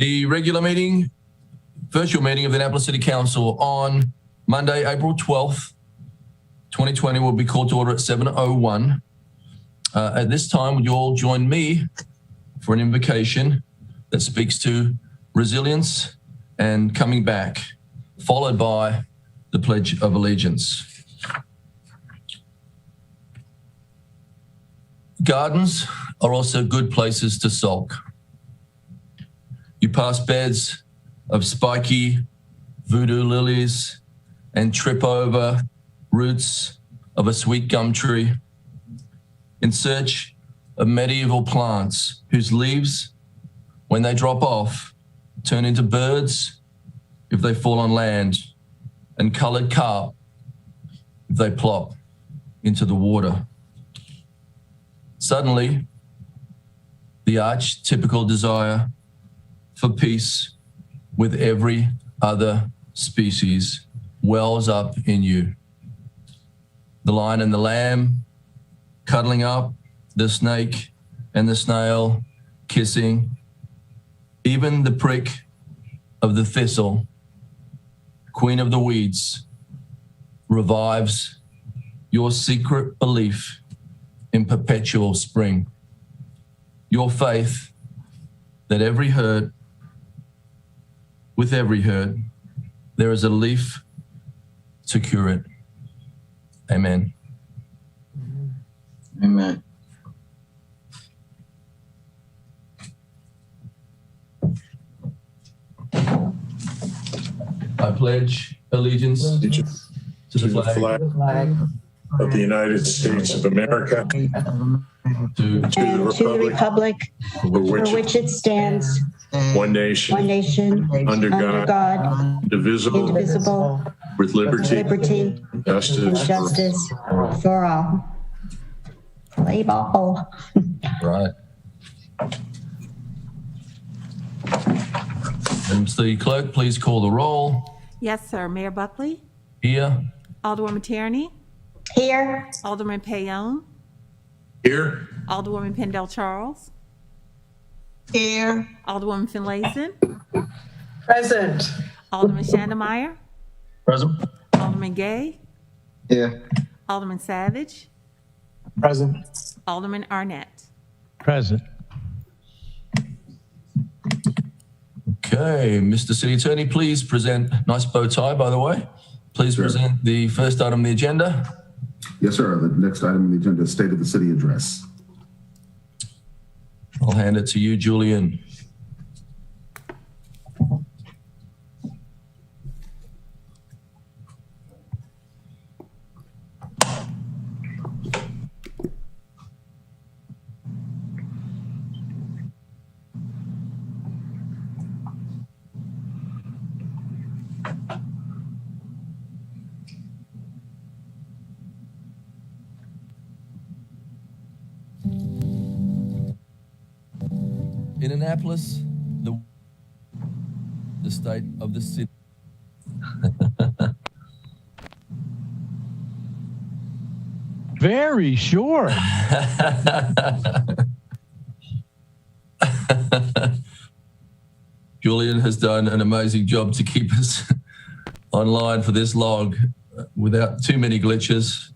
The regular meeting, virtual meeting of the Annapolis City Council on Monday, April 12th, 2020 will be called to order at 7:01. At this time, would you all join me for an invocation that speaks to resilience and coming back, followed by the Pledge of Allegiance. Gardens are also good places to sulk. You pass beds of spiky voodoo lilies and trip over roots of a sweet gum tree in search of medieval plants whose leaves, when they drop off, turn into birds if they fall on land and colored carp if they plop into the water. Suddenly, the archetypical desire for peace with every other species wells up in you. The lion and the lamb cuddling up, the snake and the snail kissing, even the prick of the thistle, queen of the weeds, revives your secret belief in perpetual spring. Your faith that with every hurt, there is a leaf to cure it. Amen. Amen. I pledge allegiance to the flag of the United States of America, to the republic for which it stands, one nation, under God, indivisible, with liberty, and justice. for all. Play ball. right. Mr. Clerk, please call the roll. Yes, sir. Mayor Buckley, Here. Alderwoman Tierney, Here. Alderman Payon, Here, Alderwoman Pendell Charles, Here. Alderwoman Finlayson, Present. Alderman Shandemeyer, Present. Alderman Gay, Here. Alderman Savage, Present. Alderman Arnett. Present. Okay, Mr. City Attorney, please present, nice bow tie, by the way. Please present the first item on the agenda. Yes, sir. The next item on the agenda is State of the City Address. I'll hand it to you, Julian. In Annapolis, the state of the city. Very short. Julian has done an amazing job to keep us online for this long without too many glitches.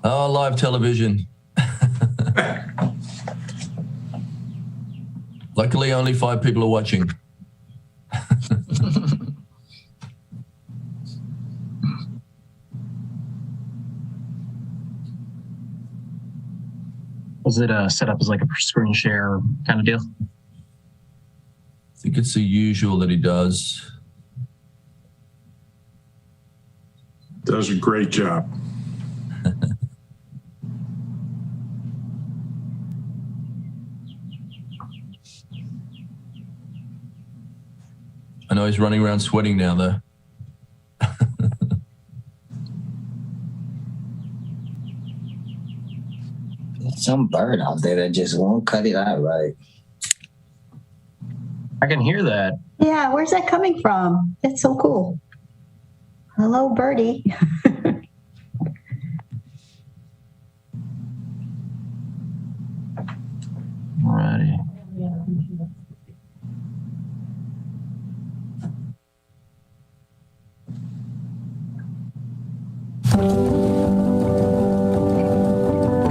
Oh, live television. Luckily, only 5 people are watching. Was it set up as like a screen share kind of deal? I think it's the usual that he does. Does a great job. I know he's running around sweating now, though. Some bird out there that just won't cut it out right. I can hear that. Yeah, where's that coming from? It's so cool. Hello, birdie. Alrighty.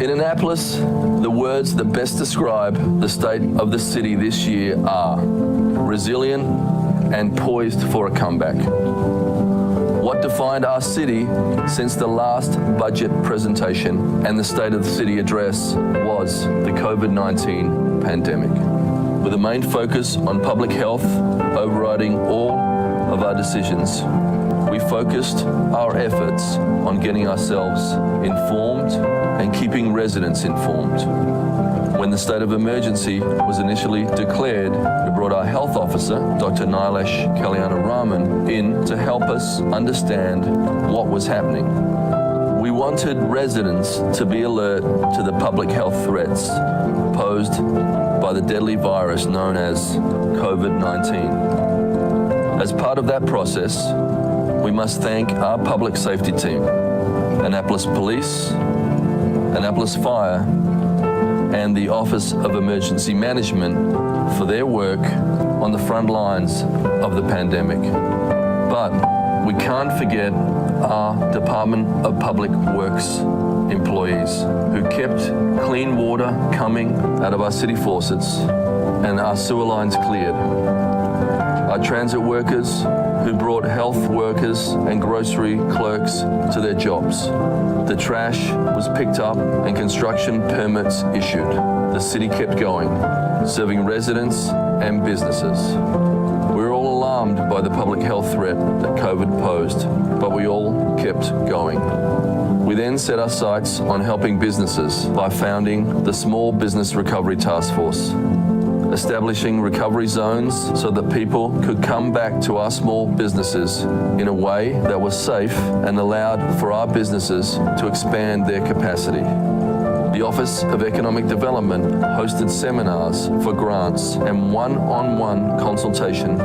In Annapolis, the words that best describe the state of the city this year are resilient and poised for a comeback. What defined our city since the last budget presentation and the State of the City address was the COVID-19 pandemic, with a main focus on public health overriding all of our decisions. We focused our efforts on getting ourselves informed and keeping residents informed. When the state of emergency was initially declared, we brought our health officer, Dr. Nilesh Kalyanaraman, in to help us understand what was happening. We wanted residents to be alert to the public health threats posed by the deadly virus known as COVID-19. As part of that process, we must thank our public safety team, Annapolis Police, Annapolis Fire, and the Office of Emergency Management for their work on the front lines of the pandemic. But we can't forget our Department of Public Works employees who kept clean water coming out of our city faucets and our sewer lines cleared. Our transit workers who brought health workers and grocery clerks to their jobs. The trash was picked up and construction permits issued. The city kept going, serving residents and businesses. We were all alarmed by the public health threat that COVID posed, but we all kept going. We then set our sights on helping businesses by founding the Small Business Recovery Task Force, establishing recovery zones so that people could come back to our small businesses in a way that was safe and allowed for our businesses to expand their capacity. The Office of Economic Development hosted seminars for grants and one-on-one consultations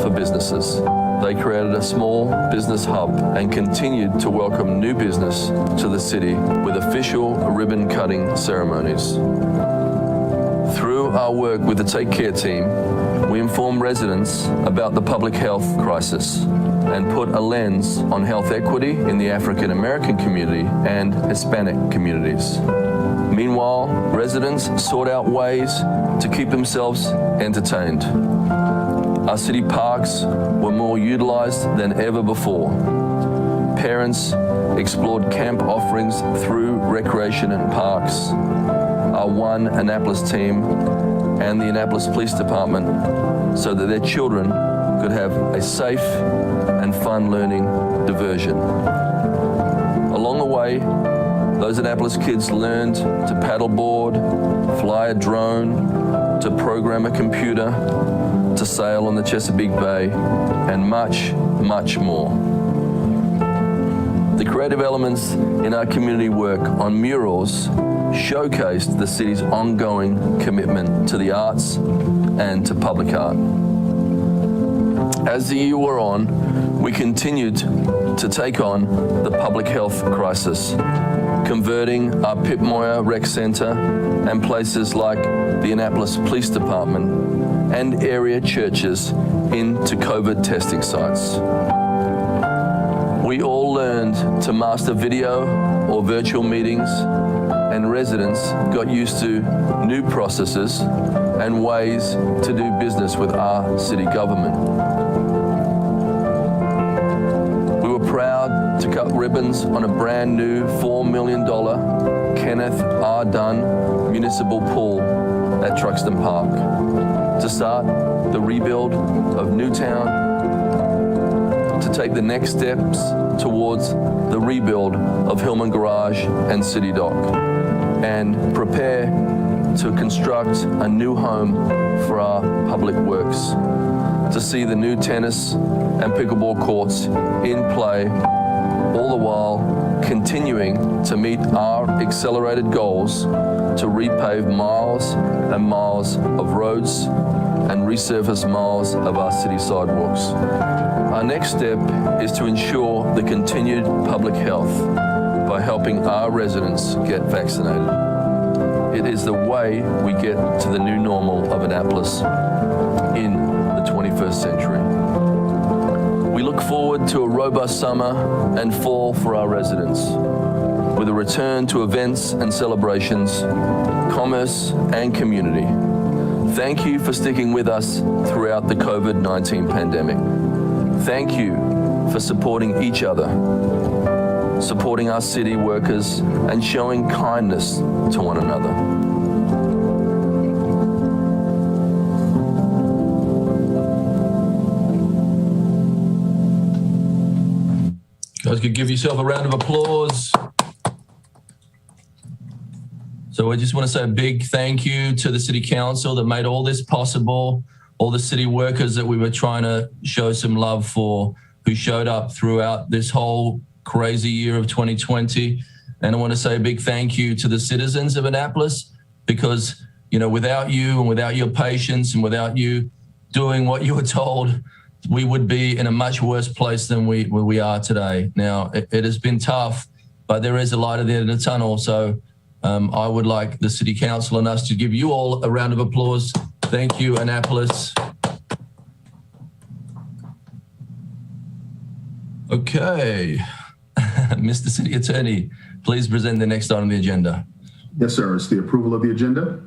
for businesses. They created a small business hub and continued to welcome new business to the city with official ribbon-cutting ceremonies. Through our work with the Take Care team, we inform residents about the public health crisis and put a lens on health equity in the African American community and Hispanic communities. Meanwhile, residents sought out ways to keep themselves entertained. Our city parks were more utilized than ever before. Parents explored camp offerings through recreation and parks. Our One Annapolis team and the Annapolis Police Department so that their children could have a safe and fun learning diversion. Along the way, those Annapolis kids learned to paddleboard, fly a drone, to program a computer, to sail on the Chesapeake Bay, and much, much more. The creative elements in our community work on murals showcased the city's ongoing commitment to the arts and to public art. As the year wore on, we continued to take on the public health crisis, converting our Pip Moyer Rec Center and places like the Annapolis Police Department and area churches into COVID testing sites. We all learned to master video or virtual meetings, and residents got used to new processes and ways to do business with our city government. We were proud to cut ribbons on a brand new $4 million Kenneth R. Dunn Municipal Pool at Truxton Park to start the rebuild of Newtown, to take the next steps towards the rebuild of Hillman Garage and City Dock, and prepare to construct a new home for our public works, to see the new tennis and pickleball courts in play, all the while continuing to meet our accelerated goals to repave miles and miles of roads and resurface miles of our city sidewalks. Our next step is to ensure the continued public health by helping our residents get vaccinated. It is the way we get to the new normal of Annapolis in the 21st century. We look forward to a robust summer and fall for our residents, with a return to events and celebrations, commerce and community. Thank you for sticking with us throughout the COVID-19 pandemic. Thank you for supporting each other, supporting our city workers, and showing kindness to one another. You guys could give yourself a round of applause. So I just want to say a big thank you to the City Council that made all this possible, all the city workers that we were trying to show some love for, who showed up throughout this whole crazy year of 2020. And I want to say a big thank you to the citizens of Annapolis, because, you know, without you and without your patience and without you doing what you were told, we would be in a much worse place than we are today. Now, it has been tough, but there is a light at the end of the tunnel. So I would like the City Council and us to give you all a round of applause. Thank you, Annapolis. Okay. Mr. City Attorney, please present the next item on the agenda. Yes, sir. It's the approval of the agenda.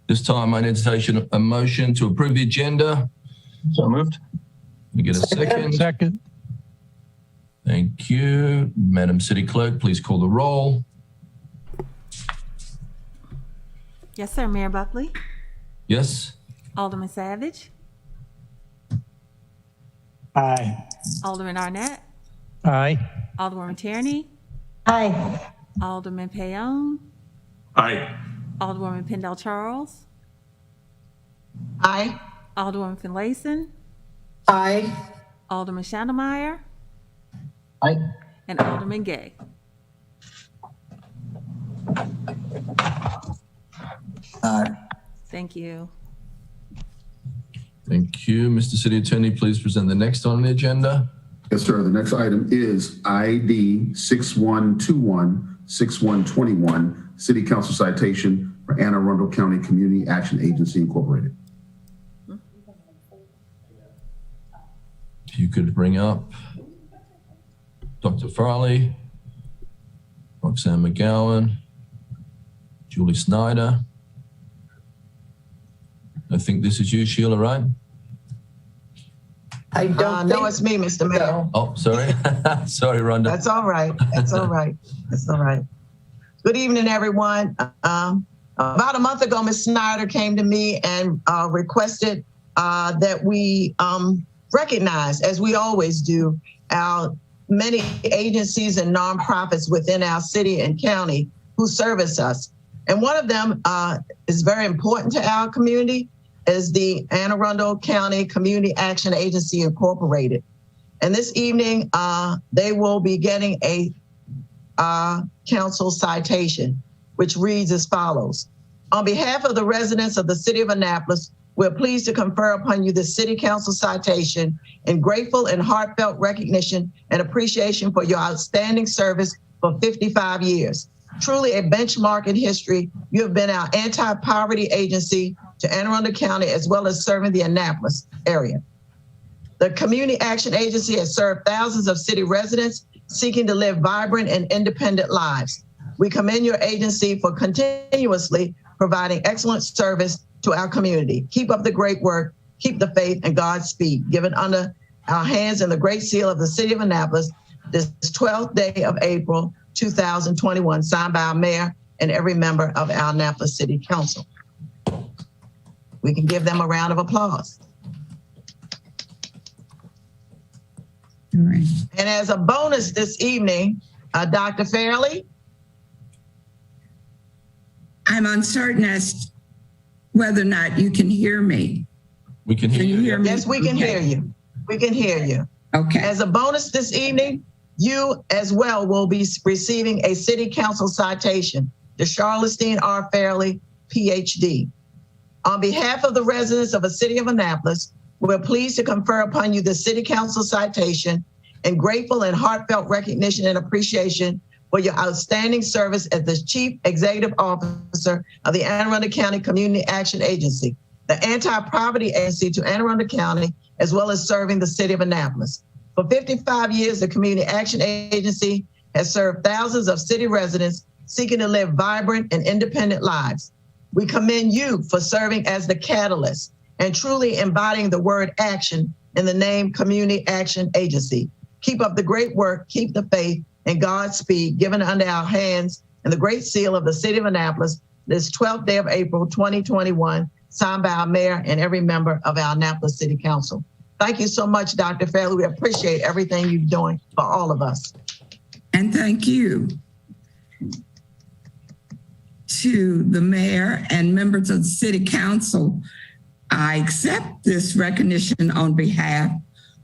This time I entertain a motion to approve the agenda. So moved. We get a second. Second. Thank you. Madam City Clerk, please call the roll. Yes, sir. Mayor Buckley, Yes? Alderman Savage, Aye. Alderman Arnett, Aye. Alderwoman Tierney, Aye. Alderman Payon, Aye. Alderwoman Pendle Charles, Aye. Alderwoman Finlayson, Aye. Alderman Schneidermeyer, Aye. and Alderman Gay. Aye. Thank you. Thank you. Mr. City Attorney, please present the next item on the agenda. Yes, sir. The next item is ID 6121-6121, City Council citation for Anne Arundel County Community Action Agency Incorporated. If you could bring up Dr. Farley, Roxanne McGowan, Julie Snyder. I think this is you, Sheila, right? I don't No, it's me, Mr. Mayor. Oh, sorry. Sorry, Rhonda. That's all right. That's all right. That's all right. Good evening, everyone. About a month ago, Ms. Snyder came to me and requested that we recognize, as we always do, our many agencies and nonprofits within our city and county who service us. And one of them is very important to our community, is the Anne Arundel County Community Action Agency Incorporated. And this evening, they will be getting a council citation, which reads as follows. On behalf of the residents of the city of Annapolis, we're pleased to confer upon you the City Council citation in grateful and heartfelt recognition and appreciation for your outstanding service for 55 years. Truly a benchmark in history, you have been our anti-poverty agency to Anne Arundel County, as well as serving the Annapolis area. The Community Action Agency has served thousands of city residents seeking to live vibrant and independent lives. We commend your agency for continuously providing excellent service to our community. Keep up the great work, keep the faith, and Godspeed. Given under our hands in the Great Seal of the City of Annapolis, this 12th day of April, 2021, signed by our mayor and every member of our Annapolis City Council. We can give them a round of applause. All right. And as a bonus this evening, Dr. Fairley, I'm uncertain as whether or not you can hear me. We can hear Can you you. hear me? yes, we can Okay. hear you. We can hear you. Okay. As a bonus this evening, you as well will be receiving a city council citation to Charlestine R. Fairley, PhD. On behalf of the residents of the city of Annapolis, we're pleased to confer upon you the city council citation and grateful and heartfelt recognition and appreciation for your outstanding service as the Chief Executive Officer of the Anne Arundel County Community Action Agency, the anti-poverty agency to Anne Arundel County, as well as serving the city of Annapolis. For 55 years, the Community Action Agency has served thousands of city residents seeking to live vibrant and independent lives. We commend you for serving as the catalyst and truly embodying the word action in the name Community Action Agency. Keep up the great work, keep the faith, and Godspeed given under our hands and the great seal of the city of Annapolis this 12th day of April, 2021, signed by our mayor and every member of our Annapolis City Council. Thank you so much, Dr. Fairley. We appreciate everything you're doing for all of us. And thank you to the mayor and members of the city council. I accept this recognition on behalf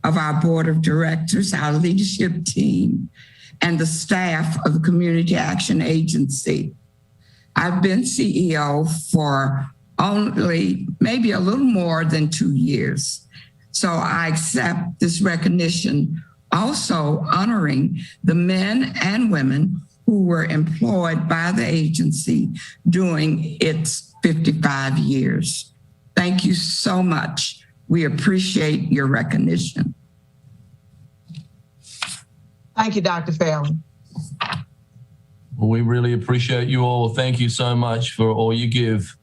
of our board of directors, our leadership team, and the staff of the Community Action Agency. I've been CEO for only maybe a little more than 2 years. So I accept this recognition, also honoring the men and women who were employed by the agency during its 55 years. Thank you so much. We appreciate your recognition. Thank you, Dr. Fairley. Well, we really appreciate you all. Thank you so much for all you give.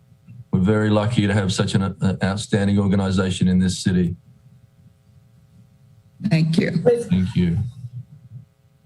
We're very lucky to have such an outstanding organization in this city. Thank you. Thank you.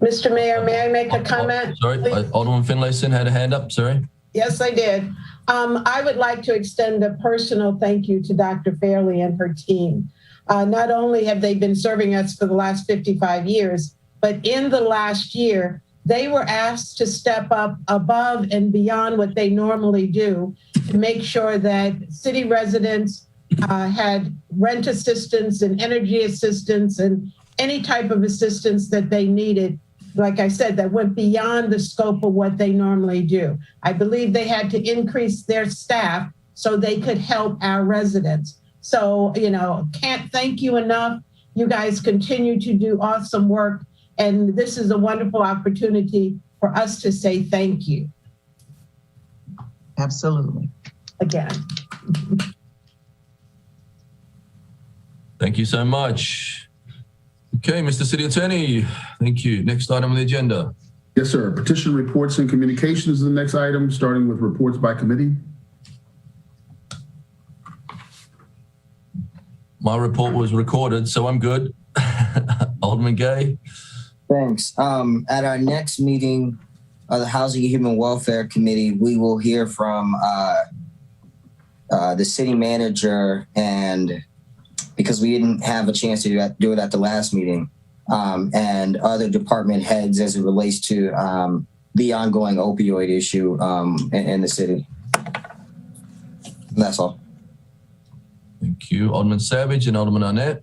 Mr. Mayor, may I make a comment? Sorry, Alderman Finlayson had a hand up, sorry. Yes, I did. I would like to extend a personal thank you to Dr. Fairley and her team. Not only have they been serving us for the last 55 years, but in the last year, they were asked to step up above and beyond what they normally do to make sure that city residents had rent assistance and energy assistance and any type of assistance that they needed. Like I said, that went beyond the scope of what they normally do. I believe they had to increase their staff so they could help our residents. So, can't thank you enough. You guys continue to do awesome work. And this is a wonderful opportunity for us to say thank you. Absolutely. Again. Thank you so much. Okay, Mr. City Attorney, thank you. Next item on the agenda. Yes, sir. Petition reports and communications is the next item, starting with reports by committee. My report was recorded, so I'm good. Alderman Gay. Thanks. At our next meeting of the Housing and Human Welfare Committee, we will hear from the city manager, and because we didn't have a chance to do it at the last meeting, and other department heads as it relates to the ongoing opioid issue in the city. And that's all. Thank you. Alderman Savage and Alderman Arnett.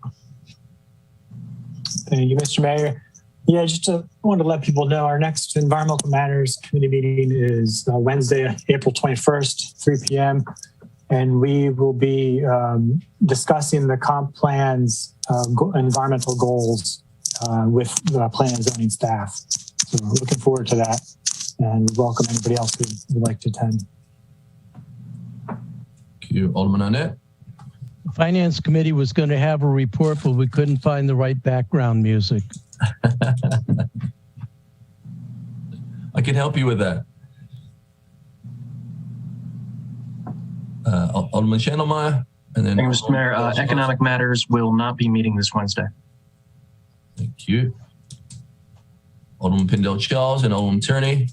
Thank you, Mr. Mayor. Yeah, just wanted to let people know our next Environmental Matters Committee meeting is Wednesday, April 21st, 3 p.m. And we will be discussing the comp plan's environmental goals with the plan and zoning staff. So we're looking forward to that and welcome anybody else who would like to attend. Thank you. Alderman Arnett. The Finance Committee was going to have a report, but we couldn't find the right background music. I can help you with that. Alderman Schandelmeyer, and then Thank you, Mr. Mayor. Economic Matters will not be meeting this Wednesday. Thank you. Alderman Pindell Charles and Alderman Tierney.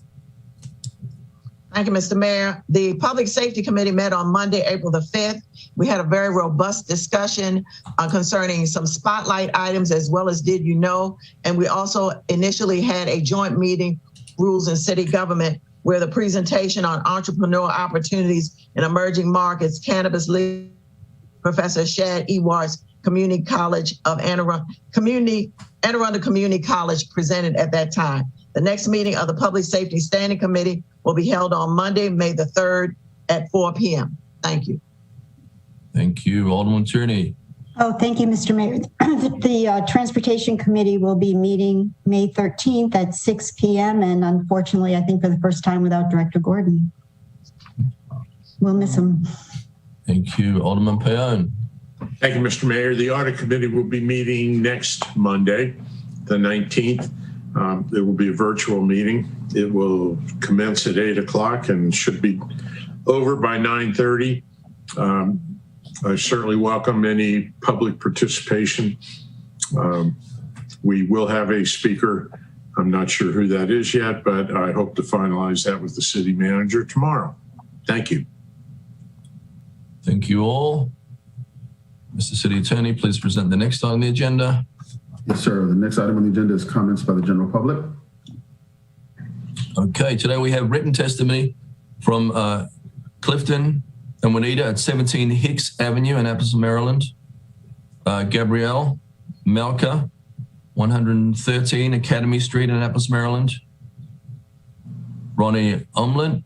Thank you, Mr. Mayor. The Public Safety Committee met on Monday, April the 5th. We had a very robust discussion concerning some spotlight items as well as Did You Know? And we also initially had a joint meeting, Rules in City Government, where the presentation on entrepreneurial opportunities in emerging markets, cannabis legal, Professor Shad Ewarts, Community College of Anne Arundel Community College presented at that time. The next meeting of the Public Safety Standing Committee will be held on Monday, May the 3rd at 4 p.m. Thank you. Thank you. Alderman Tierney. Oh, thank you, Mr. Mayor. The Transportation Committee will be meeting May 13th at 6 p.m. And unfortunately, I think for the first time without Director Gordon. We'll miss him. Thank you. Alderman Payon. Thank you, Mr. Mayor. The audit committee will be meeting next Monday, the 19th. It will be a virtual meeting. It will commence at 8 o'clock and should be over by 9:30. I certainly welcome any public participation. We will have a speaker. I'm not sure who that is yet, but I hope to finalize that with the city manager tomorrow. Thank you. Thank you all. Mr. City Attorney, please present the next item on the agenda. Yes, sir. The next item on the agenda is comments by the general public. Okay, today we have written testimony from Clifton and Juanita at 17 Hicks Avenue, Annapolis, Maryland. Gabrielle Malka, 113 Academy Street, Annapolis, Maryland. Ronnie Umlin,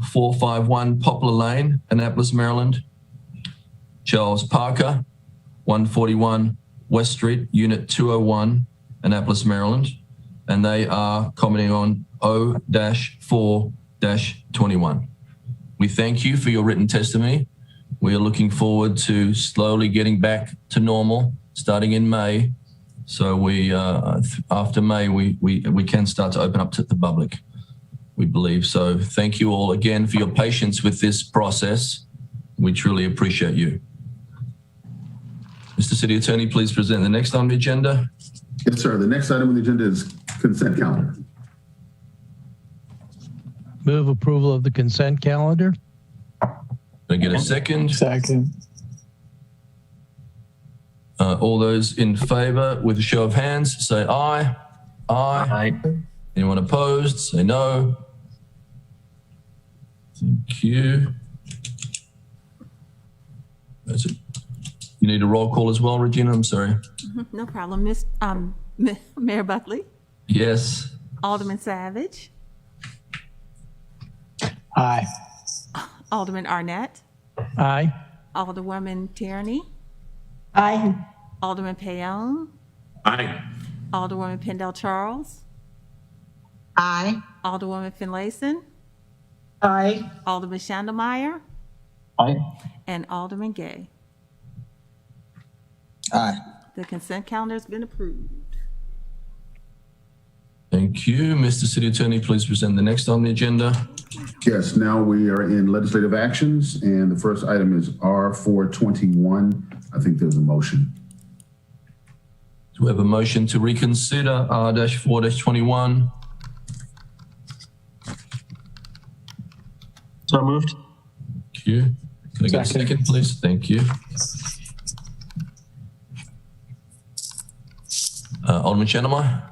451 Poplar Lane, Annapolis, Maryland. Charles Parker, 141 West Street, Unit 201, Annapolis, Maryland. And they are commenting on O-4-21. We thank you for your written testimony. We are looking forward to slowly getting back to normal starting in May. So we, after May, we can start to open up to the public, we believe. So thank you all again for your patience with this process. We truly appreciate you. Mr. City Attorney, please present the next item on the agenda. Yes, sir. The next item on the agenda is consent calendar. Move approval of the consent calendar. Can I get a second? Second. All those in favor with a show of hands, say aye. Aye. Aye. Anyone opposed, say no. Thank you. That's it. You need a roll call as well, Regina? I'm sorry. No problem. Mayor Buckley, Yes. Alderman Savage, Aye. Alderman Arnett, Aye. Alderwoman Tierney, Aye. Alderman Payon, Aye. Alderwoman Pendell Charles, Aye. Alderwoman Finlayson, Aye. Alderman Shandelmeyer, Aye. and Alderman Gay. Aye. The consent calendar has been approved. Thank you. Mr. City Attorney, please present the next on the agenda. Yes, now we are in legislative actions, and the first item is R421. I think there's a motion. Do we have a motion to reconsider R-4-21? So moved. Thank you. Can I get a second, please? Thank you. Alderman Shandelmeyer?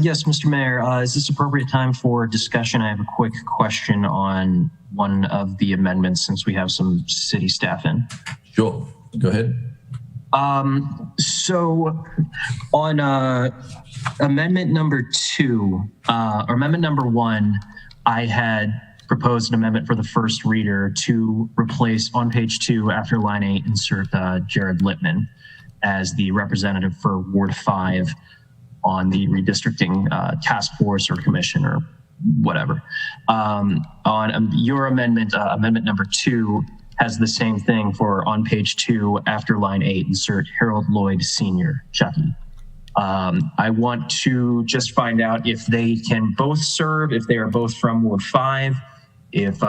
Yes, Mr. Mayor, is this appropriate time for discussion? I have a quick question on one of the amendments since we have some city staff in. Sure, go ahead. So on amendment number 2, or amendment number 1, I had proposed an amendment for the first reader to replace on page 2 after line 8, insert Jared Lippman as the representative for Ward 5 on the redistricting task force or commission or whatever. On your amendment, amendment number 2 has the same thing for on page 2 after line 8, insert Harold Lloyd Sr., Chucky. I want to just find out if they can both serve, if they are both from Ward 5, if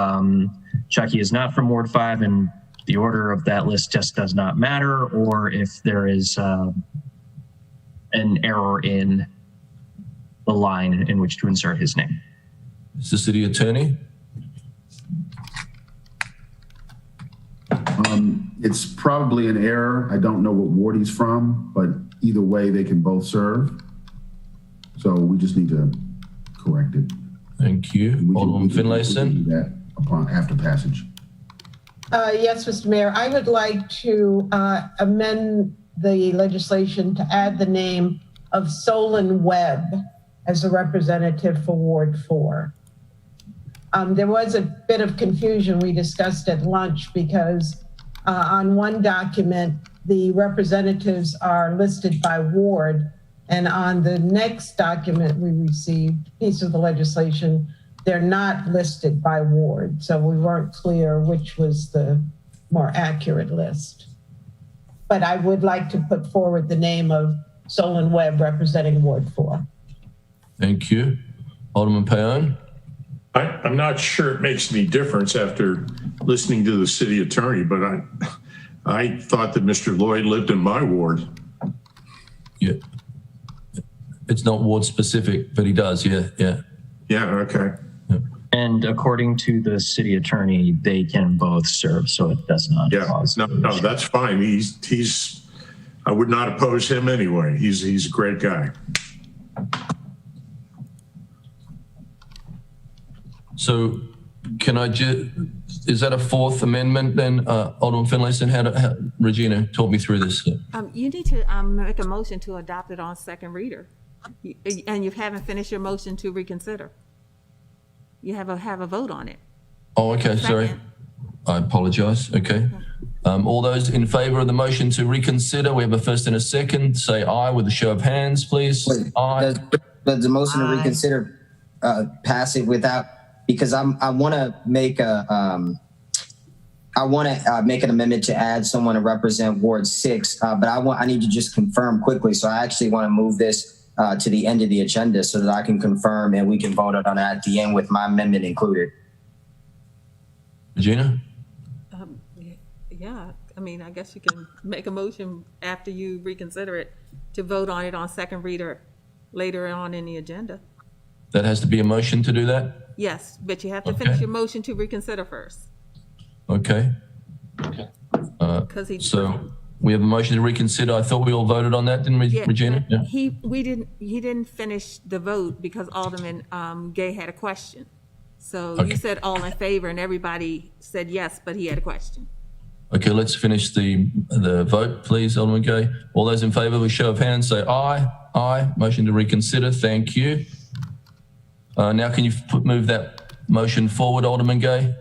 Chucky is not from Ward 5 and the order of that list just does not matter, or if there is an error in the line in which to insert his name. Mr. City Attorney? It's probably an error. I don't know what ward he's from, but either way, they can both serve. So we just need to correct it. Thank you. Alderman Finlayson. Do that after passage. Yes, Mr. Mayor, I would like to amend the legislation to add the name of Solon Webb as a representative for Ward 4. There was a bit of confusion we discussed at lunch because on one document, the representatives are listed by ward, and on the next document we received, piece of the legislation, they're not listed by ward. So we weren't clear which was the more accurate list. But I would like to put forward the name of Solon Webb representing Ward 4. Thank you. Alderman Payon. I'm not sure it makes any difference after listening to the city attorney, but I thought that Mr. Lloyd lived in my ward. Yeah. It's not ward specific, but he does. Yeah. Yeah, okay. And according to the city attorney, they can both serve, so it does not cause. No, that's fine. He's I would not oppose him anyway. He's a great guy. So can I is that a fourth amendment then, Alderman Finlayson? Regina, talk me through this. You need to make a motion to adopt it on second reader. And you haven't finished your motion to reconsider. You have a vote on it. Oh, okay, sorry. I apologize. Okay. All those in favor of the motion to reconsider, we have a first and a second. Say aye with a show of hands, please. Wait, Aye. does the motion to reconsider pass it without, because I want to make an amendment to add someone to represent Ward 6, but I need to just confirm quickly. So I actually want to move this to the end of the agenda so that I can confirm and we can vote on that at the end with my amendment included. Regina? Yeah, I mean, I guess you can make a motion after you reconsider it to vote on it on second reader later on in the agenda. That has to be a motion to do that? Yes, but you have to finish your motion to reconsider first. Okay. So we have a motion to reconsider. I thought we all voted on that, didn't we, Regina? Yeah. He didn't finish the vote because Alderman Gay had a question. So you said all in favor and everybody said yes, but he had a question. Okay, let's finish the vote, please, Alderman Gay. All those in favor with show of hands say aye. Aye. Motion to reconsider. Thank you. Now can you move that motion forward, Alderman Gay?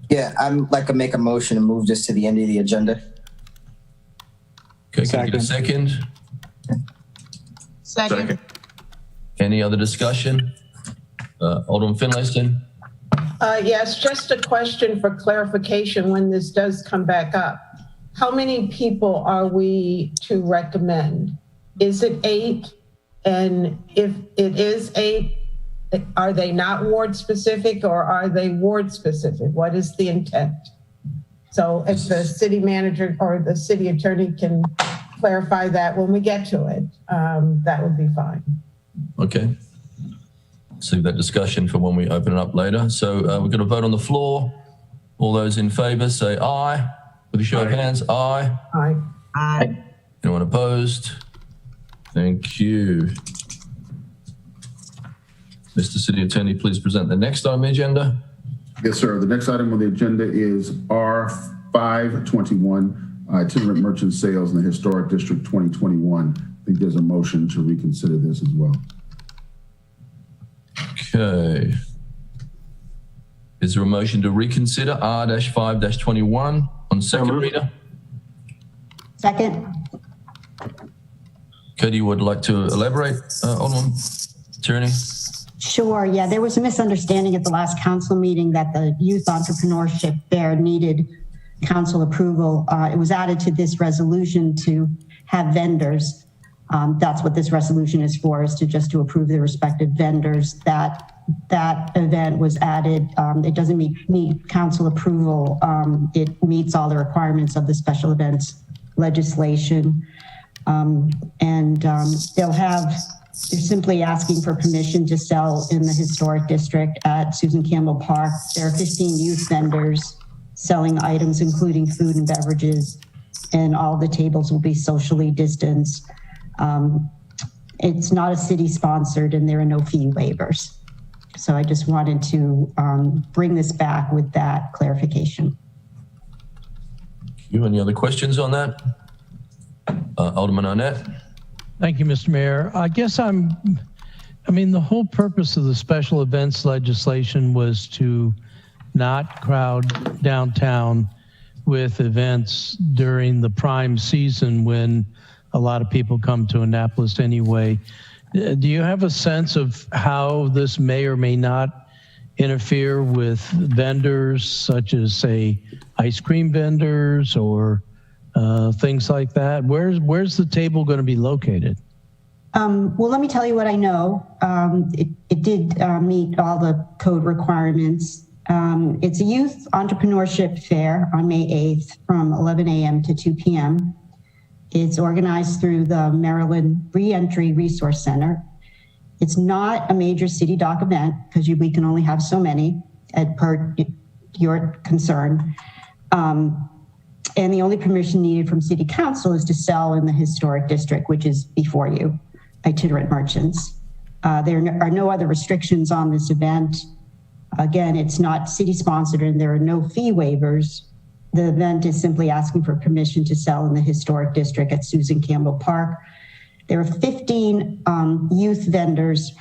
Yeah, I'd like to make a motion to move this to the end of the agenda. Okay, can I get a second? Second. Any other discussion? Alderman Finlayson? Yes, just a question for clarification when this does come back up. How many people are we to recommend? Is it 8? And if it is 8, are they not ward specific or are they ward specific? What is the intent? So if the city manager or the city attorney can clarify that when we get to it, that would be fine. Okay. Save that discussion for when we open it up later. So we're going to vote on the floor. All those in favor say aye. With a show of hands, aye. Aye. Aye. Anyone opposed? Thank you. Mr. City Attorney, please present the next item on the agenda. Yes, sir. The next item on the agenda is R521, itinerant merchant sales in the Historic District 2021. I think there's a motion to reconsider this as well. Okay. Is there a motion to reconsider R-5-21 on second reader? Second. Katie would like to elaborate, Alderman Tierney? Sure. Yeah, there was a misunderstanding at the last council meeting that the Youth Entrepreneurship Fair needed council approval. It was added to this resolution to have vendors. That's what this resolution is for, is to approve the respective vendors. That event was added. It doesn't need council approval. It meets all the requirements of the special events legislation. They're simply asking for permission to sell in the historic district at Susan Campbell Park. There are 15 youth vendors selling items, including food and beverages. and all the tables will be socially distanced. It's not a city sponsored and there are no fee waivers. So I just wanted to bring this back with that clarification. You any other questions on that? Alderman Arnett? Thank you, Mr. Mayor. I guess I mean, the whole purpose of the special events legislation was to not crowd downtown with events during the prime season when a lot of people come to Annapolis anyway. Do you have a sense of how this may or may not interfere with vendors such as, say, ice cream vendors or things like that? Where's the table going to be located? Well, let me tell you what I know. It did meet all the code requirements. It's a youth entrepreneurship fair on May 8th from 11 a.m. to 2 p.m. It's organized through the Maryland Reentry Resource Center. It's not a major city dock event because we can only have so many per your concern. And the only permission needed from City Council is to sell in the historic district, which is before you, itinerant merchants. There are no other restrictions on this event. Again, it's not city sponsored and there are no fee waivers. The event is simply asking for permission to sell in the historic district at Susan Campbell Park. There are 15 youth vendors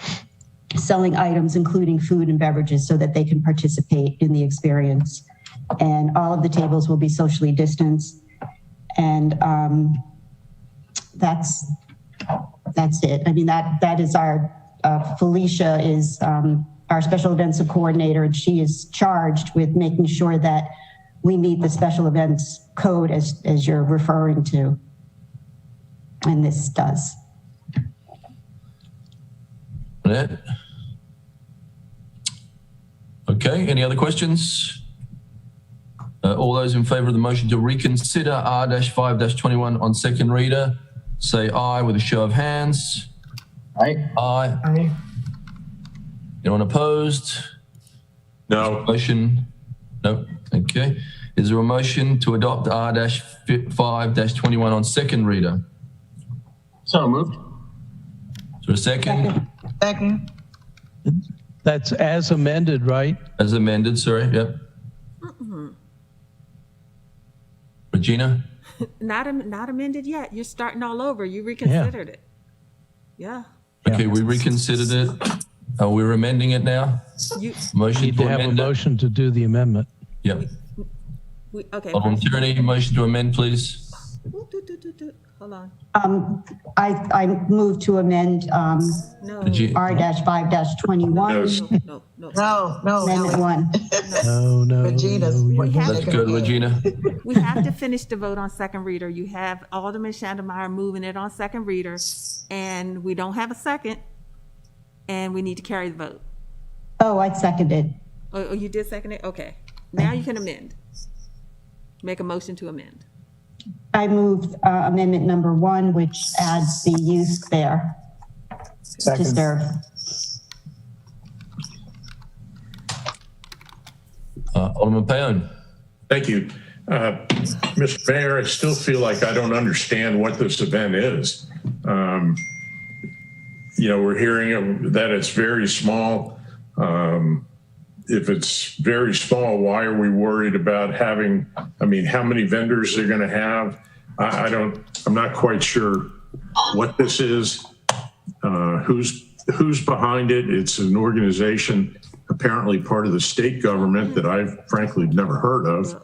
selling items, including food and beverages, so that they can participate in the experience. And all of the tables will be socially distanced. And that's it. I mean, that is our, Felicia is our special events coordinator, and she is charged with making sure that we meet the special events code as you're referring to. And this does. Annette? Okay, any other questions? All those in favor of the motion to reconsider R-5-21 on second reader, say aye with a show of hands. Aye. Aye. Aye. Anyone opposed? No. Motion? No. Okay. Is there a motion to adopt R-5-21 on second reader? So moved. Is there a second? Second. That's as amended, right? As amended, sorry. Yep. Regina? Not amended yet. You're starting all over. You reconsidered it. Yeah. Okay, we reconsidered it. We're amending it now. Motion Need to to have a amend it. motion to do the amendment. Yep. Okay. Alderman Tierney, motion to amend, please. Hold on. I move to amend No. R-5-21. No. Amendment 1. No. Regina's. no, We have Let's go to Regina. We have to finish the vote on second reader. You have Alderman Shandemeyer moving it on second reader, and we don't have a second, and we need to carry the vote. Oh, I seconded. Oh, you did second it? Okay. Now you can amend. Make a motion to amend. I moved amendment number 1, which adds the youth fair to Second. serve. Alderman Payon. Thank you. Mr. Mayor, I still feel like I don't understand what this event is. We're hearing that it's very small. If it's very small, why are we worried about having, how many vendors they're going to have? I'm not quite sure what this is, who's behind it. It's an organization, apparently part of the state government that I've frankly never heard of.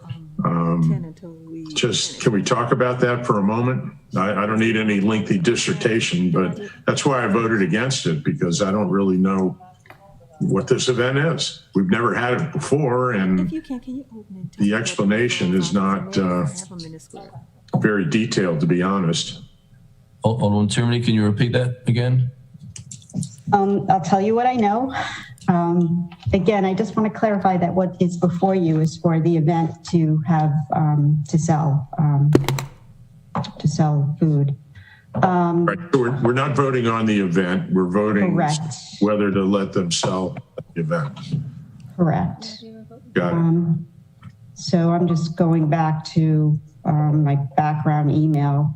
Can we talk about that for a moment? I don't need any lengthy dissertation, but that's why I voted against it, because I don't really know what this event is. We've never had it before, and the explanation is not very detailed, to be honest. Alderman Tierney, can you repeat that again? I'll tell you what I know. Again, I just want to clarify that what is before you is for the event to have to sell food. Right. So we're not voting on the event. We're voting Correct. whether to let them sell the event. Correct. Got it. So I'm just going back to my background email.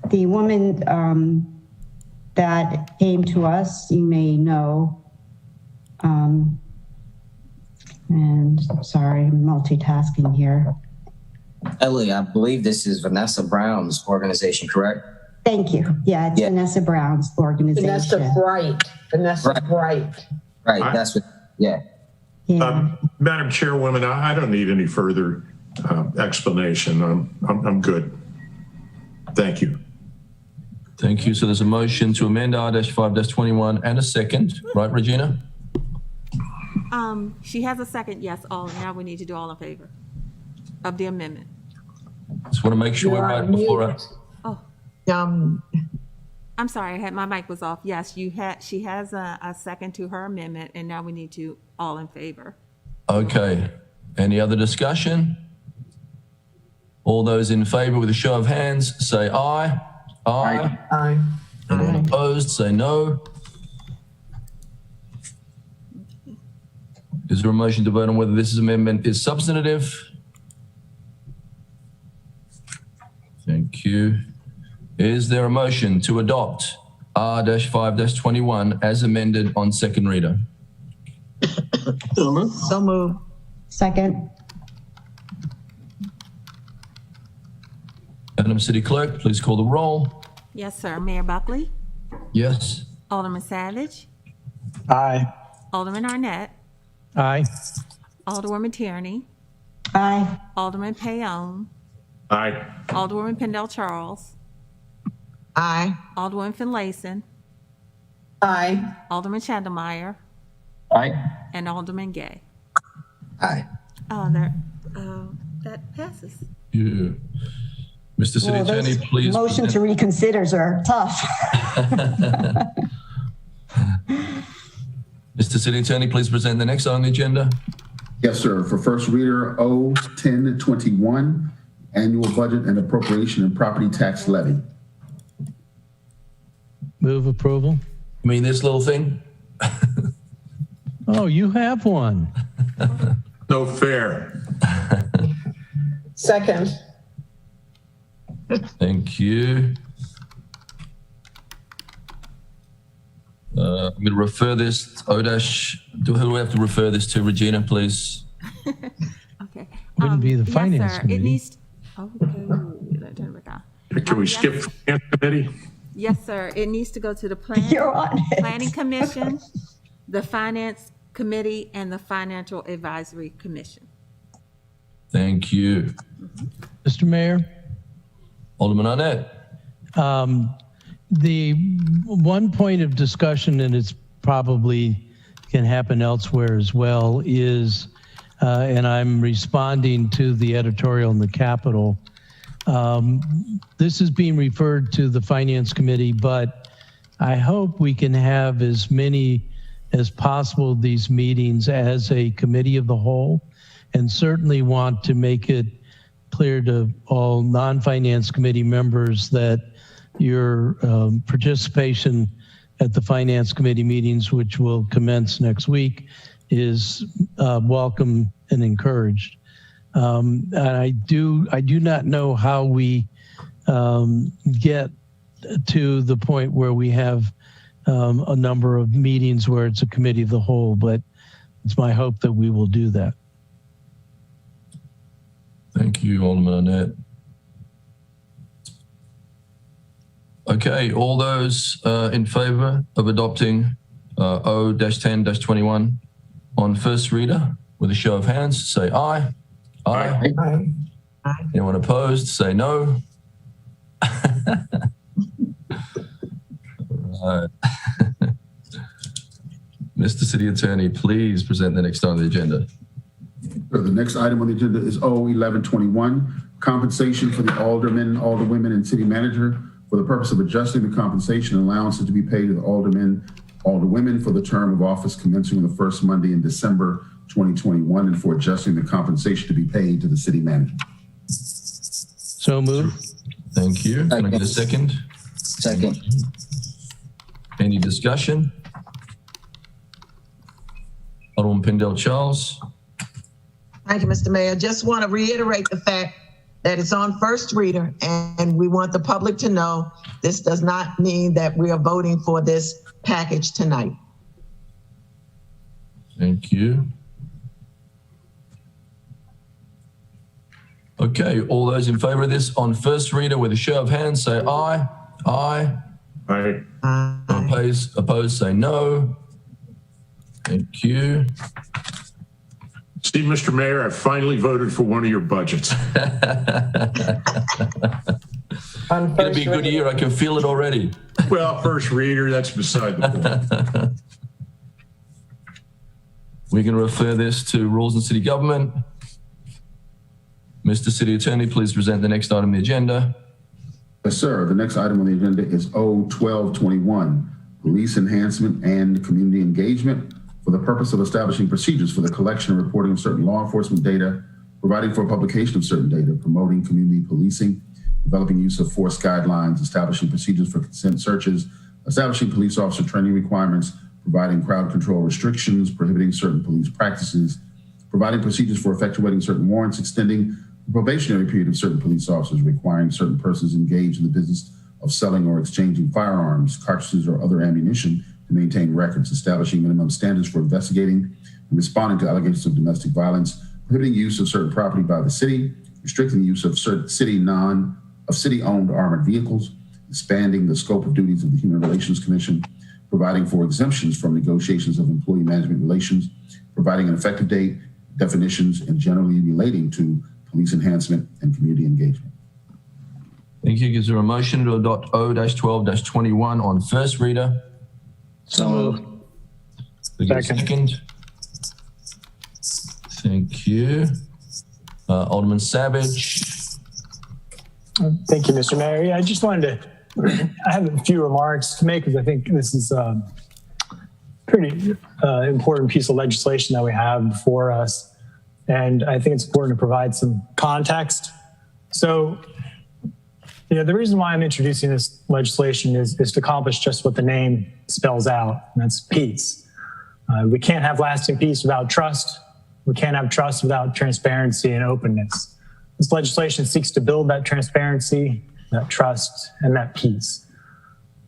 The woman that came to us, you may know, and I'm sorry, I'm multitasking here. Ellie, I believe this is Vanessa Brown's organization, correct? Thank you. Yeah, it's Vanessa Brown's organization. Vanessa Bright. Vanessa Bright. Right, that's what, yeah. Madam Chairwoman, I don't need any further explanation. I'm good. Thank you. Thank you. So there's a motion to amend R-5-21 and a second, right, Regina? She has a second, yes, all. Now we need to do all in favor of the amendment. Just want to make sure we're right before Oh, I'm sorry, my mic was off. Yes, she has a second to her amendment, and now we need to all in favor. Okay. Any other discussion? All those in favor with a show of hands, say aye. Aye. Aye. Anyone opposed, say no. Is there a motion to vote on whether this amendment is substantive? Thank you. Is there a motion to adopt R-5-21 as amended on second reader? So moved. Second. Madam City Clerk, please call the roll. Yes, sir. Mayor Buckley, Yes. Alderman Savage, Aye. Alderman Arnett, Aye. Alderwoman Tierney, Aye. Alderman Payon, Aye. Alderwoman Pendell Charles, Aye. Alderwoman Finlayson, Aye. Alderman Chandelmeyer, Aye. and Alderman Gay. Aye. That passes. Yeah. Mr. City Well, Attorney, those please. Motion to reconsiders are tough. Mr. City Attorney, please present the next on the agenda. Yes, sir. For first reader, O-1021, annual budget and appropriation and property tax levy. Move approval. You mean this little thing? Oh, you have one. No fair. Second. Thank you. I'm going to refer this, who do we have to refer this to, Regina, please? Okay. Wouldn't be the yes, Finance sir. Committee. It needs, okay, let turn it back on. Can we skip Finance Committee? Yes, sir. It needs to go to the You're on it. Planning Commission, the Finance Committee, and the Financial Advisory Commission. Thank you. Mr. Mayor? Alderman Arnett. The one point of discussion, and it's probably can happen elsewhere as well, is, and I'm responding to the editorial in the Capitol. This is being referred to the Finance Committee, but I hope we can have as many as possible of these meetings as a committee of the whole, and certainly want to make it clear to all non-Finance Committee members that your participation at the Finance Committee meetings, which will commence next week, is welcome and encouraged. And I do not know how we get to the point where we have a number of meetings where it's a committee of the whole, but it's my hope that we will do that. Thank you, Alderman Arnett. Okay, all those in favor of adopting O-10-21 on first reader with a show of hands, say aye. Aye. Aye. Anyone opposed, say no. Right. Mr. City Attorney, please present the next on the agenda. So the next item on the agenda is O-1121, compensation for the aldermen, alderwomen, and city manager for the purpose of adjusting the compensation and allowances to be paid to the aldermen, alderwomen for the term of office commencing on the first Monday in December 2021, and for adjusting the compensation to be paid to the city manager. So move. Thank you. Can I get a second? Second. Any discussion? Alderman Pendell Charles. Thank you, Mr. Mayor. Just want to reiterate the fact that it's on first reader, and we want the public to know this does not mean that we are voting for this package tonight. Thank you. Okay, all those in favor of this on first reader with a show of hands say aye. Aye. Aye. Opposed say no. Thank you. See, Mr. Mayor, I finally voted for one of your budgets. It'll be a good year. I can feel it already. Well, first reader, that's beside the point. We can refer this to Rules and City Government. Mr. City Attorney, please present the next item on the agenda. Yes, sir. The next item on the agenda is O1221, Police Enhancement and Community Engagement for the purpose of establishing procedures for the collection and reporting of certain law enforcement data, providing for publication of certain data, promoting community policing, developing use of force guidelines, establishing procedures for consent searches, establishing police officer training requirements, providing crowd control restrictions, prohibiting certain police practices, providing procedures for effectuating certain warrants, extending the probationary period of certain police officers, requiring certain persons engaged in the business of selling or exchanging firearms, cartridges, or other ammunition to maintain records, establishing minimum standards for investigating and responding to allegations of domestic violence, prohibiting use of certain property by the city, restricting the use of certain city-owned armored vehicles, expanding the scope of duties of the Human Relations Commission, providing for exemptions from negotiations of employee management relations, providing an effective date, definitions, and generally relating to police enhancement and community engagement. Thank you. Is there a motion to adopt O-12-21 on first reader? So moved. Second. Thank you. Alderman Savage. Thank you, Mr. Mayor. Yeah, I just wanted to, I have a few remarks to make because I think this is a pretty important piece of legislation that we have before us. And I think it's important to provide some context. So, the reason why I'm introducing this legislation is to accomplish just what the name spells out, and that's peace. We can't have lasting peace without trust. We can't have trust without transparency and openness. This legislation seeks to build that transparency, that trust, and that peace.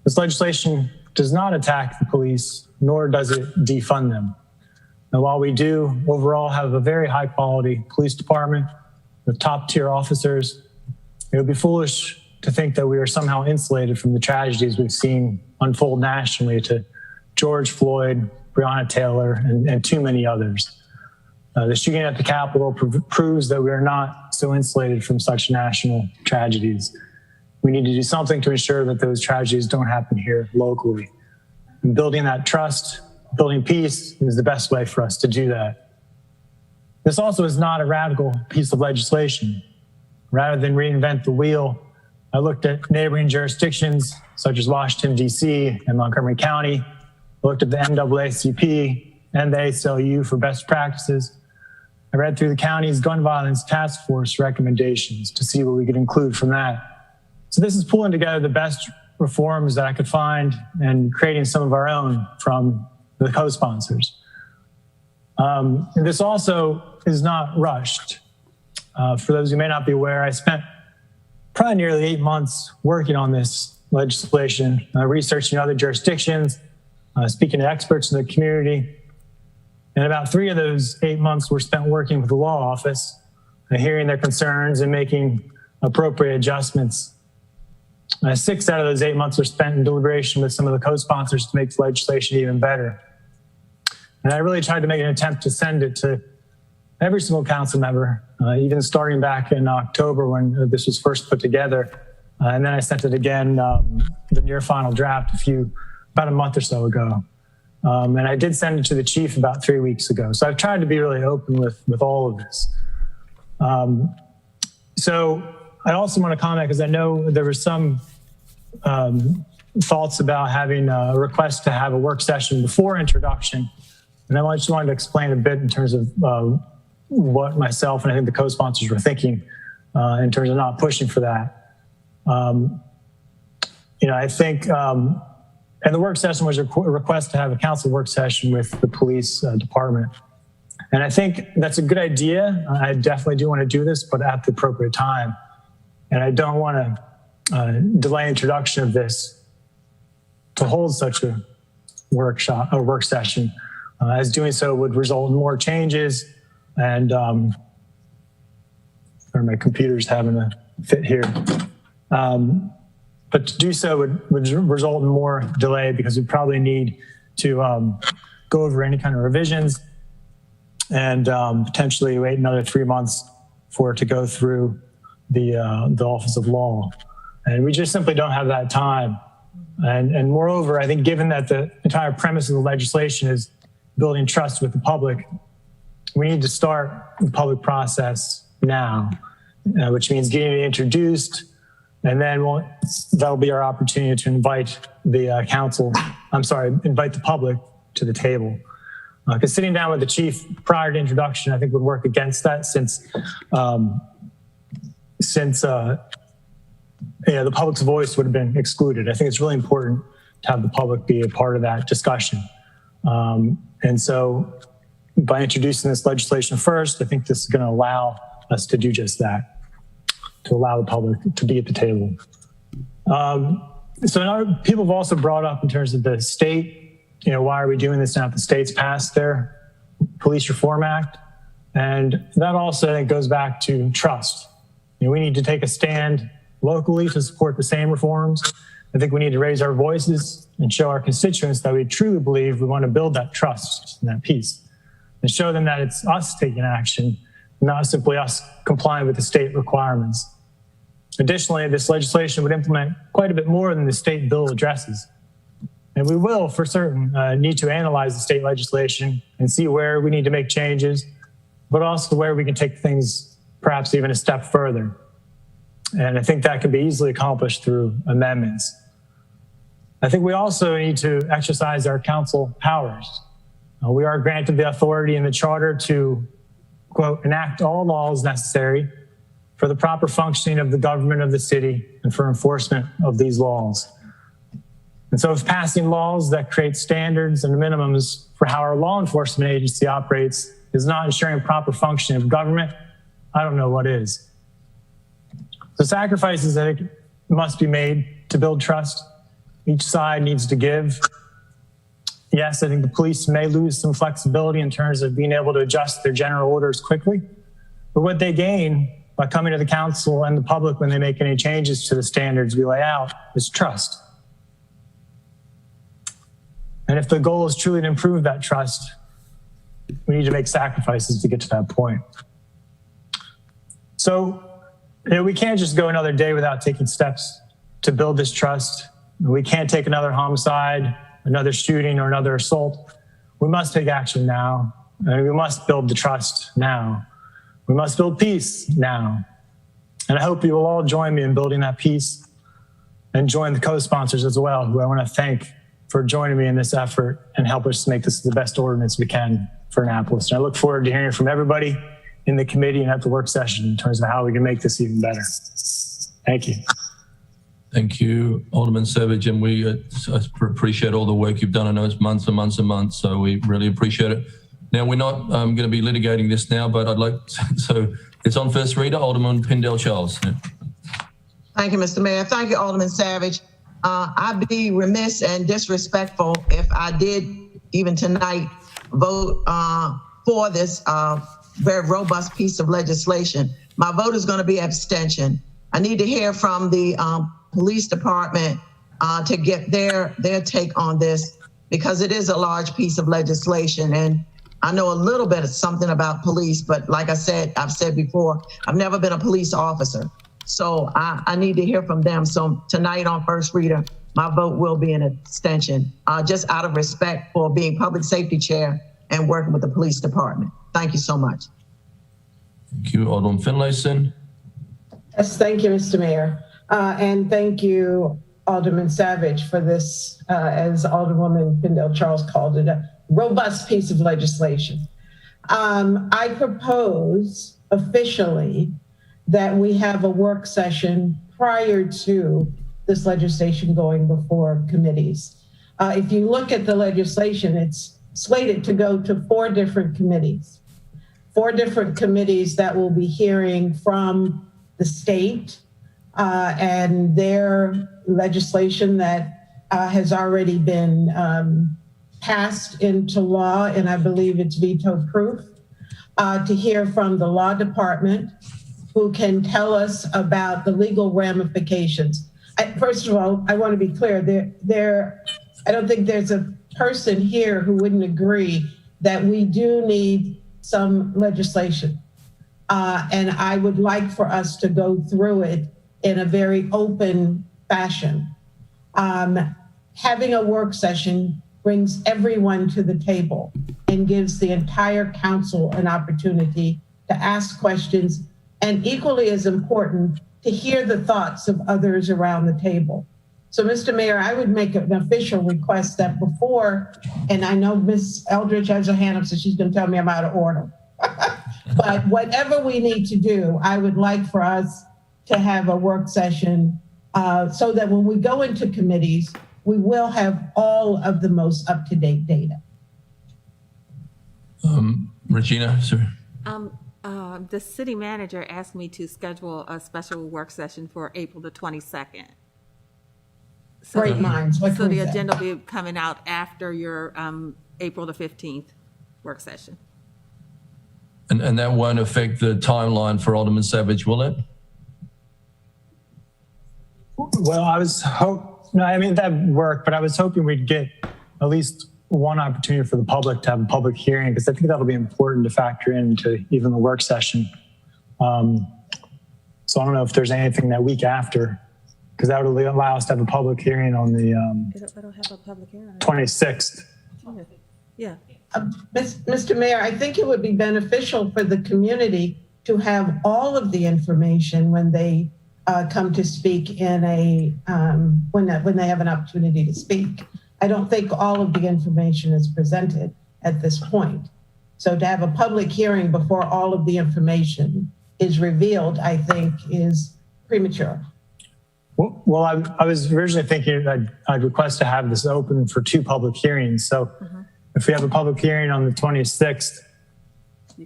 This legislation does not attack the police, nor does it defund them. Now, while we do overall have a very high quality police department with top tier officers, it would be foolish to think that we are somehow insulated from the tragedies we've seen unfold nationally to George Floyd, Breonna Taylor, and too many others. The shooting at the Capitol proves that we are not so insulated from such national tragedies. We need to do something to ensure that those tragedies don't happen here locally. And building that trust, building peace is the best way for us to do that. This also is not a radical piece of legislation. Rather than reinvent the wheel, I looked at neighboring jurisdictions such as Washington, D.C. and Montgomery County. I looked at the NAACP and the ACLU for best practices. I read through the county's gun violence task force recommendations to see what we could include from that. So this is pulling together the best reforms that I could find and creating some of our own from the co-sponsors. And this also is not rushed. For those who may not be aware, I spent probably nearly 8 months working on this legislation, researching other jurisdictions, speaking to experts in the community. And about 3 of those 8 months were spent working with the law office, hearing their concerns and making appropriate adjustments. 6 out of those 8 months were spent in deliberation with some of the co-sponsors to make the legislation even better. And I really tried to make an attempt to send it to every single council member, even starting back in October when this was first put together. And then I sent it again, the near final draft, about a month or so ago. And I did send it to the chief about 3 weeks ago. So I've tried to be really open with all of this. So I also want to comment because I know there were some thoughts about having a request to have a work session before introduction. And I just wanted to explain a bit in terms of what myself and I think the co-sponsors were thinking in terms of not pushing for that. I think, and the work session was a request to have a council work session with the police department. And I think that's a good idea. I definitely do want to do this, but at the appropriate time. And I don't want to delay introduction of this to hold such a workshop or work session, as doing so would result in more changes. And or my computer's having a fit here. But to do so would result in more delay because we probably need to go over any kind of revisions and potentially wait another 3 months for it to go through the Office of Law. And we just simply don't have that time. And moreover, I think given that the entire premise of the legislation is building trust with the public, we need to start the public process now, which means getting it introduced, and then that'll be our opportunity to invite the invite the public to the table. Because sitting down with the chief prior to introduction, I think would work against that since the public's voice would have been excluded. I think it's really important to have the public be a part of that discussion. And so by introducing this legislation first, I think this is going to allow us to do just that, to allow the public to be at the table. So people have also brought up in terms of the state, why are we doing this now? The state's passed their Police Reform Act. And that also, I think, goes back to trust. We need to take a stand locally to support the same reforms. I think we need to raise our voices and show our constituents that we truly believe we want to build that trust and that peace, and show them that it's us taking action, not simply us complying with the state requirements. Additionally, this legislation would implement quite a bit more than the state bill addresses. And we will, for certain, need to analyze the state legislation and see where we need to make changes, but also where we can take things perhaps even a step further. And I think that can be easily accomplished through amendments. I think we also need to exercise our council powers. We are granted the authority in the charter to, quote, enact all laws necessary for the proper functioning of the government of the city and for enforcement of these laws. And so if passing laws that create standards and minimums for how our law enforcement agency operates is not ensuring proper functioning of government, I don't know what is. The sacrifices that must be made to build trust, each side needs to give. Yes, I think the police may lose some flexibility in terms of being able to adjust their general orders quickly, but what they gain by coming to the council and the public when they make any changes to the standards we lay out is trust. And if the goal is truly to improve that trust, we need to make sacrifices to get to that point. So, we can't just go another day without taking steps to build this trust. We can't take another homicide, another shooting, or another assault. We must take action now, and we must build the trust now. We must build peace now. And I hope you will all join me in building that peace and join the co-sponsors as well, who I want to thank for joining me in this effort and help us make this the best ordinance we can for Annapolis. And I look forward to hearing from everybody in the committee and at the work session in terms of how we can make this even better. Thank you. Thank you, Alderman Savage, and we appreciate all the work you've done. I know it's months and months and months, so we really appreciate it. Now, we're not going to be litigating this now, but I'd like, so it's on first reader, Alderman Pindell Charles. Yeah. Thank you, Mr. Mayor. Thank you, Alderman Savage. I'd be remiss and disrespectful if I did, even tonight, vote for this very robust piece of legislation. My vote is going to be abstention. I need to hear from the police department to get their take on this, because it is a large piece of legislation. And I know a little bit of something about police, but like I've said before, I've never been a police officer. So I need to hear from them. So tonight on first reader, my vote will be an abstention, just out of respect for being public safety chair and working with the police department. Thank you so much. Thank you, Alderman Finlayson. Yes, thank you, Mr. Mayor. And thank you, Alderman Savage, for this, as Alderwoman Pindell Charles called it, a robust piece of legislation. I propose officially that we have a work session prior to this legislation going before committees. If you look at the legislation, it's slated to go to 4 different committees. 4 different committees that will be hearing from the state and their legislation that has already been passed into law, and I believe it's veto proof, to hear from the law department, who can tell us about the legal ramifications. First of all, I want to be clear, I don't think there's a person here who wouldn't agree that we do need some legislation. And I would like for us to go through it in a very open fashion. Having a work session brings everyone to the table and gives the entire council an opportunity to ask questions, and equally as important, to hear the thoughts of others around the table. So, Mr. Mayor, I would make an official request that before, and I know Ms. Eldridge has her hand up, so she's going to tell me I'm out of order. But whatever we need to do, I would like for us to have a work session so that when we go into committees, we will have all of the most up-to-date data. Regina, sorry. The city manager asked me to schedule a special work session for April the 22nd. So, Great minds. What so can we the say? agenda will be coming out after your April the 15th work session. And that won't affect the timeline for Alderman Savage, will it? Well, I mean, that worked, but I was hoping we'd get at least one opportunity for the public to have a public hearing, because I think that'll be important to factor into even the work session. So I don't know if there's anything that week after, because that would allow us to have a public hearing on the It'll have a public hearing. 26th. Yeah. Mr. Mayor, I think it would be beneficial for the community to have all of the information when they come to speak in when they have an opportunity to speak. I don't think all of the information is presented at this point. So to have a public hearing before all of the information is revealed, I think is premature. Well, I was originally thinking I'd request to have this open for 2 public hearings. So if we have a public hearing on the 26th,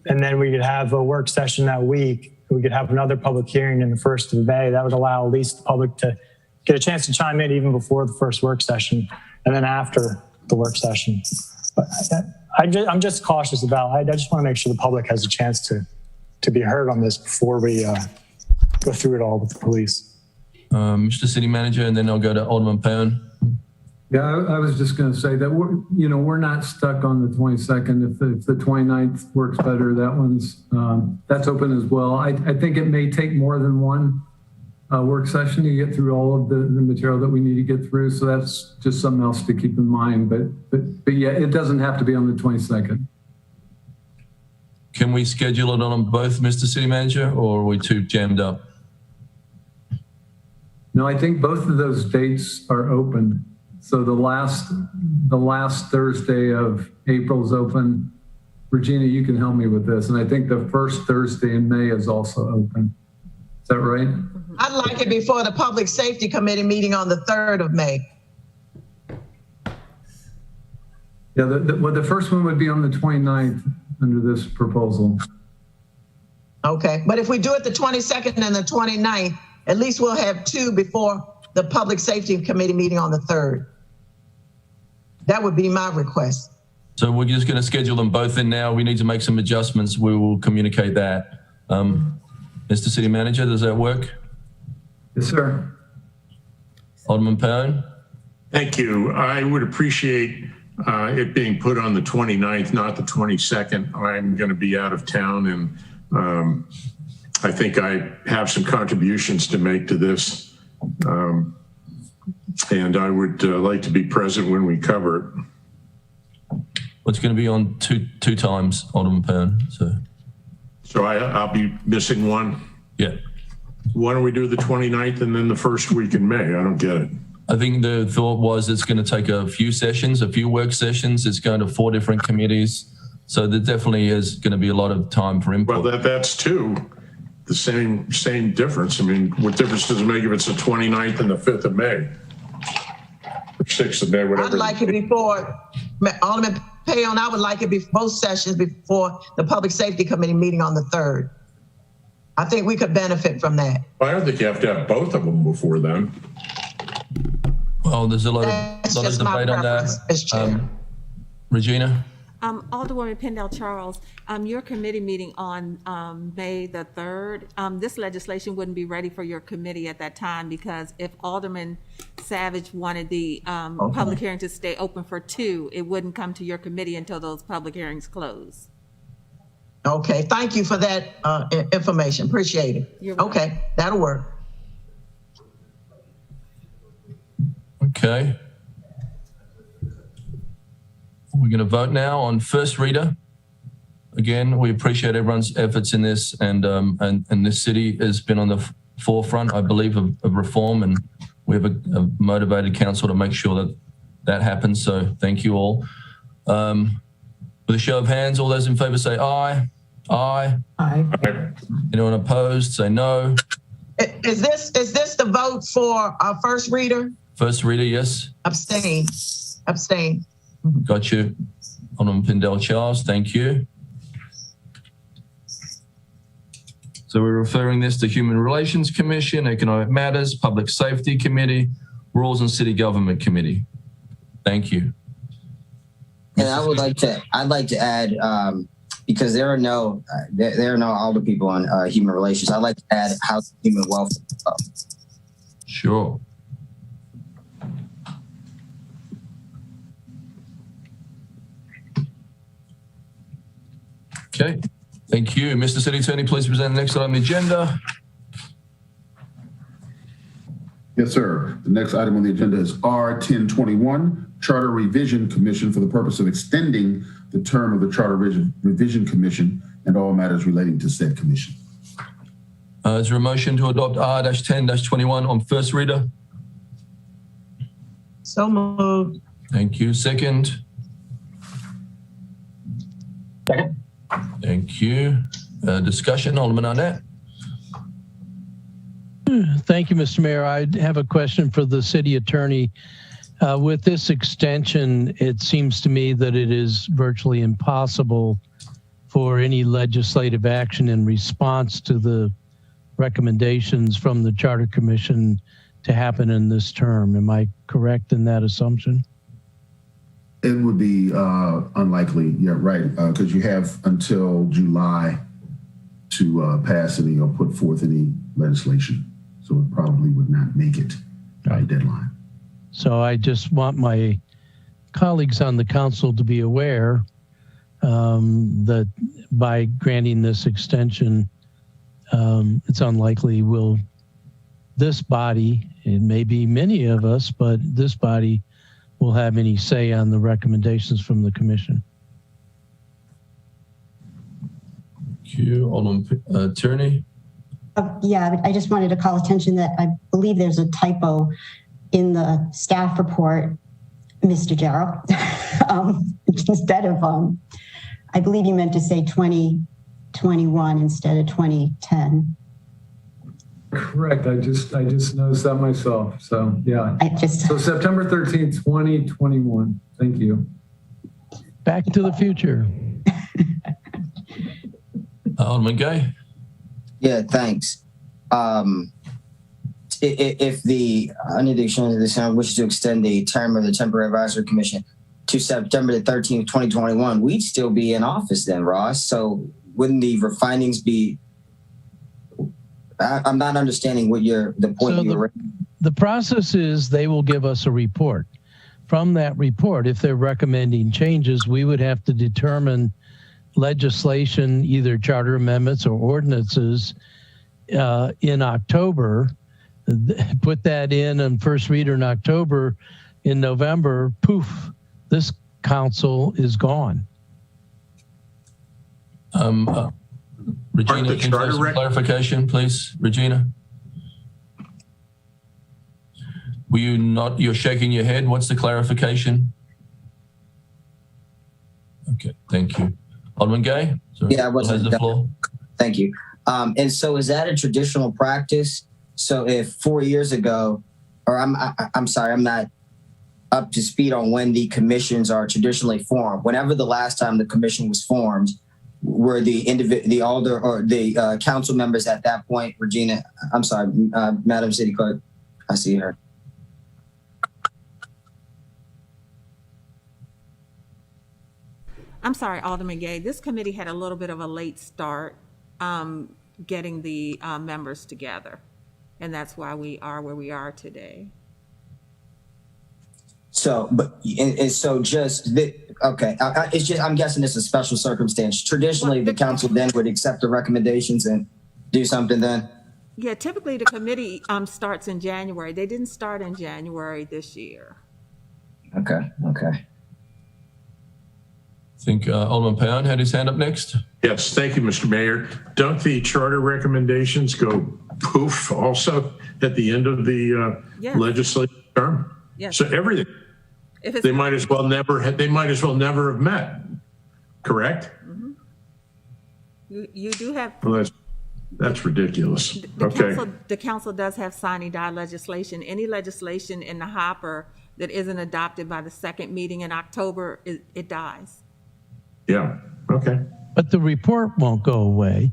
and then we could have a work session that week, we could have another public hearing in the 1st of May. That would allow at least the public to get a chance to chime in even before the first work session, and then after the work session. But I'm just cautious about, I just want to make sure the public has a chance to be heard on this before we go through it all with the police. Mr. City Manager, and then I'll go to Alderman Pound. Yeah, I was just going to say that we're not stuck on the 22nd. If the 29th works better, that's open as well. I think it may take more than one work session to get through all of the material that we need to get through. So that's just something else to keep in mind. But yeah, it doesn't have to be on the 22nd. Can we schedule it on both, Mr. City Manager, or are we too jammed up? No, I think both of those dates are open. So the last Thursday of April is open. Regina, you can help me with this. And I think the first Thursday in May is also open. Is that right? I'd like it before the Public Safety Committee meeting on the 3rd of May. Yeah, the first one would be on the 29th under this proposal. Okay, but if we do it the 22nd and the 29th, at least we'll have 2 before the Public Safety Committee meeting on the 3rd. That would be my request. So we're just going to schedule them both in now. We need to make some adjustments. We will communicate that. Mr. City Manager, does that work? Yes, sir. Alderman Pound? Thank you. I would appreciate it being put on the 29th, not the 22nd. I'm going to be out of town, and I think I have some contributions to make to this. And I would like to be present when we cover it. Well, it's going to be on two times, Alderman Pound. So I'll be missing one? Yeah. Why don't we do the 29th and then the first week in May? I don't get it. I think the thought was it's going to take a few work sessions. It's going to 4 different committees. So there definitely is going to be a lot of time for input. Well, that's 2. The same difference. I mean, what difference does it make if it's the 29th and the 5th of May? Or 6th of May, whatever. I'd like it before, Alderman Payon, I would like it both sessions before the Public Safety Committee meeting on the 3rd. I think we could benefit from that. I don't think you have to have both of them before then. Well, there's a lot That's of just my debate on preference, Mr. Chair. that. Regina? Alderwoman Pendell Charles, your committee meeting on May the 3rd, this legislation wouldn't be ready for your committee at that time because if Alderman Savage wanted the public hearing to stay open for 2, it wouldn't come to your committee until those public hearings close. Okay, thank you for that information. Appreciate it. You're welcome. Okay, that'll work. Okay. We're going to vote now on first reader. Again, we appreciate everyone's efforts in this, and this city has been on the forefront, I believe, of reform, and we have a motivated council to make sure that that happens. So thank you all. With a show of hands, all those in favor say aye. Aye. Aye. Anyone opposed, say no. Is this the vote for our first reader? First reader, yes. Abstain. Abstain. Got you. Alderman Pendell Charles, thank you. So we're referring this to Human Relations Commission, Economic Matters, Public Safety Committee, Rules and City Government Committee. Thank you. And I'd like to add, because there are no older people on human relations. I'd like to add House and Human Welfare. Sure. Okay, thank you. Mr. City Attorney, please present the next item on the agenda. Yes, sir. The next item on the agenda is R1021, Charter Revision Commission, for the purpose of extending the term of the Charter Revision Commission and all matters relating to said commission. Is there a motion to adopt R-10-21 on first reader? So moved. Thank you. Second? Second. Thank you. Discussion, Alderman Arnett. Thank you, Mr. Mayor. I have a question for the city attorney. With this extension, it seems to me that it is virtually impossible for any legislative action in response to the recommendations from the Charter Commission to happen in this term. Am I correct in that assumption? It would be unlikely, yeah, right, because you have until July to pass any or put forth any legislation. So it probably would not make it by deadline. So I just want my colleagues on the council to be aware that by granting this extension, it's unlikely this body, it may be many of us, but this body will have any say on the recommendations from the commission. Thank you. Alderman Attorney. Yeah, I just wanted to call attention that I believe there's a typo in the staff report, Mr. Jarrell. Instead of, I believe you meant to say 2021 instead of 2010. Correct. I just noticed that myself. So yeah. So September 13th, 2021. Thank you. Back to the future. Alderman Gay. Yeah, thanks. If the under the exchange of the Senate wishes to extend the term of the Temporary Advisory Commission to September the 13th, 2021, we'd still be in office then, Ross. So wouldn't the findings be? I'm not understanding what the point So you're. The process is they will give us a report. From that report, if they're recommending changes, we would have to determine legislation, either charter amendments or ordinances in October, put that in on first reader in October. In November, poof, this council is gone. Regina, can you have some clarification, please? Regina? Were you not, you're shaking your head. What's the clarification? Okay, thank you. Alderman Gay? Sorry, Yeah, I wasn't. has the floor. Thank you. And so is that a traditional practice? So if 4 years ago, or I'm sorry, I'm not up to speed on when the commissions are traditionally formed. Whenever the last time the commission was formed, were the alder or the council members at that point, Regina, I'm sorry, Madam City Clerk, I see her. I'm sorry, Alderman Gay. This committee had a little bit of a late start getting the members together. And that's why we are where we are today. So, okay. It's just, I'm guessing it's a special circumstance. Traditionally, the council then would accept the recommendations and do something then? Yeah, typically the committee starts in January. They didn't start in January this year. Okay. I think Alderman Pound had his hand up next. Yes, thank you, Mr. Mayor. Don't the charter recommendations go poof also at the end of the legislative term? Yes. So everything. They might as well never have met. Correct? Mm-hmm. You do have. Well, that's ridiculous. The council does have sine die legislation. Any legislation in the hopper that isn't adopted by the second meeting in October, it dies. Yeah. Okay. But the report won't go away.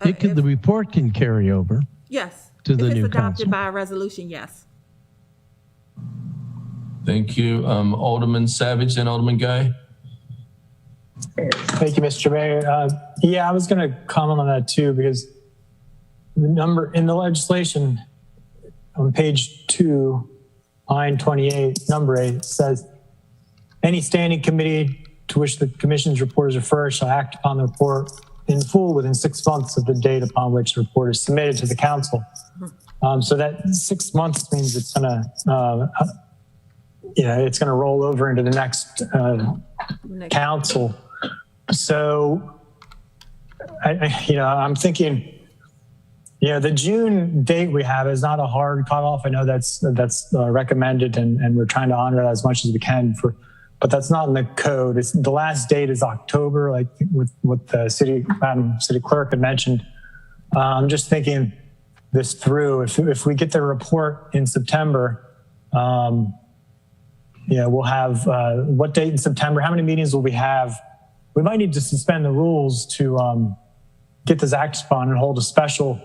The report can carry over. Yes. To the new if it's adopted council. by a resolution, yes. Thank you. Alderman Savage and Alderman Gay. Thank you, Mr. Mayor. I was going to comment on that too, because the number in the legislation on page 2, line 28, number 8 says, any standing committee to which the commission's report is referred shall act upon the report in full within 6 months of the date upon which the report is submitted to the council. So that 6 months means it's going to roll over into the next council. So, I'm thinking, the June date we have is not a hard cutoff. I know that's recommended, and we're trying to honor that as much as we can. But that's not in the code. The last date is October, like with what the Madam City Clerk had mentioned. I'm just thinking this through. If we get the report in September, we'll have what date in September? How many meetings will we have? We might need to suspend the rules to get this act upon and hold a special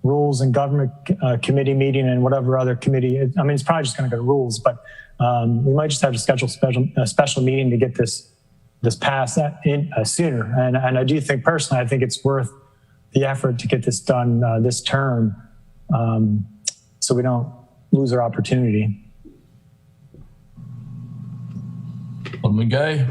rules and government committee meeting and whatever other committee. It's probably just going to go to rules, but we might just have to schedule a special meeting to get this passed in sooner. And I do think personally, I think it's worth the effort to get this done this term, so we don't lose our opportunity. Alderman Gay.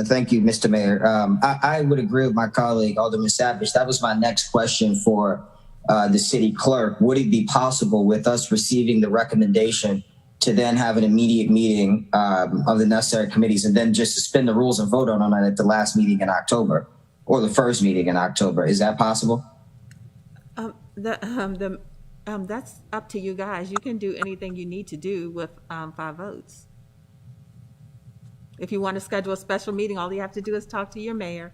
Thank you, Mr. Mayor. I would agree with my colleague, Alderman Savage. That was my next question for the city clerk. Would it be possible with us receiving the recommendation to then have an immediate meeting of the necessary committees and then just suspend the rules and vote on it at the last meeting in October or the first meeting in October? Is that possible? That's up to you guys. You can do anything you need to do with 5 votes. If you want to schedule a special meeting, all you have to do is talk to your mayor.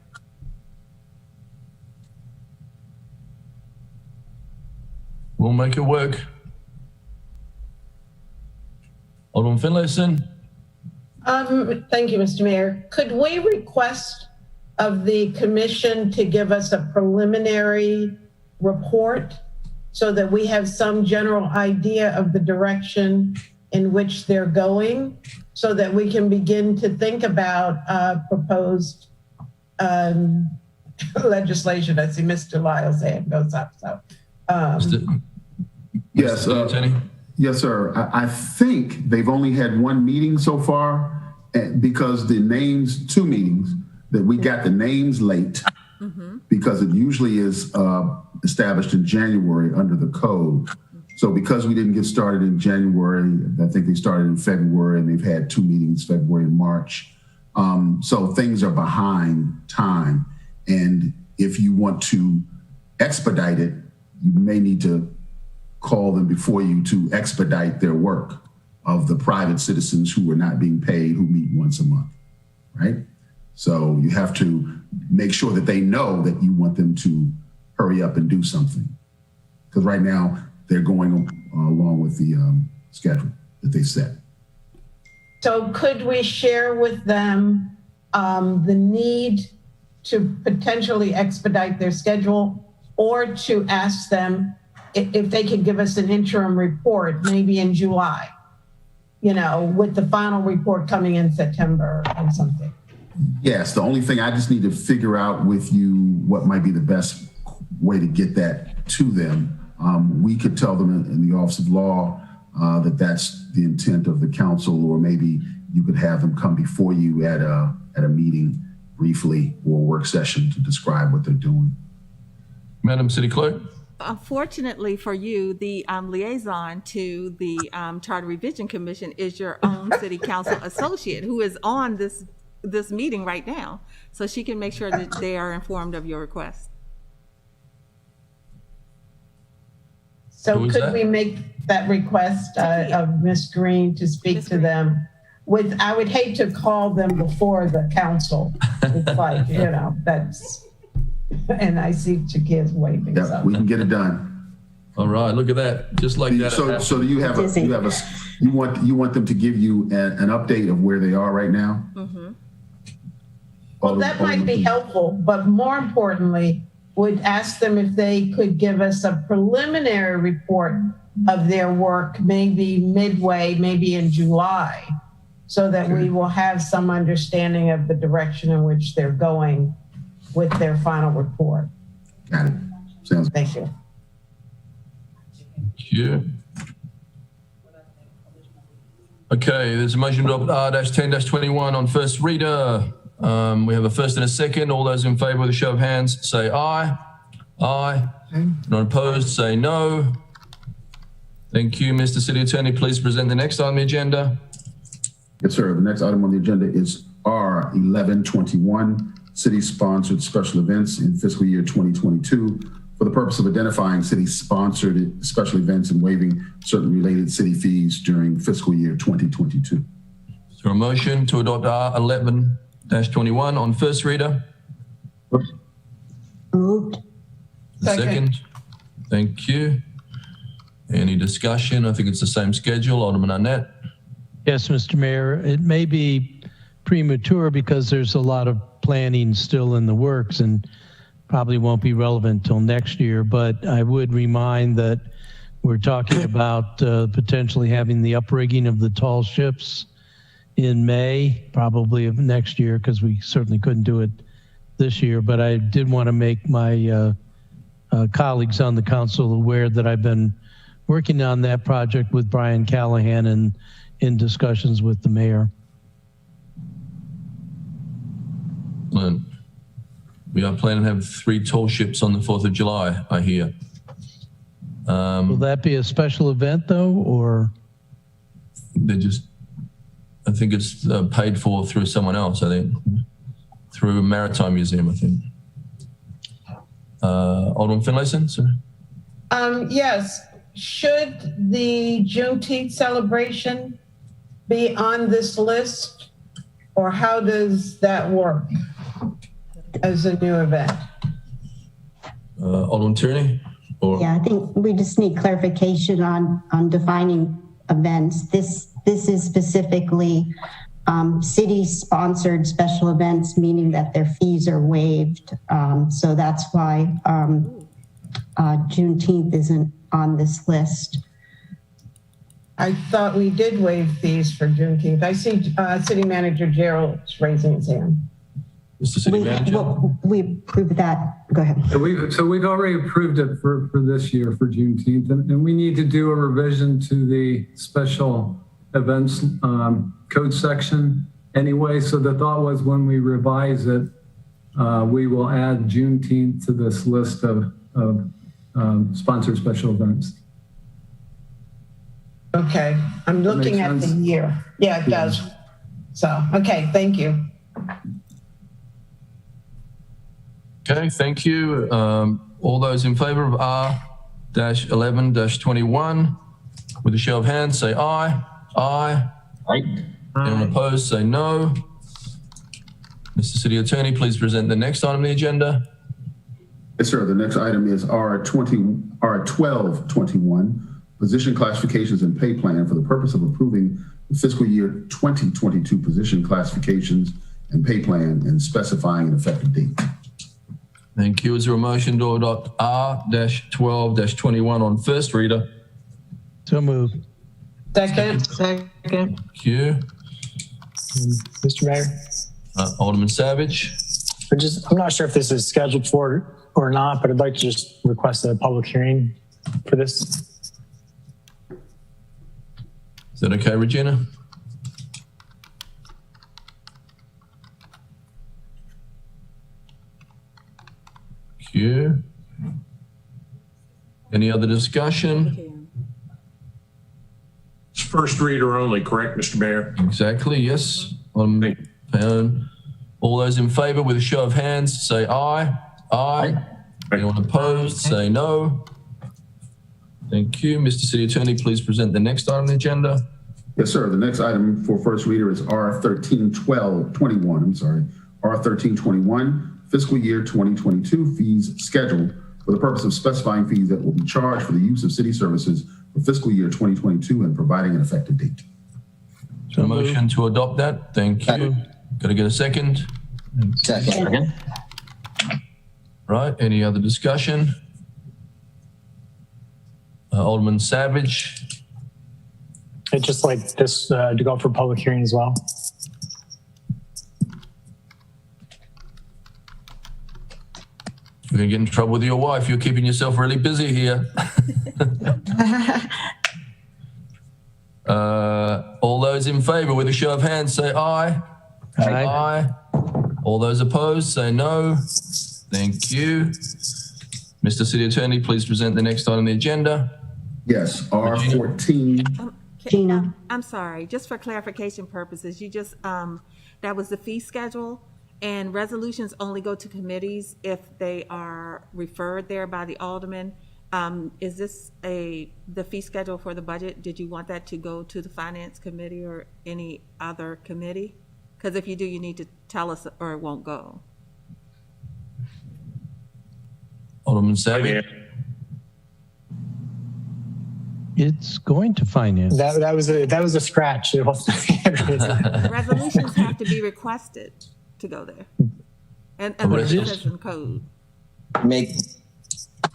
We'll make it work. Alderman Finlayson. Thank you, Mr. Mayor. Could we request of the commission to give us a preliminary report so that we have some general idea of the direction in which they're going, so that we can begin to think about proposed legislation? I see Mr. Lyle's hand goes up. So, yes, yes, sir. I think they've only had one meeting so far, because the names, 2 meetings, that we got the names late, because it usually is established in January under the code. So because we didn't get started in January, I think they started in February, and they've had 2 meetings, February and March. So things are behind time. And if you want to expedite it, you may need to call them before you to expedite their work of the private citizens who are not being paid, who meet once a month, right? So you have to make sure that they know that you want them to hurry up and do something. Because right now they're going along with the schedule. that they set. So could we share with them the need to potentially expedite their schedule, or to ask them if they could give us an interim report, maybe in July, with the final report coming in September or something? Yes, the only thing I just need to figure out with you what might be the best way to get that to them. We could tell them in the Office of Law that that's the intent of the council, or maybe you could have them come before you at a meeting briefly or a work session to describe what they're doing. Madam City Clerk? Unfortunately for you, the liaison to the Charter Revision Commission is your own city council associate, who is on this meeting right now. So she can make sure that they are informed of your request. So could we make that request of Ms. Green to speak to them? I would hate to call them before the council. It's like, that's, and I see Chakia's waving. Yeah, so. we can get it done. All right, look at that. Just like that. So do you you want them to give you an update of where they are right now? Mm-hmm. Well, that might be helpful, but more importantly, would ask them if they could give us a preliminary report of their work, maybe midway, maybe in July, so that we will have some understanding of the direction in which they're going with their final report. Got it. Sounds good. Thank you. Thank you. Okay, there's a motion to adopt R-10-21 on first reader. We have a first and a second. All those in favor with a show of hands say aye. Aye. Not opposed, say no. Thank you. Mr. City Attorney, please present the next item on the agenda. Yes, sir. The next item on the agenda is R-1121, city-sponsored special events in fiscal year 2022 for the purpose of identifying city-sponsored special events and waiving certain related city fees during fiscal year 2022. Is there a motion to adopt R-11-21 on first reader? Moved. Second. Thank you. Any discussion? I think it's the same schedule. Alderman Arnett. Yes, Mr. Mayor, it may be premature because there's a lot of planning still in the works and probably won't be relevant till next year, but I would remind that we're talking about potentially having the uprigging of the tall ships in May, probably of next year, because we certainly couldn't do it this year. But I did want to make my colleagues on the council aware that I've been working on that project with Brian Callahan and in discussions with the mayor. We are planning to have 3 tall ships on the 4th of July, I hear. Will that be a special event though, or? I think it's paid for through someone else, I think. Through Maritime Museum, I think. Alderman Finlayson, sir? Yes. Should the Juneteenth celebration be on this list, or how does that work as a new event? Alderman Tierney? Yeah, I think we just need clarification on defining events. This is specifically city-sponsored special events, meaning that their fees are waived. So that's why Juneteenth isn't on this list. I thought we did waive fees for Juneteenth. I see City Manager Gerald's raising his hand. Mr. City Manager? We approved that. Go ahead. So we've already approved it for this year for Juneteenth, and we need to do a revision to the special events code section anyway. So the thought was when we revise it, we will add Juneteenth to this list of sponsored special events. Okay, I'm looking at the year. Yeah, it does. So, okay, thank you. Okay, thank you. All those in favor of R-11-21, with a show of hands, say aye. Aye. Aye. Anyone opposed, say no. Mr. City Attorney, please present the next item on the agenda. Yes, sir. The next item is R-1221, position classifications and pay plan for the purpose of approving the fiscal year 2022 position classifications and pay plan and specifying an effective date. Thank you. Is there a motion to adopt R-12-21 on first reader? So moved. Second. Thank you. Mr. Mayor, Alderman Savage. I'm not sure if this is scheduled for or not, but I'd like to just request a public hearing for this. Is that okay, Regina? Thank you. Any other discussion? It's first reader only, correct, Mr. Mayor? Exactly, yes. All those in favor with a show of hands, say aye. Aye. Anyone opposed, say no. Thank you. Mr. City Attorney, please present the next item on the agenda. Yes, sir. The next item for first reader is R-1321, R-1321, fiscal year 2022 fees schedule for the purpose of specifying fees that will be charged for the use of city services for fiscal year 2022 and providing an effective date. So motion to adopt that. Thank you. Got to get a second. Second. Right. Any other discussion? Alderman Savage. I'd just like this to go for public hearing as well. You're going to get in trouble with your wife. You're keeping yourself really busy here. All those in favor with a show of hands say aye. Aye. Aye. All those opposed say no. Thank you. Mr. City Attorney, please present the next item on the agenda. Yes, R-14. Gina. I'm sorry, just for clarification purposes, you just, that was the fee schedule, and resolutions only go to committees if they are referred there by the alderman. Is this the fee schedule for the budget? Did you want that to go to the finance committee or any other committee? Because if you do, you need to tell us or it won't go. Alderman Savage. It's going to finance. That was a scratch. It wasn't. Resolutions have to be requested to go there. And What the is this? citizen code. Make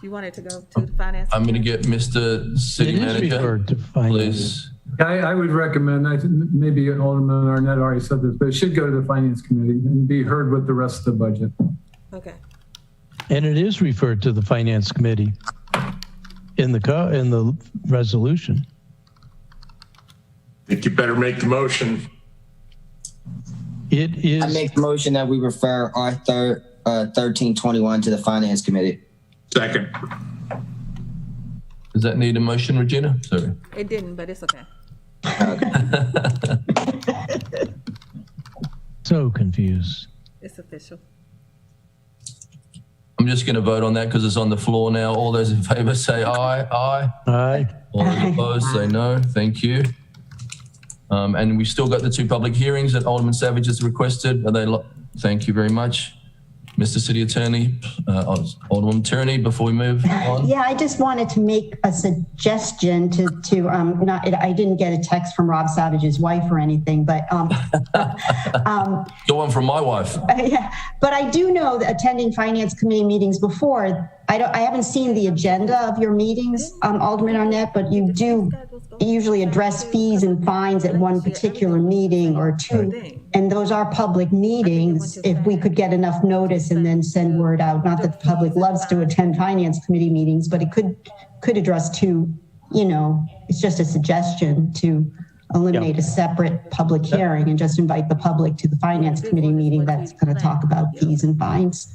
You want it to go to the finance? I'm going to get Mr. City It is Manager, referred to finance. please. I would recommend, I think maybe Alderman Arnett already said this, but it should go to the Finance Committee and be heard with the rest of the budget. Okay. And it is referred to the Finance Committee in the resolution. I think you better make the motion. It is. I make the motion that we refer R-1321 to the Finance Committee. Second. Does that need a motion, Regina? Sorry. It didn't, but it's okay. So confused. It's official. I'm just going to vote on that because it's on the floor now. All those in favor say aye. Aye. Aye. All those opposed say no. Thank you. And we still got the two public hearings that Alderman Savage has requested. Are they? Thank you very much. Mr. City Attorney, Alderman Turney, before we move on. Yeah, I just wanted to make a suggestion I didn't get a text from Rob Savage's wife or anything, but Go on from my wife. yeah, but I do know that attending Finance Committee meetings before, I haven't seen the agenda of your meetings, Alderman Arnett, but you do usually address fees and fines at one particular meeting or two. And those are public meetings. If we could get enough notice and then send word out, not that the public loves to attend Finance Committee meetings, but it could address two, it's just a suggestion to eliminate a separate public hearing and just invite the public to the Finance Committee meeting that's going to talk about fees and fines.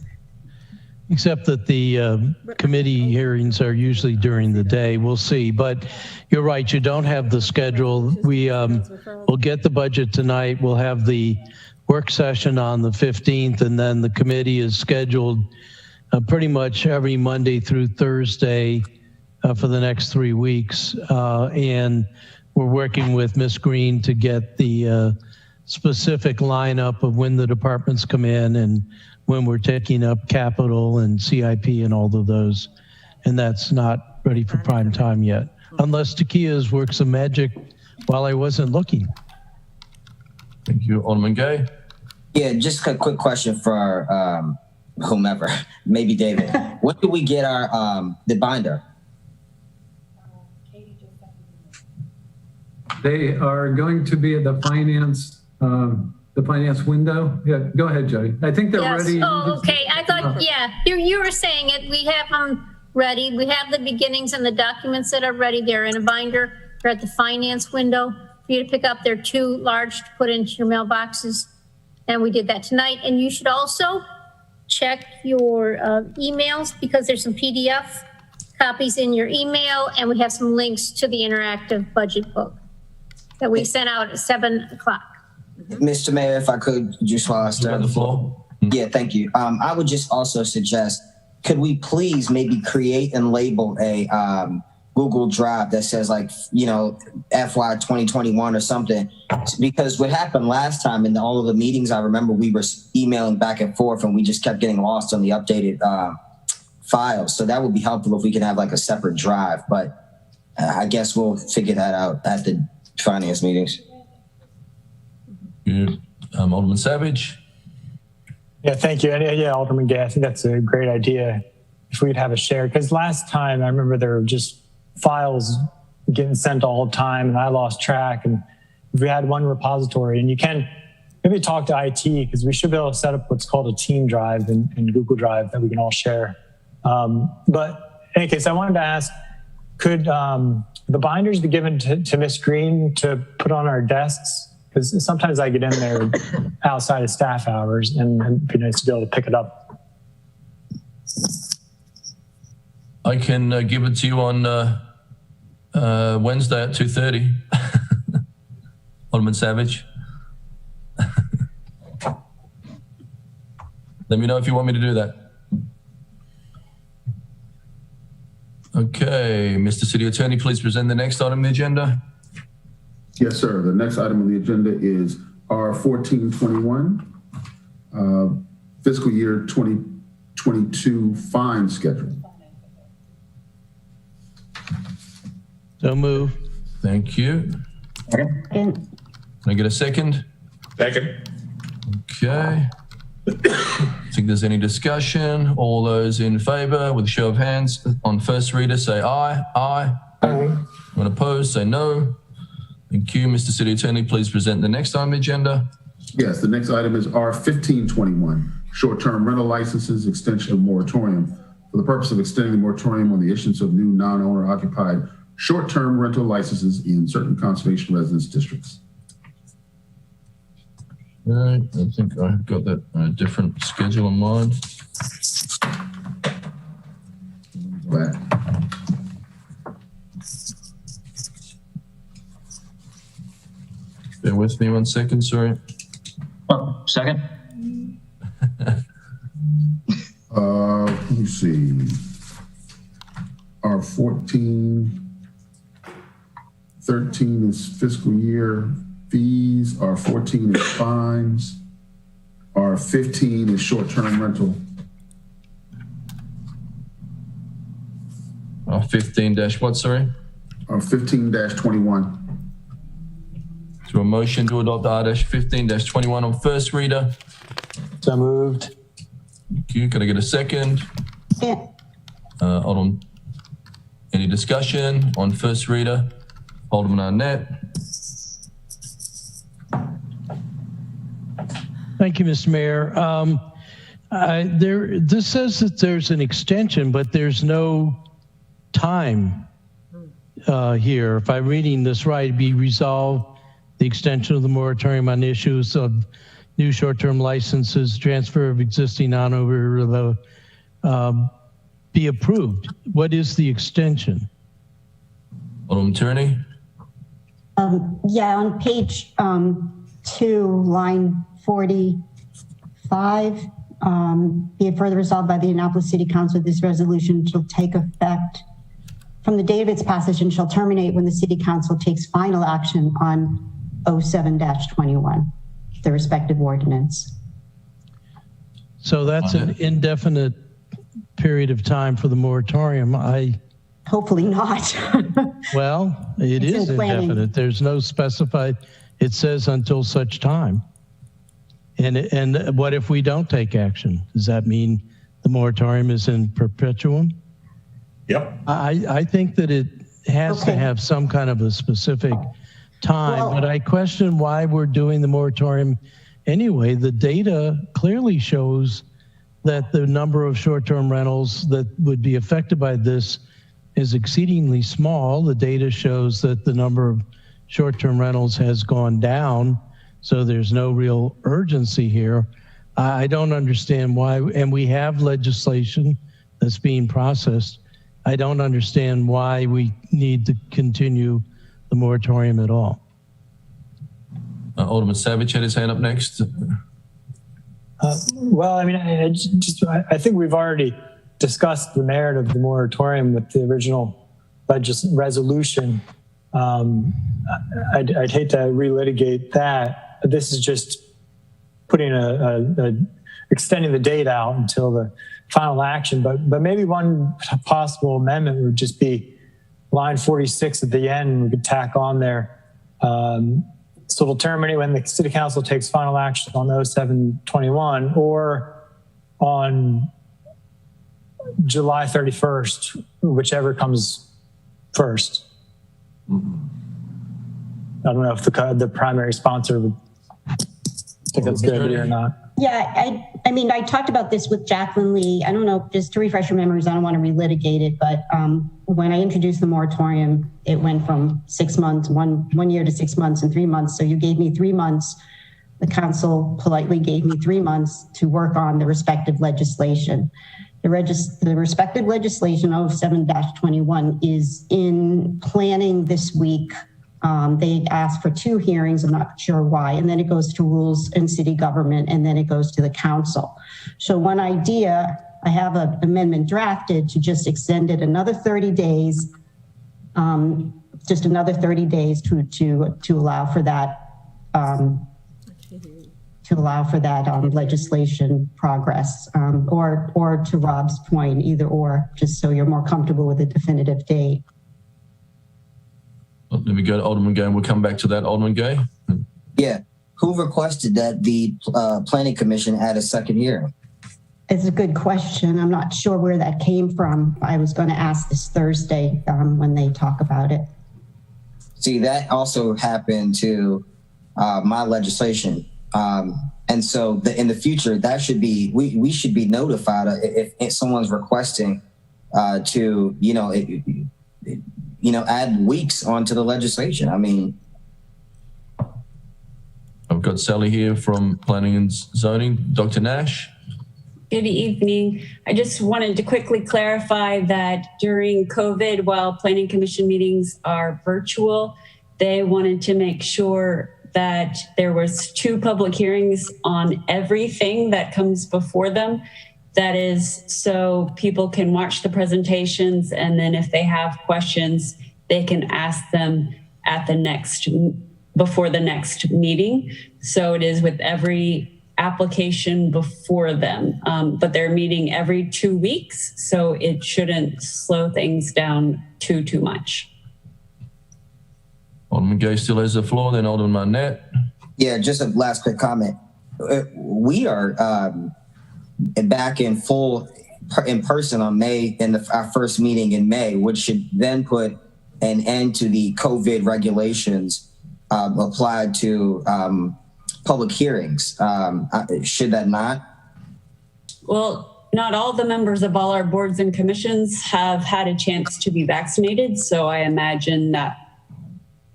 Except that the committee hearings are usually during the day. We'll see. But you're right, you don't have the schedule. We'll get the budget tonight. We'll have the work session on the 15th, and then the committee is scheduled pretty much every Monday through Thursday for the next 3 weeks. And we're working with Ms. Green to get the specific lineup of when the departments come in and when we're taking up capital and CIP and all of those. And that's not ready for prime time yet. unless Takia's worked some magic while I wasn't looking. Thank you, Alderman Gay. Yeah, just a quick question for whomever, maybe David. When do we get our the binder? They are going to be at the finance window. Yeah, go ahead, Jody. I think they're Yes. ready. Oh, okay. I thought, yeah, you were saying it. We have them ready. We have the beginnings and the documents that are ready. They're in a binder. They're at the finance window for you to pick up. They're too large to put into your mailboxes. And we did that tonight. And you should also check your emails because there's some PDF copies in your email, and we have some links to the interactive budget book that we sent out at 7 o'clock. Mr. Mayor, if I could, just while I You start have the floor. Yeah, thank you. I would just also suggest, could we please maybe create and label a Google Drive that says like, FY 2021 or something? Because what happened last time in all of the meetings, I remember we were emailing back and forth and we just kept getting lost on the updated files. So that would be helpful if we could have like a separate drive, but I guess we'll figure that out at the finance meetings. Good. Alderman Savage. Yeah, thank you. And yeah, Alderman Gay, I think that's a great idea if we'd have a share. Because last time I remember there were just files getting sent all the time and I lost track. And if we had one repository, and you can maybe talk to IT because we should be able to set up what's called a team drive in Google Drive that we can all share. But in any case, I wanted to ask, could the binders be given to Ms. Green to put on our desks? Because sometimes I get in there outside of staff hours and it'd be nice to be able to pick it up. I can give it to you on Wednesday at 2:30. Alderman Savage. Let me know if you want me to do that. Okay, Mr. City Attorney, please present the next item on the agenda. Yes, sir. The next item on the agenda is R 1421, fiscal year 2022 fine schedule. So move. Thank you. And Can I get a second? Second. Okay. Think there's any discussion? All those in favor with a show of hands on first reader say aye. Aye. When opposed, say no. Thank you. Mr. City Attorney, please present the next item on the agenda. Yes, the next item is R 1521, short-term rental licenses, extension of moratorium. For the purpose of extending the moratorium on the issuance of new non-owner occupied short-term rental licenses in certain conservation residence districts. All right, I think I've got that different schedule in mind. Back. Bear with me 1 second, sorry. Oh, second. Let me see. R 1413 is fiscal year fees. R 14 is fines. R 15 is short-term rental. 15 dash what, sorry? R 15-21. To a motion to adopt R-15-21 on first reader. So moved. Thank you. Can I get a second? yeah, Alderman, any discussion on first reader? Alderman Arnett. Thank you, Mr. Mayor. This says that there's an extension, but there's no time here. If I'm reading this right, be resolved the extension of the moratorium on issues of new short-term licenses, transfer of existing non-owner be approved. What is the extension? Alderman Tierney. yeah, on page 2, line 45, be it further resolved by the Annapolis City Council, this resolution shall take effect from the date of its passage and shall terminate when the City Council takes final action on 07-21, the respective ordinance. So that's an indefinite period of time for the moratorium. hopefully not. Well, it It's is in planning. indefinite. There's no specified, it says until such time. And what if we don't take action? Does that mean the moratorium is in perpetuum? Yep. I think that it has to Okay. have some kind of a specific time, Well- but I question why we're doing the moratorium anyway. The data clearly shows that the number of short-term rentals that would be affected by this is exceedingly small. The data shows that the number of short-term rentals has gone down, so there's no real urgency here. I don't understand why, and we have legislation that's being processed. I don't understand why we need to continue the moratorium at all. Alderman Savage had his hand up next. Well, I mean, I think we've already discussed the merit of the moratorium with the original resolution. I'd hate to relitigate that. This is just putting extending the date out until the final action. But maybe one possible amendment would just be line 46 at the end. We could tack on there. So it'll terminate when the city council takes final action on 07/21 or on July 31st, whichever comes first. I don't know if the primary sponsor would think that's a good idea or not. Yeah, I mean, I talked about this with Jacqueline Lee. I don't know, just to refresh your memories, I don't want to relitigate it, but when I introduced the moratorium, it went from 6 months, one year to 6 months and 3 months. So you gave me 3 months. The council politely gave me 3 months to work on the respective legislation. The respective legislation 07-21 is in planning this week. They asked for 2 hearings, I'm not sure why, and then it goes to rules and city government, and then it goes to the council. So one idea, I have an amendment drafted to just extend it another 30 days, just another 30 days to allow for that, legislation progress, or to Rob's point, either or, just so you're more comfortable with a definitive date. Let me go to Alderman Gay, and we'll come back to that. Alderman Gay? Yeah. Who requested that the planning commission add a second hearing? It's a good question. I'm not sure where that came from. I was going to ask this Thursday when they talk about it. See, that also happened to my legislation. And so in the future, that should be, we should be notified if someone's requesting to, add weeks onto the legislation. I mean, I've got Sally here from Planning and Zoning. Dr. Nash? Good evening. I just wanted to quickly clarify that during COVID, while Planning Commission meetings are virtual, they wanted to make sure that there was 2 public hearings on everything that comes before them. That is so people can watch the presentations, and then if they have questions, they can ask them at before the next meeting. So it is with every application before them, but they're meeting every 2 weeks, so it shouldn't slow things down too much. Alderman Gay still has the floor, then Alderman Marnett. yeah, just a last quick comment. We are back in person on May, our first meeting in May, which should then put an end to the COVID regulations applied to public hearings. Should that not? Well, not all the members of all our boards and commissions have had a chance to be vaccinated, so I imagine that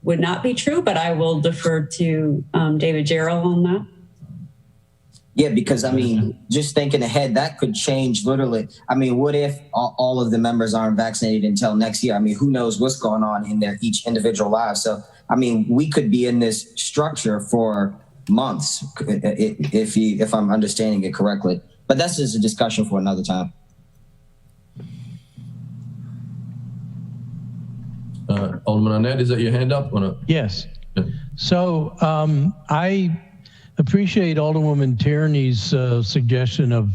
would not be true, but I will defer to David Jarrell on that. Yeah, because I mean, just thinking ahead, that could change literally. I mean, what if all of the members aren't vaccinated until next year? I mean, who knows what's going on in their each individual lives. So, I mean, we could be in this structure for months if I'm understanding it correctly. But that's just a discussion for another time. Alderman Arnett, is that your hand up or not? Yes. Yeah. So I appreciate Alderwoman Tierney's suggestion of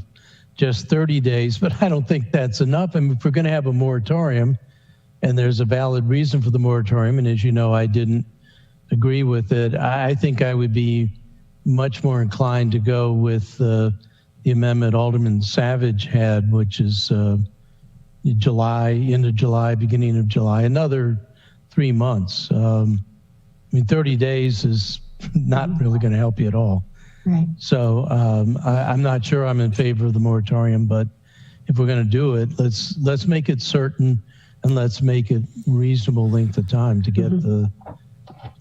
just 30 days, but I don't think that's enough. I mean, if we're going to have a moratorium, and there's a valid reason for the moratorium, and as you know, I didn't agree with it, I think I would be much more inclined to go with the amendment Alderman Savage had, which is July, end of July, beginning of July, another 3 months. 30 days is not really going to help you at all. Right. So I'm not sure I'm in favor of the moratorium, but if we're going to do it, let's make it certain, and let's make it reasonable length of time to get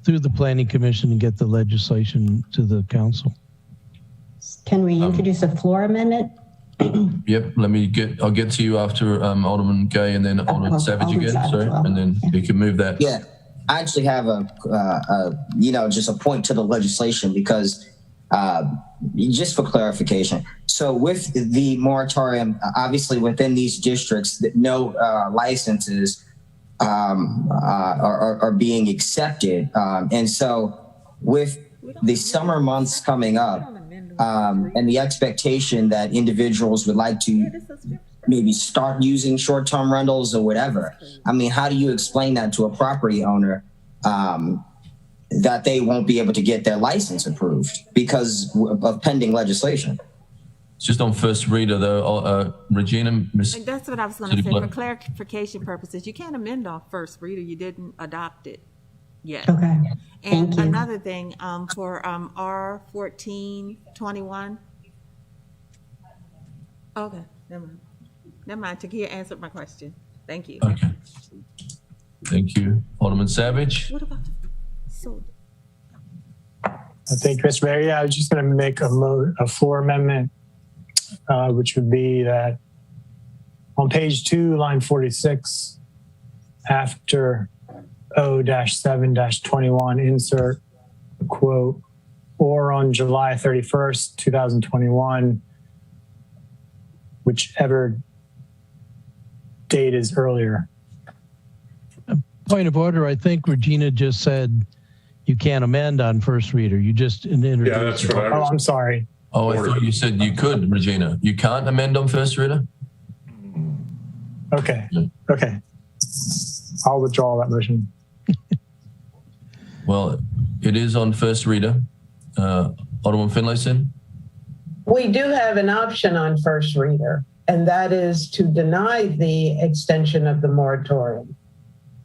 through the Planning Commission and get the legislation to the council. Can we introduce a floor amendment? Yep, I'll get to you after Alderman Gay and then Alderman Savage again, sorry, and then you can move that. Yeah, I actually have just a point to the legislation because just for clarification. So with the moratorium, obviously within these districts, no licenses are being accepted. And so with the summer months coming up, and the expectation that individuals would like to maybe start using short-term rentals or whatever. I mean, how do you explain that to a property owner that they won't be able to get their license approved because of pending legislation? It's just on first reader though. Regina, That's what I was going to say. For clarification purposes, you can't amend off first reader. You didn't adopt it yet. Okay. And another thing, for R1421. Okay, never mind. Takia answered my question. Thank you. Okay. Thank you. Alderman Savage. What about so? Thank you, Mr. Mayor. Yeah, I was just going to make a floor amendment, which would be that on page 2, line 46, after O-7-21, insert a quote, or on July 31st, 2021, whichever date is earlier. Point of order, I think Regina just said you can't amend on first reader. You just introduced. Yeah, that's right. Oh, I'm sorry. Oh, I thought you said you could, Regina. You can't amend on first reader? Okay. Okay. I'll withdraw that motion. Well, it is on first reader. Alderman Finlayson? We do have an option on first reader, and that is to deny the extension of the moratorium.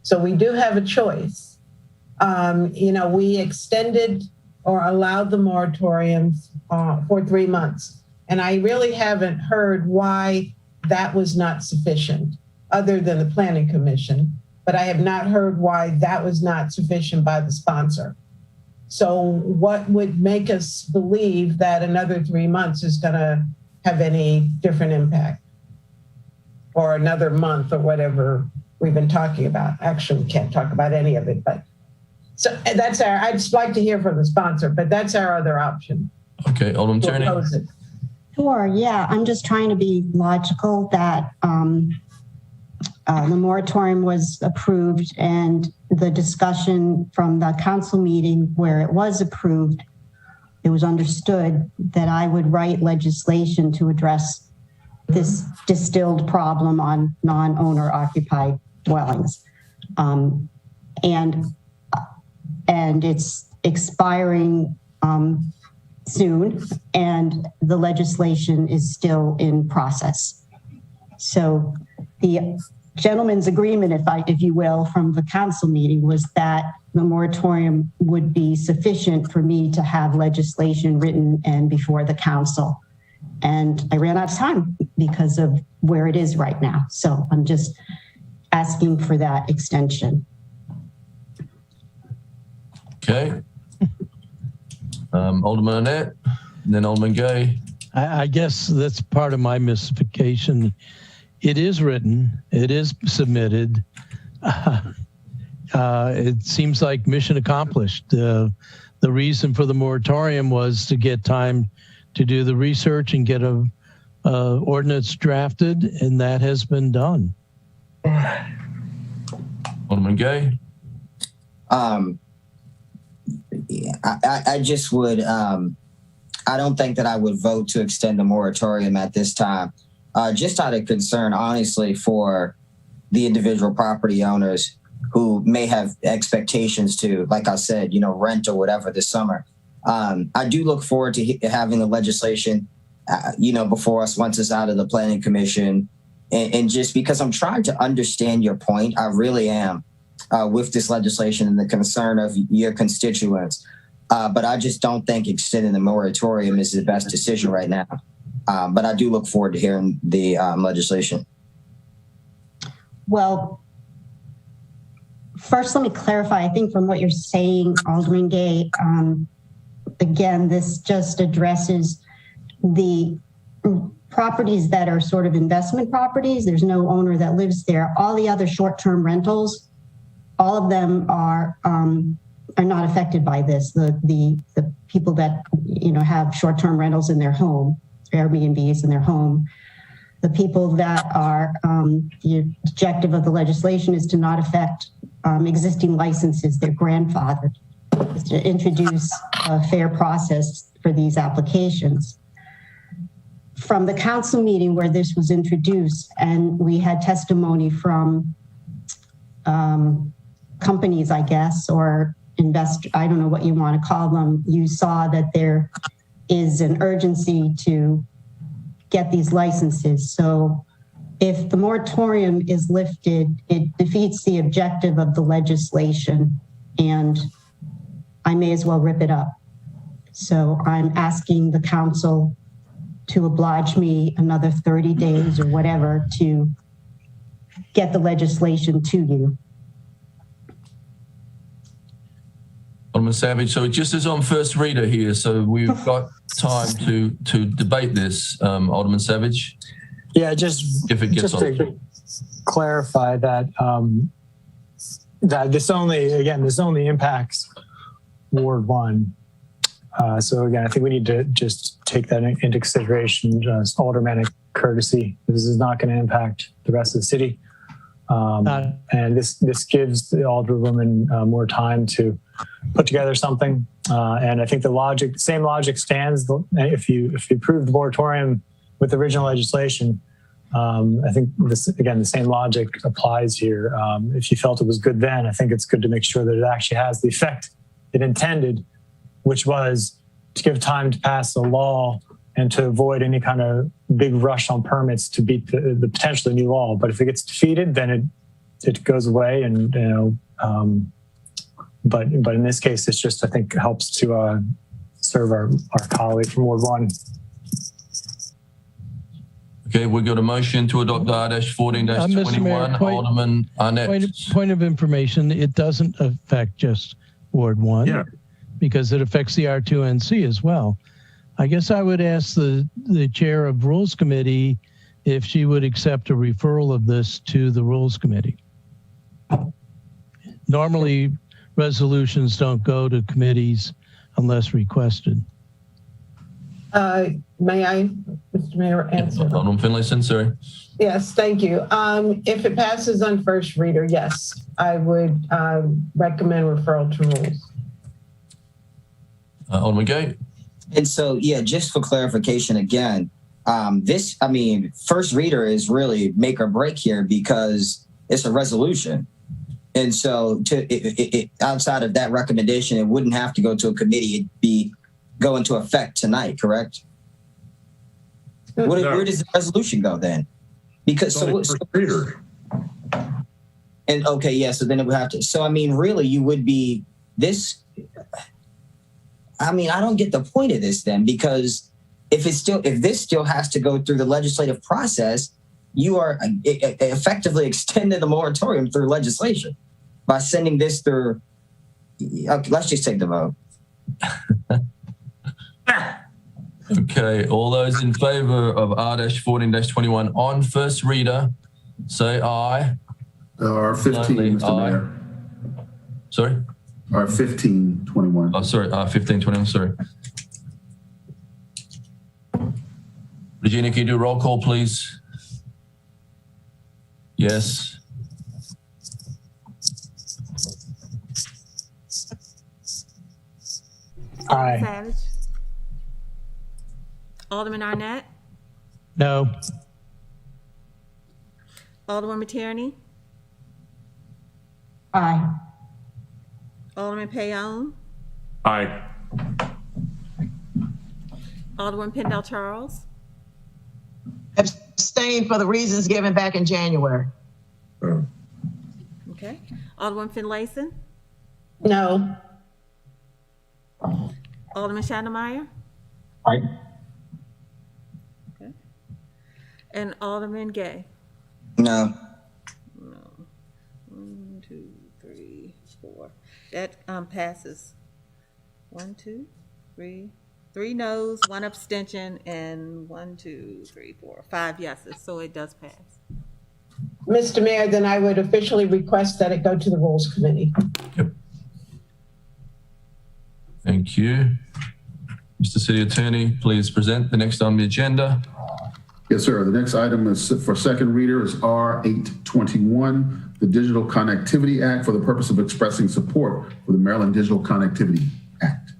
So we do have a choice. We extended or allowed the moratoriums for 3 months. And I really haven't heard why that was not sufficient, other than the Planning Commission. But I have not heard why that was not sufficient by the sponsor. So what would make us believe that another 3 months is going to have any different impact? Or another month or whatever we've been talking about. Actually, we can't talk about any of it, but so that's I'd just like to hear from the sponsor, but that's our other option. Okay, Alderman Tierney. Sure, yeah, I'm just trying to be logical that the moratorium was approved, and the discussion from the council meeting where it was approved, it was understood that I would write legislation to address this distilled problem on non-owner occupied dwellings. And it's expiring soon, and the legislation is still in process. So the gentleman's agreement, if you will, from the council meeting was that the moratorium would be sufficient for me to have legislation written and before the council. And I ran out of time because of where it is right now. So I'm just asking for that extension. Okay. Alderman Annette, and then Alderman Gay. I guess that's part of my mystification. It is written, it is submitted. It seems like mission accomplished. The reason for the moratorium was to get time to do the research and get a ordinance drafted, and that has been done. Alderman Gay. I just would, I don't think that I would vote to extend the moratorium at this time, just out of concern, honestly, for the individual property owners who may have expectations to, like I said, rent or whatever this summer. I do look forward to having the legislation, before us once it's out of the planning commission. And just because I'm trying to understand your point, I really am, with this legislation and the concern of your constituents. But I just don't think extending the moratorium is the best decision right now. But I do look forward to hearing the legislation. Well, first, let me clarify. I think from what you're saying, Alderman Gay, again, this just addresses the properties that are sort of investment properties. There's no owner that lives there. All the other short-term rentals, all of them are not affected by this. The people that have short-term rentals in their home, Airbnbs in their home, the people that are the objective of the legislation is to not affect existing licenses. They're grandfathered. Is to introduce a fair process for these applications. From the council meeting where this was introduced, and we had testimony from companies, I guess, or investors, I don't know what you want to call them, you saw that there is an urgency to get these licenses. So if the moratorium is lifted, it defeats the objective of the legislation, and I may as well rip it up. So I'm asking the council to oblige me another 30 days or whatever to get the legislation to you. Alderman Savage, so it just is on first reader here, so we've got time to debate this, Alderman Savage. Yeah, just if it gets just to clarify that that this only impacts Ward 1. So again, I think we need to just take that into consideration, just aldermanic courtesy. This is not going to impact the rest of the city. And this gives the alderwoman more time to put together something. And I think the same logic stands if you approve the moratorium with the original legislation. I think the same logic applies here. If you felt it was good then, I think it's good to make sure that it actually has the effect it intended, which was to give time to pass the law and to avoid any kind of big rush on permits to beat the potentially new law. But if it gets defeated, then it goes away. And but in this case, it's just, I think, helps to serve our colleague from Ward 1. Okay, we've got a motion to adopt R-14-21. Alderman Arnett. Point of information, it doesn't affect just Ward 1 because it affects the R2NC as well. I guess I would ask the chair of Rules Committee if she would accept a referral of this to the Rules Committee. Normally, resolutions don't go to committees unless requested. May I, Mr. Mayor, answer? Alderman Finlayson, sorry. Yes, thank you. If it passes on first reader, yes, I would recommend referral to Rules. Alderman Gay. And so, just for clarification again, first reader is really make or break here because it's a resolution. And so outside of that recommendation, it wouldn't have to go to a committee. It'd go into effect tonight, correct? Where does the resolution go then? Because first reader. And okay, so then it would have to. So really, you would be this. I don't get the point of this then, because if this still has to go through the legislative process, you are effectively extending the moratorium through legislation by sending this through. Okay, let's just take the vote. Okay, all those in favor of R-14-21 on first reader, say aye. R-15, Mr. Mayor. Sorry? R-15-21. Oh, sorry, R-15-21, sorry. Regina, can you do a roll call, please? Yes. Aye. Savage? Alderman Arnett? No. Alderman Materny? Aye. Alderman Payon, Aye. Alderman Pendle Charles, Abstain for the reasons given back in January. okay. Alderman Finlayson, No. Alderman Schneidermeyer, Aye. okay. And Alderman Gay. No. No. 1, 2, 3, 4. That passes. 1, 2, 3. 3 noes, 1 abstention, and 1, 2, 3, 4, 5 yeses. So it does pass. Mr. Mayor, then I would officially request that it go to the Rules Committee. Yep. Thank you. Mr. City Attorney, please present the next on the agenda. Yes, sir. The next item is for second reader is R821, the Digital Connectivity Act, for the purpose of expressing support for the Maryland Digital Connectivity Act.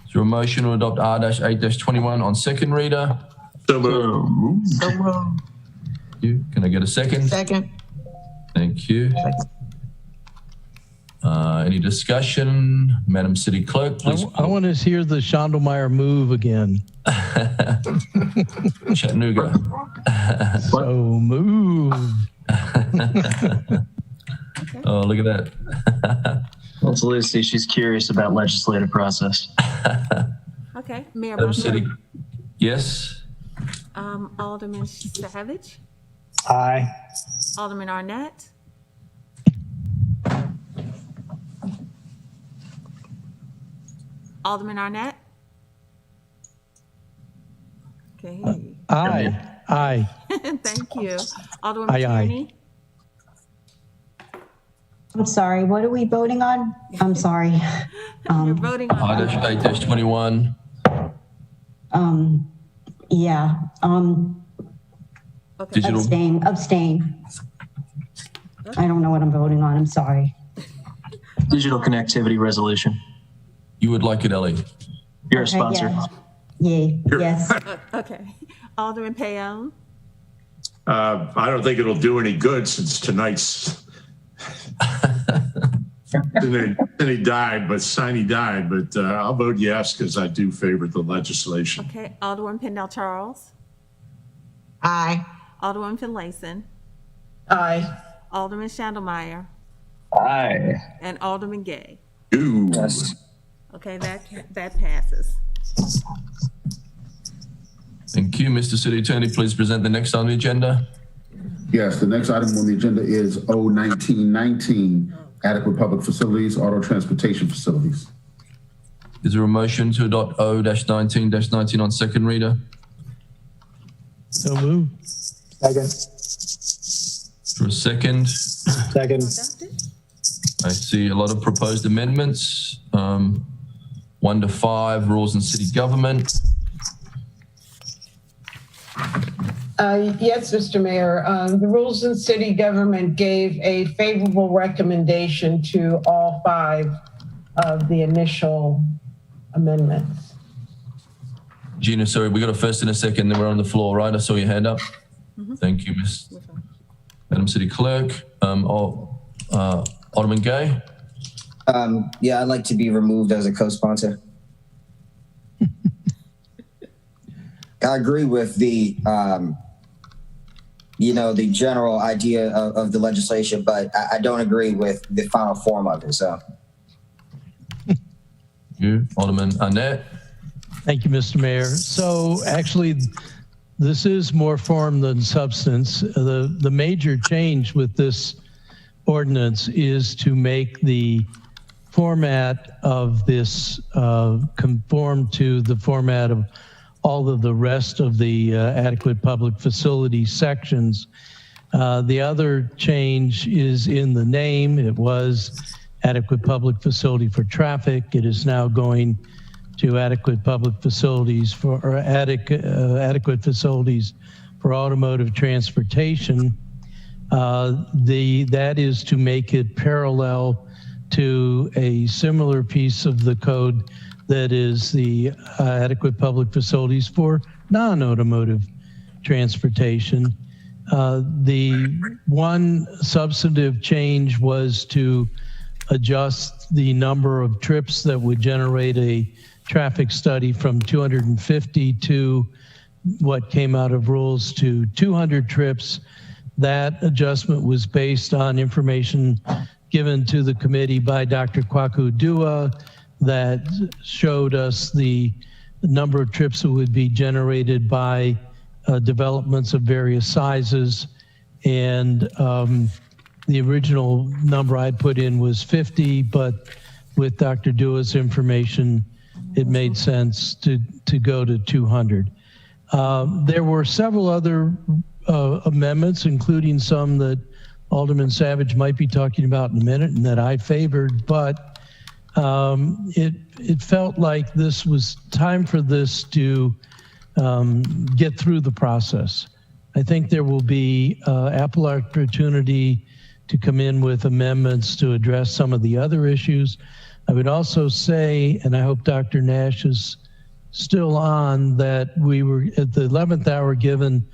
Is there a motion to adopt R-8-21 on second reader? So moved. So moved. Thank you. Can I get a second? Second. Thank you. Any discussion? Madam City Clerk, please. I want to hear the Schneidermeyer move again. Chattanooga. So move. Oh, look at that. That's Lucy. She's curious about legislative process. Okay. Mayor Madam Butler, City. Yes. Alderman Savage, Aye. Alderman Arnett, Alderman Arnett. Okay. Aye. Aye. Thank you. Alderman Aye, aye. McKinney, I'm sorry, what are we voting on? I'm sorry. you're voting on. R-8-21. Yeah, Okay. Digital. abstain. I don't know what I'm voting on, I'm sorry. Digital connectivity resolution. You would like it, Ellie? You're a Okay, sponsor. yeah. Yay, yes. Okay. Alderman Payon, I don't think it'll do any good since tonight's. He died, but Siney died. But I'll vote yes because I do favor the legislation. okay. Alderman Pendle Charles, Aye. Alderman Finlayson, Aye. Alderman Schneidermeyer, Aye. and Alderman Gay. Ooh. Yes. Okay, that passes. Thank you. Mr. City Attorney, please present the next on the agenda. Yes, the next item on the agenda is O1919, adequate public facilities, auto transportation facilities. Is there a motion to adopt O-19-19 on second reader? So move. Second. For a second, Second. I see a lot of proposed amendments. 1 to 5, rules and city government. Yes, Mr. Mayor. The Rules and City Government gave a favorable recommendation to all 5 of the initial amendments. Gina, sorry, we got a first and a second, then we're on the floor, right? I saw your hand up. Thank you, Madam City Clerk. Alderman Gay? Yeah, I'd like to be removed as a co-sponsor. I agree with the, the general idea of the legislation, but I don't agree with the final form of it, so. You, Alderman Arnett? Thank you, Mr. Mayor. So actually, this is more form than substance. The major change with this ordinance is to make the format of this conform to the format of all of the rest of the adequate public facility sections. The other change is in the name. It was adequate public facility for traffic. It is now going to adequate public facilities for adequate facilities for automotive transportation. That is to make it parallel to a similar piece of the code that is the adequate public facilities for non-automotive transportation. The one substantive change was to adjust the number of trips that would generate a traffic study from 250 to what came out of rules to 200 trips. That adjustment was based on information given to the committee by Dr. Kwaku Dua that showed us the number of trips that would be generated by developments of various sizes. And the original number I put in was 50, but with Dr. Dua's information, it made sense to go to 200. There were several other amendments, including some that Alderman Savage might be talking about in a minute and that I favored, but it felt like this was time for this to get through the process. I think there will be ample opportunity to come in with amendments to address some of the other issues. I would also say, and I hope Dr. Nash is still on, that we were at the 11th hour given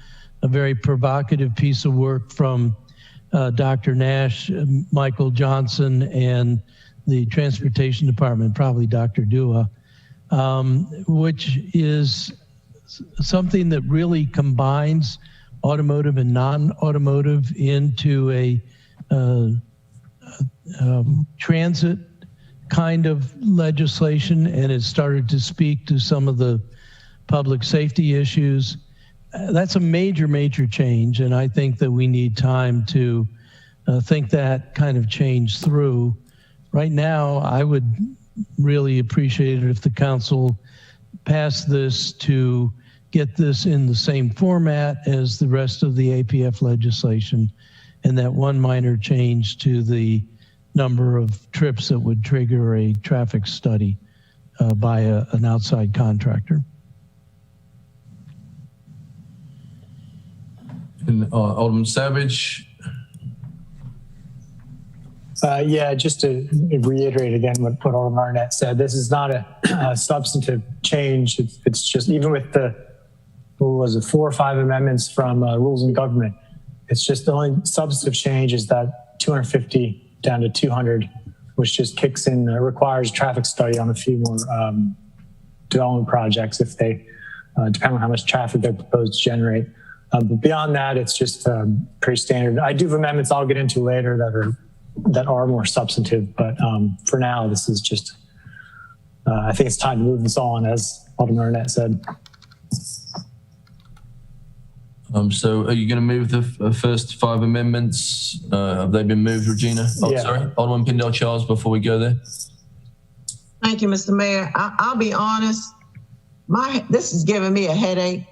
a very provocative piece of work from Dr. Nash, Michael Johnson, and the Transportation Department, probably Dr. Dua, which is something that really combines automotive and non-automotive into a transit kind of legislation, and it started to speak to some of the public safety issues. That's a major, major change, and I think that we need time to think that kind of change through. Right now, I would really appreciate it if the council passed this to get this in the same format as the rest of the APF legislation, and that one minor change to the number of trips that would trigger a traffic study by an outside contractor. And Alderman Savage. Yeah, just to reiterate again what Alderman Arnett said, this is not a substantive change. It's just, even with the, what was it, 4 or 5 amendments from Rules and Government, it's just the only substantive change is that 250 down to 200, which just kicks in, requires a traffic study on a few more development projects if they, depend on how much traffic they're proposed to generate. But beyond that, it's just pretty standard. I do have amendments I'll get into later that are more substantive, but for now, this is just, I think it's time to move this on, as Alderman Arnett said. So are you going to move the first 5 amendments? Have they been moved, Regina? Oh, Yeah. Sorry, Alderman Pindell-Charles, before we go there. Thank you, Mr. Mayor. I'll be honest. This is giving me a headache.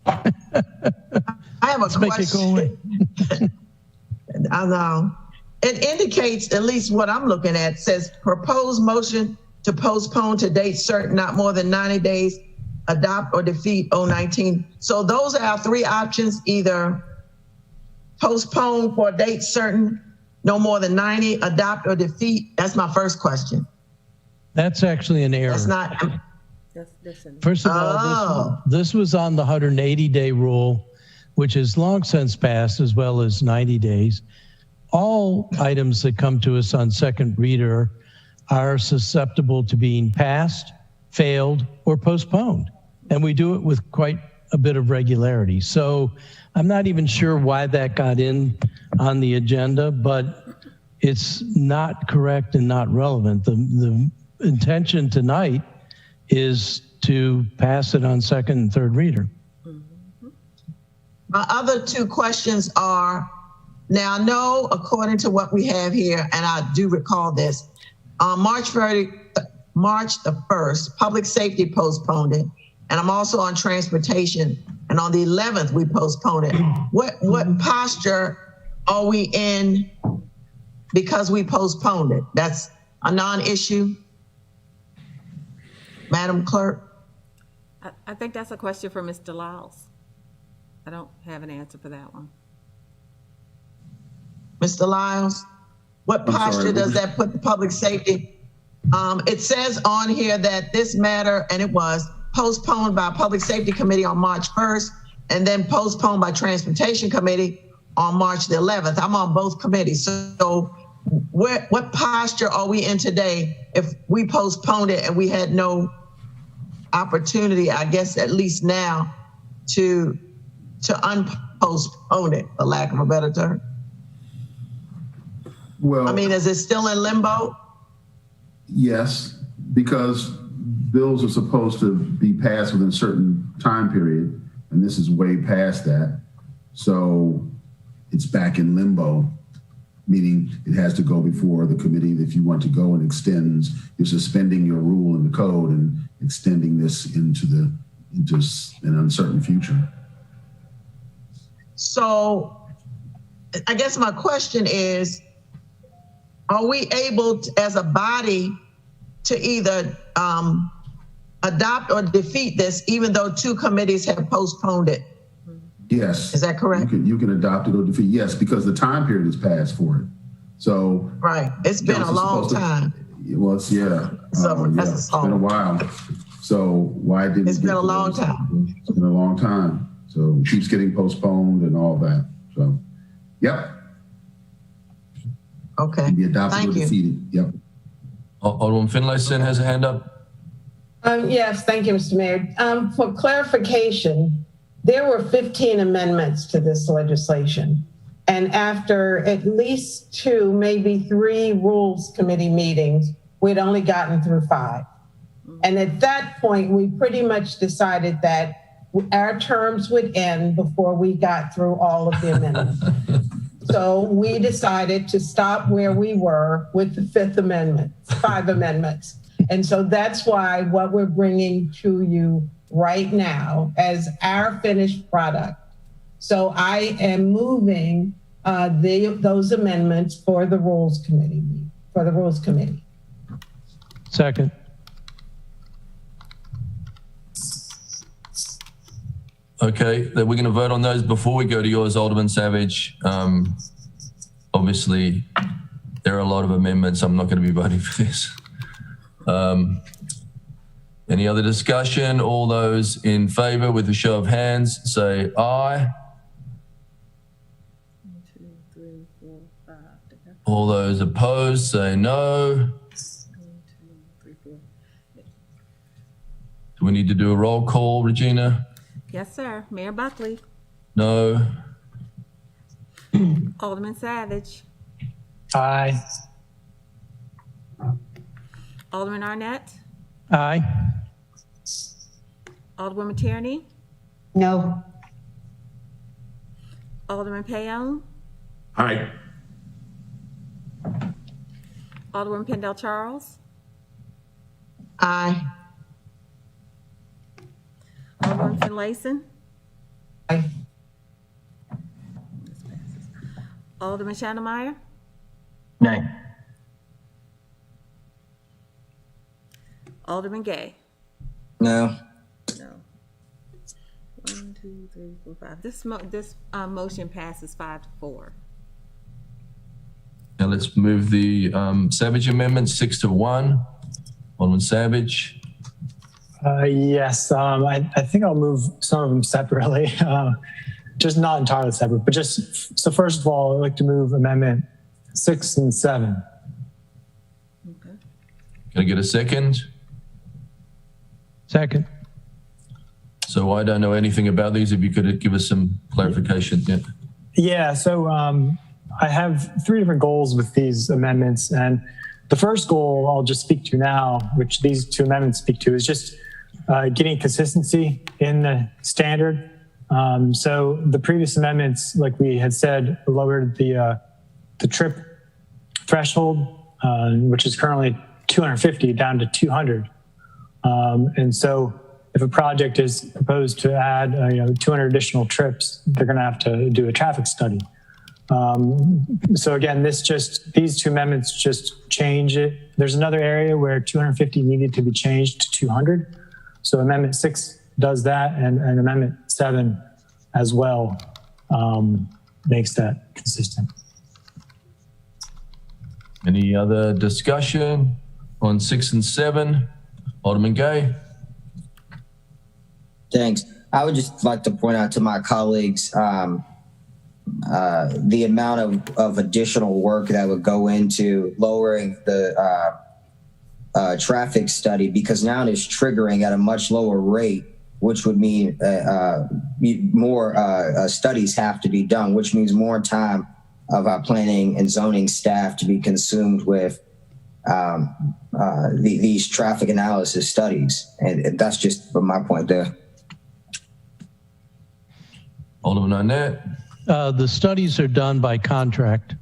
I have a Make it go away. question. I know. It indicates, at least what I'm looking at, says proposed motion to postpone to date certain, not more than 90 days, adopt or defeat 019. So those are our 3 options: either postpone for a date certain, no more than 90, adopt or defeat. That's my first question. That's actually an error. That's not. First of all, this was on the 180-day rule, which has long since passed, as well as 90 days. All items that come to us on second reader are susceptible to being passed, failed, or postponed. And we do it with quite a bit of regularity. So I'm not even sure why that got in on the agenda, but it's not correct and not relevant. The intention tonight is to pass it on second and third reader. My other 2 questions are, now I know according to what we have here, and I do recall this, on March the 1st, public safety postponed it, and I'm also on transportation, and on the 11th we postponed it. What posture are we in because we postponed it? That's a non-issue, Madam Clerk? I think that's a question for Mr. Lyles. I don't have an answer for that one. Mr. Lyles, what posture does that put the public safety? It says on here that this matter, and it was postponed by Public Safety Committee on March 1st, and then postponed by Transportation Committee on March the 11th. I'm on both committees. So what posture are we in today if we postponed it and we had no opportunity, I guess at least now, to unpostpone it, for lack of a better term? Well, I mean, is it still in limbo? yes, because bills are supposed to be passed within a certain time period, and this is way past that. So it's back in limbo, meaning it has to go before the committee. If you want to go and extends, you're suspending your rule in the code and extending this into an uncertain future. So I guess my question is, are we able to, as a body, to either adopt or defeat this, even though two committees have postponed it? Yes. Is that correct? You can adopt it or defeat. Yes, because the time period is passed for it. So right, it's been a long time. Well, it's it's been a while. So why didn't it's been a long time? It's been a long time. So it keeps getting postponed and all that. So, yep. Okay. Can be adopted Thank or you. defeated. Yep. Alderman Finlayson has a hand up. Yes, thank you, Mr. Mayor. For clarification, there were 15 amendments to this legislation. And after at least 2, maybe 3 Rules Committee meetings, we'd only gotten through 5. And at that point, we pretty much decided that our terms would end before we got through all of the amendments. So we decided to stop where we were with the 5th Amendment, 5 amendments. And so that's why what we're bringing to you right now as our finished product. So I am moving those amendments for the Rules Committee. Second. Okay, then we're going to vote on those before we go to yours, Alderman Savage. Obviously, there are a lot of amendments. I'm not going to be voting for this. Any other discussion? All those in favor with a show of hands, say aye. 1, 2, 3, 4, 5. All those opposed, say no. 1, 2, 3, 4. Do we need to do a roll call, Regina? Yes, sir. Mayor Buckley, No. Alderman Savage, Aye. Alderman Arnett, Aye. Alderwoman Tierney, No. Alderman Payon, Aye. Alderman Pendle Charles, Aye. Alderman Finlayson, Aye. Alderman Shannemeyer, Nay. Alderman Gay. No. No. 1, 2, 3, 4, 5. This motion passes 5-4. Now let's move the Savage Amendment 6-1. Alderman Savage. Yes, I think I'll move some of them separately, just not entirely separate, but just, so first of all, I'd like to move Amendment 6 and 7. Okay. Can I get a second? Second. So I don't know anything about these. If you could give us some clarification. Yeah. Yeah, so I have 3 different goals with these amendments. And the first goal I'll just speak to now, which these 2 amendments speak to, is just getting consistency in the standard. So the previous amendments, like we had said, lowered the trip threshold, which is currently 250 down to 200. And so if a project is proposed to add 200 additional trips, they're going to have to do a traffic study. So again, these 2 amendments just change it. There's another area where 250 needed to be changed to 200. So Amendment 6 does that, and Amendment 7 as well makes that consistent. Any other discussion on 6 and 7? Alderman Gay. Thanks. I would just like to point out to my colleagues, the amount of additional work that would go into lowering the traffic study, because now it's triggering at a much lower rate, which would mean more studies have to be done, which means more time of our planning and zoning staff to be consumed with these traffic analysis studies. And that's just my point there. Alderman Arnett. The studies are done by contract.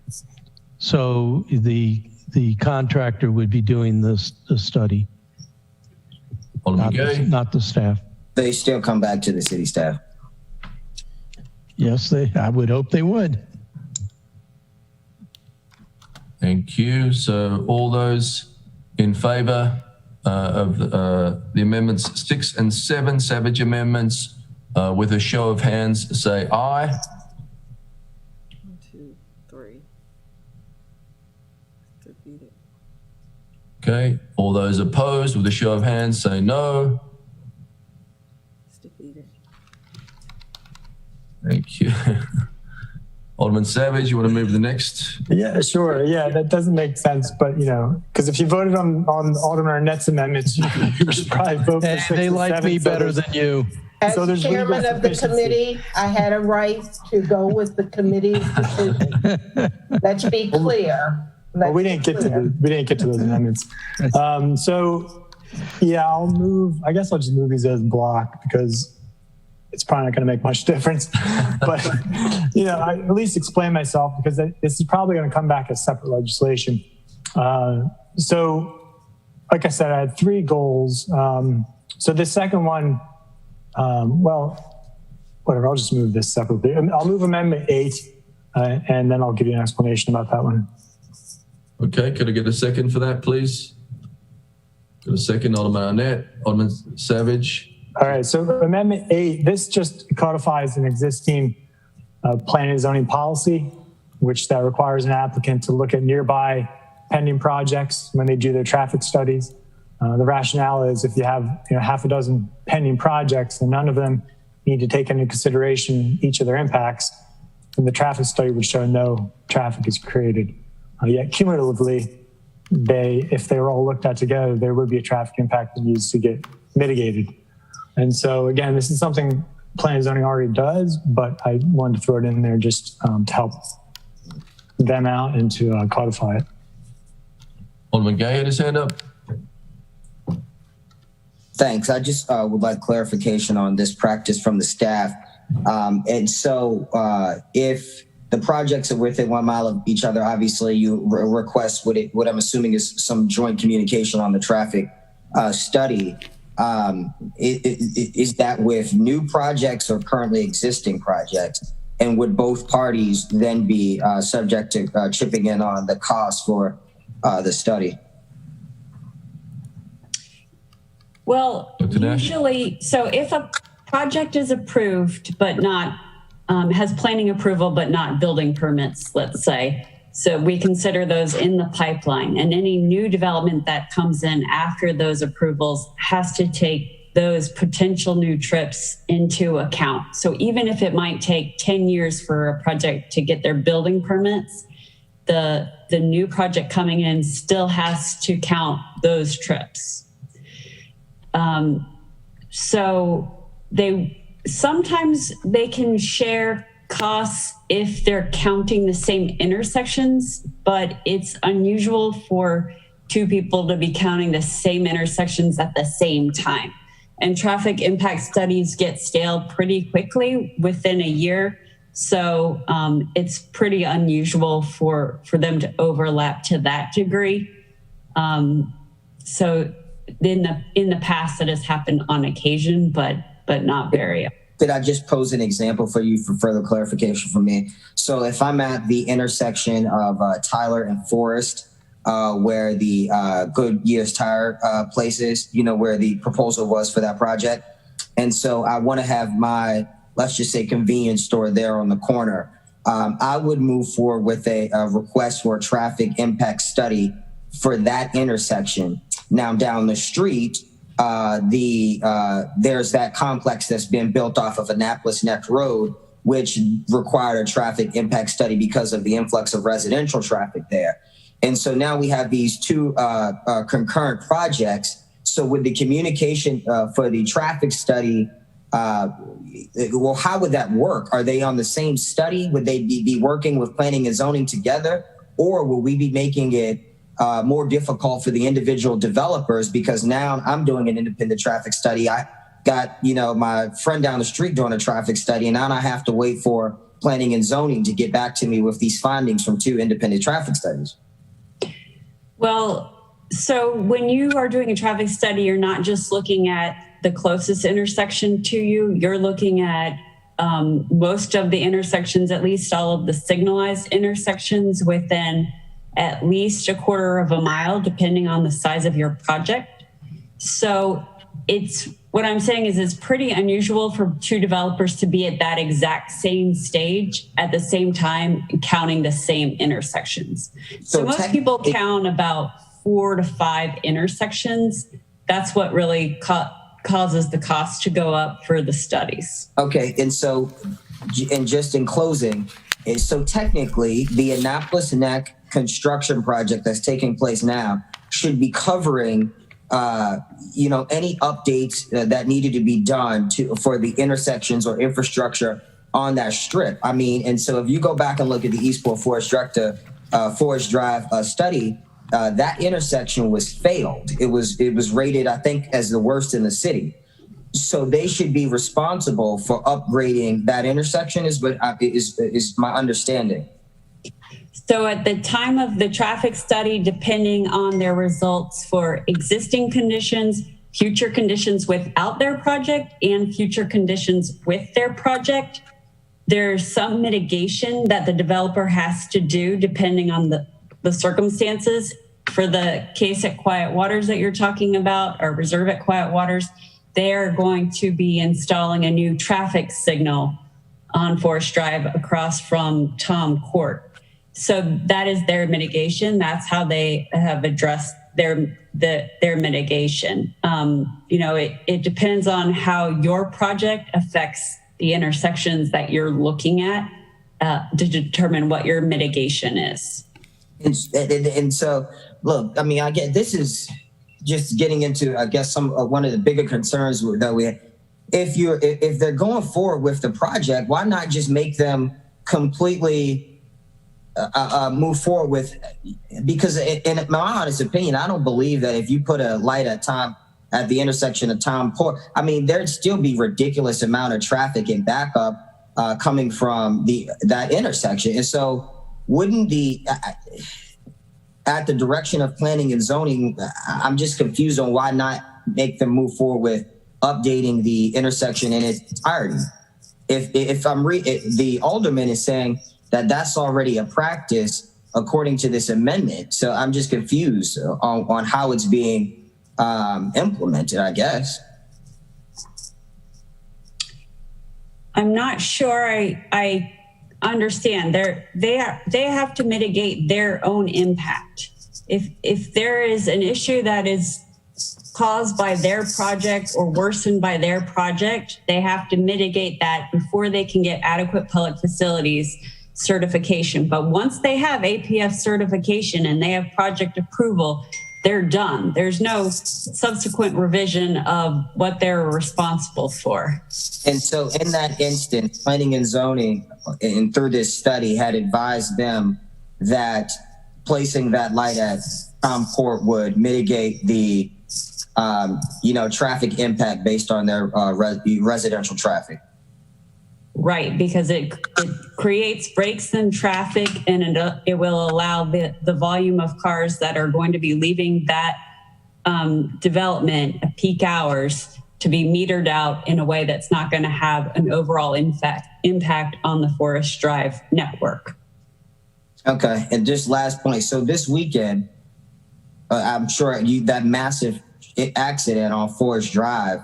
So the contractor would be doing the study, not the staff. They still come back to the city staff. Yes, I would hope they would. Thank you. So all those in favor of the amendments 6 and 7, Savage amendments, with a show of hands, say aye. 1, 2, 3. Defeated. Okay. All those opposed with a show of hands, say no. It's defeated. Thank you. Alderman Savage, you want to move to the next? Yeah, sure. Yeah, that doesn't make sense. But, because if you voted on Alderman Arnett's amendments, you should probably vote for 6 They and like 7. me better than you. As So there's chairman legal of the sufficiency. committee, I had a right to go with the committee's decision. Let's be clear. Well, we didn't get to those amendments. I guess I'll just move these as block because it's probably not going to make much difference. But, I at least explain myself because this is probably going to come back as separate legislation. Like I said, I had 3 goals. So the second one, whatever, I'll just move this separately. I'll move Amendment 8, and then I'll give you an explanation about that one. Okay, could I get a second for that, please? Got a second, Alderman Arnett. Alderman Savage. All right, so Amendment 8, this just codifies an existing planning and zoning policy, which that requires an applicant to look at nearby pending projects when they do their traffic studies. The rationale is if you have half a dozen pending projects and none of them need to take into consideration each of their impacts, then the traffic study would show no traffic is created. Yet cumulatively, if they were all looked at together, there would be a traffic impact that needs to get mitigated. And so again, this is something planning and zoning already does, but I wanted to throw it in there just to help them out and to codify it. Alderman Gay had his hand up. Thanks. I just would like clarification on this practice from the staff. And so if the projects are within 1 mile of each other, obviously you request what I'm assuming is some joint communication on the traffic study. Is that with new projects or currently existing projects? And would both parties then be subject to chipping in on the cost for the study? Well, Dr. Nash? usually, so if a project is approved but not, has planning approval but not building permits, let's say, so we consider those in the pipeline, and any new development that comes in after those approvals has to take those potential new trips into account. So even if it might take 10 years for a project to get their building permits, the new project coming in still has to count those trips. So sometimes they can share costs if they're counting the same intersections, but it's unusual for 2 people to be counting the same intersections at the same time. And traffic impact studies get stale pretty quickly within a year. So it's pretty unusual for them to overlap to that degree. So in the past, it has happened on occasion, but not very often. Did I just pose an example for you for further clarification for me? So if I'm at the intersection of Tyler and Forest, where the Goodyear's tire place is, where the proposal was for that project. And so I want to have my, let's just say, convenience store there on the corner. I would move forward with a request for a traffic impact study for that intersection. Now down the street, there's that complex that's been built off of Annapolis Neck Road, which required a traffic impact study because of the influx of residential traffic there. And so now we have these two concurrent projects. So with the communication for the traffic study, well, how would that work? Are they on the same study? Would they be working with planning and zoning together? Or will we be making it more difficult for the individual developers? Because now I'm doing an independent traffic study. I got, my friend down the street doing a traffic study, and now I have to wait for planning and zoning to get back to me with these findings from two independent traffic studies. Well, so when you are doing a traffic study, you're not just looking at the closest intersection to you, you're looking at most of the intersections, at least all of the signalized intersections within at least a quarter of a mile, depending on the size of your project. So what I'm saying is it's pretty unusual for two developers to be at that exact same stage at the same time, counting the same intersections. So most people count about 4 to 5 intersections. That's what really causes the cost to go up for the studies. Okay, and just in closing, so technically the Annapolis Neck construction project that's taking place now should be covering any updates that needed to be done for the intersections or infrastructure on that strip. I mean, and so if you go back and look at the Eastport Forest Drive study, that intersection was failed. It was rated, I think, as the worst in the city. So they should be responsible for upgrading that intersection is my understanding. So at the time of the traffic study, depending on their results for existing conditions, future conditions without their project, and future conditions with their project, there's some mitigation that the developer has to do depending on the circumstances. For the case at Quiet Waters that you're talking about, or reserve at Quiet Waters, they're going to be installing a new traffic signal on Forest Drive across from Tom Court. So that is their mitigation. That's how they have addressed their mitigation. It depends on how your project affects the intersections that you're looking at to determine what your mitigation is. And so, look, I mean, I get this is just getting into, I guess, one of the bigger concerns that we have. If they're going forward with the project, why not just make them completely move forward with? Because in my honest opinion, I don't believe that if you put a light at the intersection of Tom Court, I mean, there'd still be ridiculous amount of traffic and backup coming from that intersection. And so wouldn't at the direction of planning and zoning, I'm just confused on why not make them move forward with updating the intersection in its entirety. If the alderman is saying that that's already a practice according to this amendment, so I'm just confused on how it's being implemented, I guess. I'm not sure I understand. They have to mitigate their own impact. If there is an issue that is caused by their project or worsened by their project, they have to mitigate that before they can get adequate public facilities certification. But once they have APF certification and they have project approval, they're done. There's no subsequent revision of what they're responsible for. And so in that instance, planning and zoning, and through this study, had advised them that placing that light at Tom Court would mitigate the traffic impact based on their residential traffic. Right, because it creates breaks in traffic, and it will allow the volume of cars that are going to be leaving that development at peak hours to be metered out in a way that's not going to have an overall impact on the Forest Drive network. Okay, and just last point. So this weekend, I'm sure that massive accident on Forest Drive,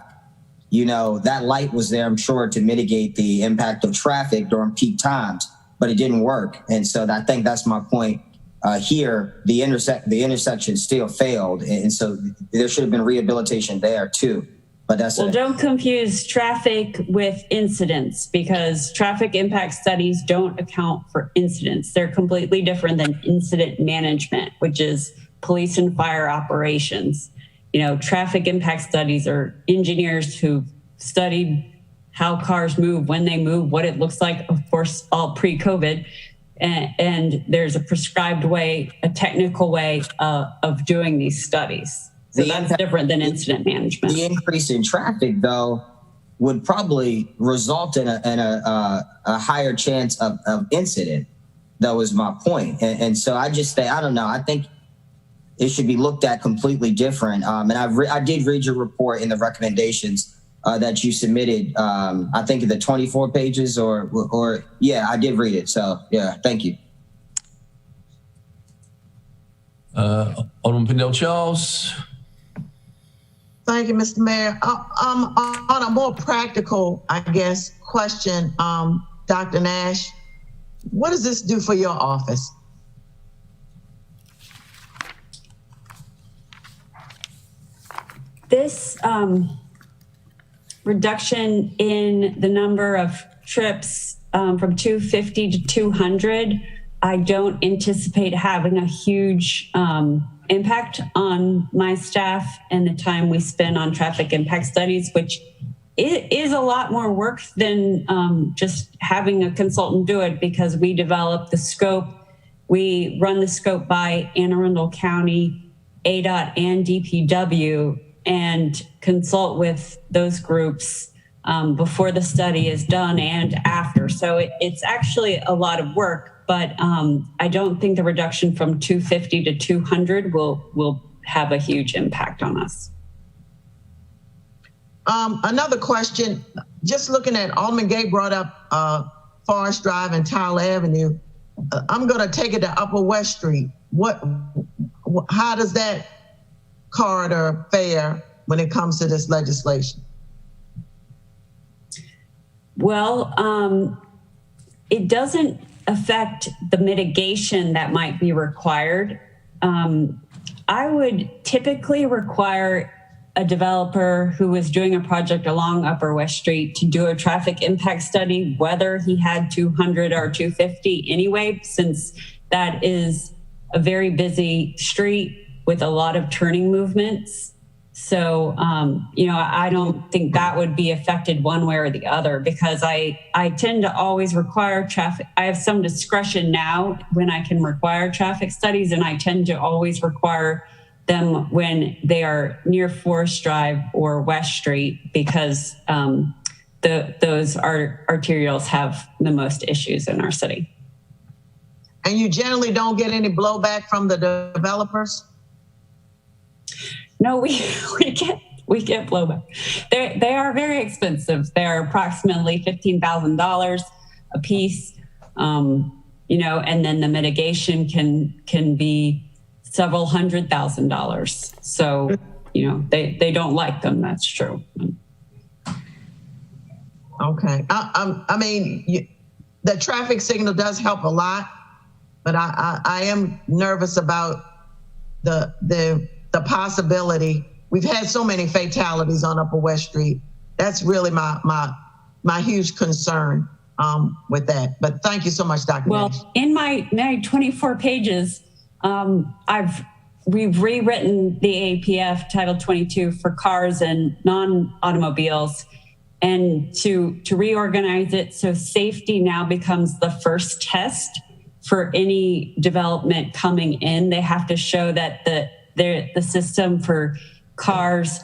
that light was there, I'm sure, to mitigate the impact of traffic during peak times, but it didn't work. And so I think that's my point here. The intersection still failed. And so there should have been rehabilitation there too. But that's Well, don't confuse traffic with incidents, because traffic impact studies don't account for incidents. They're completely different than incident management, which is police and fire operations. Traffic impact studies are engineers who studied how cars move, when they move, what it looks like, of course, all pre-COVID. And there's a prescribed way, a technical way of doing these studies. So that's different than incident management. The increase in traffic, though, would probably result in a higher chance of incident. That was my point. And so I just say, I don't know. I think it should be looked at completely different. And I did read your report in the recommendations that you submitted. I think the 24 pages or yeah, I did read it. So yeah, thank you. Alderman Pendel Charles. Thank you, Mr. Mayor. On a more practical, I guess, question, Dr. Nash, what does this do for your office? This reduction in the number of trips from 250 to 200, I don't anticipate having a huge impact on my staff and the time we spend on traffic impact studies, which is a lot more work than just having a consultant do it, because we develop the scope. We run the scope by Anne Arundel County, ADOT, and DPW, and consult with those groups before the study is done and after. So it's actually a lot of work. But I don't think the reduction from 250 to 200 will have a huge impact on us. Another question, just looking at Alderman Gay brought up Forest Drive and Tyler Avenue. I'm going to take it to Upper West Street. How does that corridor fare when it comes to this legislation? Well, it doesn't affect the mitigation that might be required. I would typically require a developer who was doing a project along Upper West Street to do a traffic impact study, whether he had 200 or 250 anyway, since that is a very busy street with a lot of turning movements. So, I don't think that would be affected one way or the other, because I tend to always require traffic. I have some discretion now when I can require traffic studies, and I tend to always require them when they are near Forest Drive or West Street, because those arterials have the most issues in our city. And you generally don't get any blowback from the developers? No, we get blowback. They are very expensive. They're approximately $15,000 a piece, and then the mitigation can be several $100,000. So, they don't like them. That's true. Okay. I mean, the traffic signal does help a lot, but I am nervous about the possibility. We've had so many fatalities on Upper West Street. That's really my huge concern with that. But thank you so much, Dr. Well, Nash. in my 24 pages, we've rewritten the APF Title 22 for cars and non-automobiles, and to reorganize it so safety now becomes the first test for any development coming in. They have to show that the system for cars,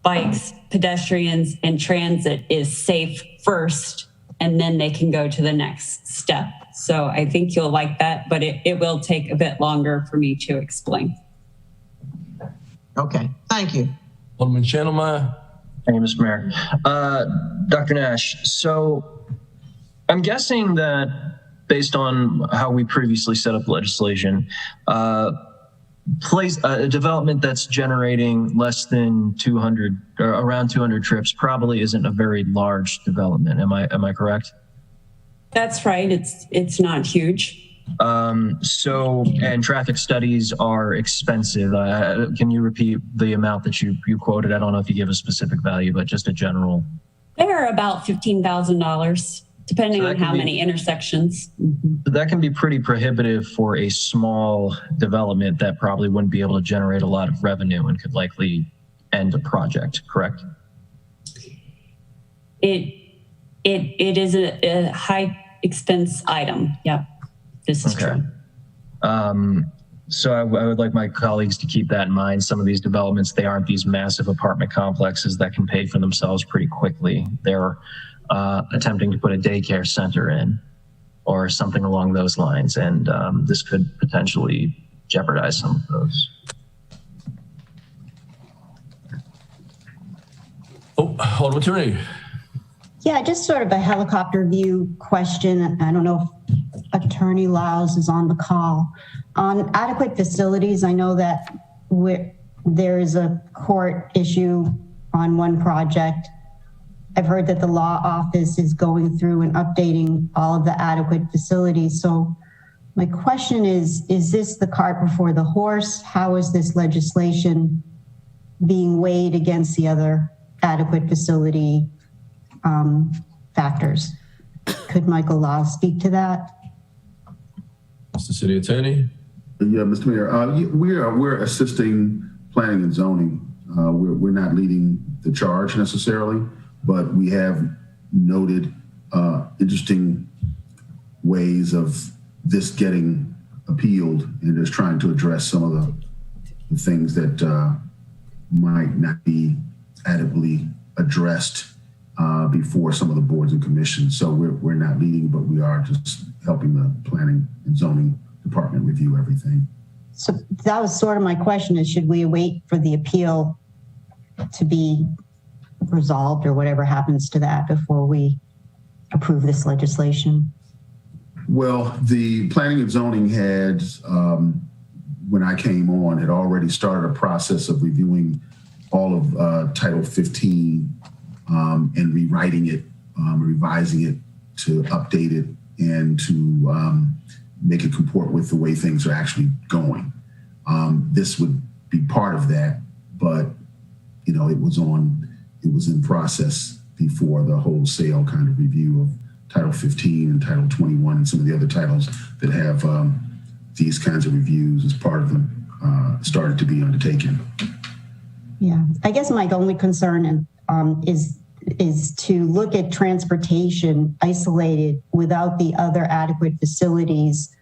bikes, pedestrians, and transit is safe first, and then they can go to the next step. So I think you'll like that, but it will take a bit longer for me to explain. Okay, thank you. Alderman Chandler. Thank you, Mr. Mayor. Dr. Nash, so I'm guessing that based on how we previously set up legislation, a development that's generating less than 200 or around 200 trips probably isn't a very large development. Am I correct? That's right. It's not huge. And traffic studies are expensive. Can you repeat the amount that you quoted? I don't know if you give a specific value, but just a general. They're about $15,000, depending on how many intersections. That can be pretty prohibitive for a small development that probably wouldn't be able to generate a lot of revenue and could likely end a project, correct? It is a high expense item. Yep, this is true. So I would like my colleagues to keep that in mind. Some of these developments, they aren't these massive apartment complexes that can pay for themselves pretty quickly. They're attempting to put a daycare center in or something along those lines. And this could potentially jeopardize some of those. Alderman Tierney. Yeah, just sort of a helicopter view question. I don't know if Attorney Lyles is on the call. On adequate facilities, I know that there is a court issue on one project. I've heard that the law office is going through and updating all of the adequate facilities. So my question is this the cart before the horse? How is this legislation being weighed against the other adequate facility factors? Could Michael Lyles speak to that? Mr. City Attorney. Yeah, Mr. Mayor, we're assisting planning and zoning. We're not leading the charge necessarily, but we have noted interesting ways of this getting appealed and just trying to address some of the things that might not be adequately addressed before some of the boards and commissions. So we're not leading, but we are just helping the planning and zoning department review everything. So that was sort of my question, is should we wait for the appeal to be resolved or whatever happens to that before we approve this legislation? Well, the planning and zoning had, when I came on, had already started a process of reviewing all of Title 15 and rewriting it, revising it to update it and to make it comport with the way things are actually going. This would be part of that, but it was in process before the wholesale kind of review of Title 15 and Title 21 and some of the other titles that have these kinds of reviews as part of them started to be undertaken. Yeah, I guess my only concern is to look at transportation isolated without the other adequate facilities.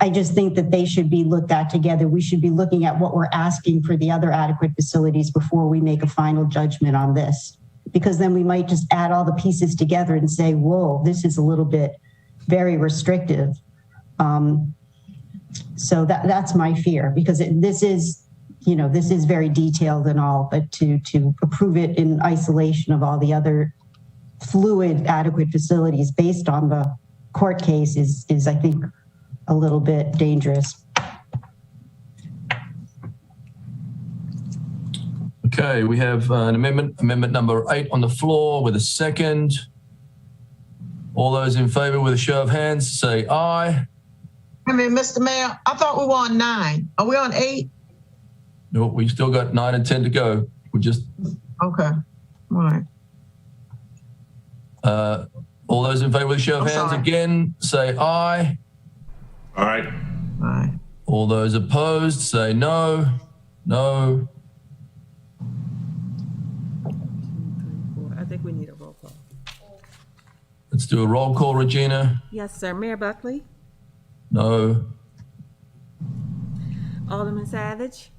I just think that they should be looked at together. We should be looking at what we're asking for the other adequate facilities before we make a final judgment on this, because then we might just add all the pieces together and say, whoa, this is a little bit very restrictive. So that's my fear, because this is very detailed and all, but to approve it in isolation of all the other fluid adequate facilities based on the court case is I think a little bit dangerous. Okay, we have an amendment number 8 on the floor with a second. All those in favor with a show of hands say aye. Mr. Mayor, I thought we were on 9. Are we on 8? No, we still got 9 and 10 to go. We're just okay. All right. All those in favor with a show of hands again say aye. All right. Aye. All those opposed say no. No. I think we need a roll call. Let's do a roll call, Regina. Yes, sir. Mayor Buckley? No. Alderman Savage?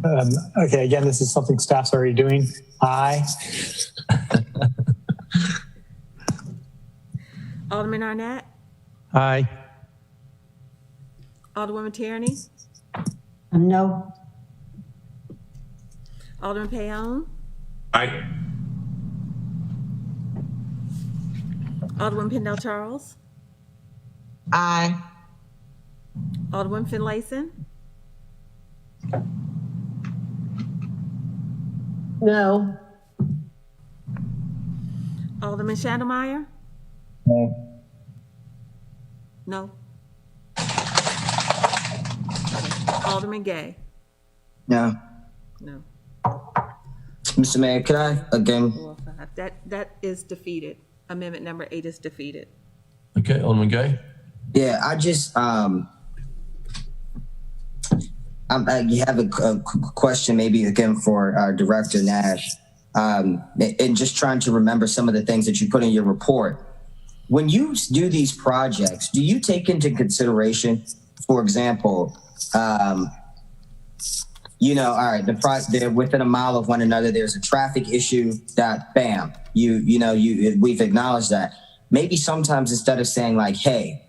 Okay, again, this is something staff's already doing. Aye. Alderman Arnett? Aye. Alderwoman Tierney? No. Alderman Payon? Aye. Alderman Pendell Charles? Aye. Alderman Finlayson? No. Alderman Schneidermeyer? No. No. Alderman Gay? No. No. Mr. Mayor, could I again? 4, 5. That is defeated. Amendment number 8 is defeated. Okay, Alderman Gay. Yeah, I just you have a question maybe again for Director Nash, and just trying to remember some of the things that you put in your report. When you do these projects, do you take into consideration, for example, you know, all right, they're within a mile of one another. There's a traffic issue. That bam, we've acknowledged that. Maybe sometimes instead of saying like, hey,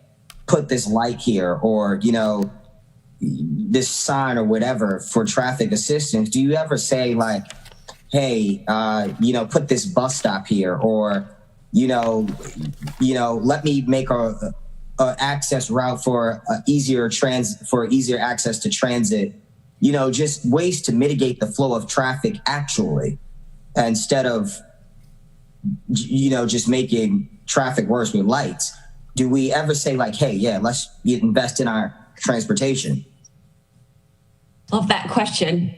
put this light here, or you know, this sign or whatever for traffic assistance, do you ever say like, hey, you know, put this bus stop here, or you know, let me make a access route for easier access to transit. You know, just ways to mitigate the flow of traffic actually, instead of, you know, just making traffic worse with lights. Do we ever say like, hey, yeah, let's invest in our transportation? Love that question.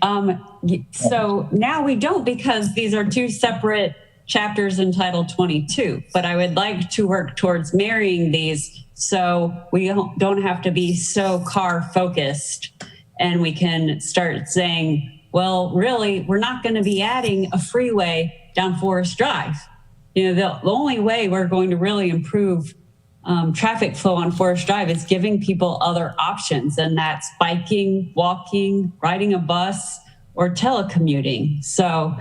So now we don't, because these are two separate chapters in Title 22, but I would like to work towards marrying these so we don't have to be so car focused, and we can start saying, well, really, we're not going to be adding a freeway down Forest Drive. You know, the only way we're going to really improve traffic flow on Forest Drive is giving people other options, and that's biking, walking, riding a bus, or telecommuting. So,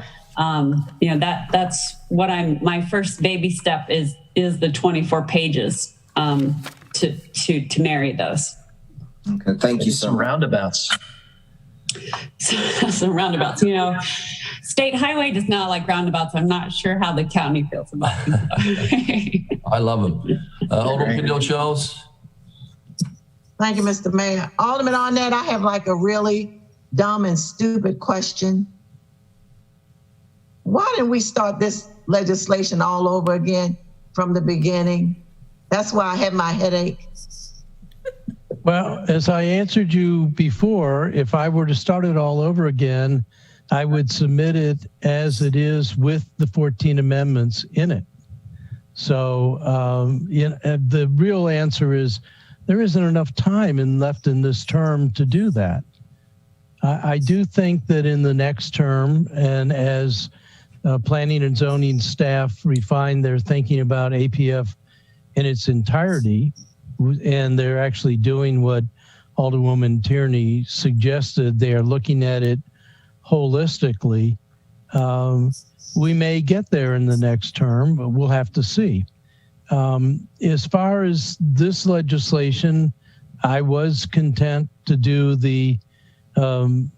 you know, that's what my first baby step is the 24 pages to marry those. Okay, thank you. Some roundabouts. Some roundabouts, you know, state highway does not like roundabouts. I'm not sure how the county feels about them. I love them. Alderman Kendall Charles. Thank you, Mr. Mayor. Alderman Arnett, I have like a really dumb and stupid question. Why didn't we start this legislation all over again from the beginning? That's why I had my headache. Well, as I answered you before, if I were to start it all over again, I would submit it as it is with the 14 amendments in it. So the real answer is there isn't enough time left in this term to do that. I do think that in the next term, and as planning and zoning staff refine their thinking about APF in its entirety, and they're actually doing what Alderwoman Tierney suggested, they are looking at it holistically. We may get there in the next term, but we'll have to see. As far as this legislation, I was content to do the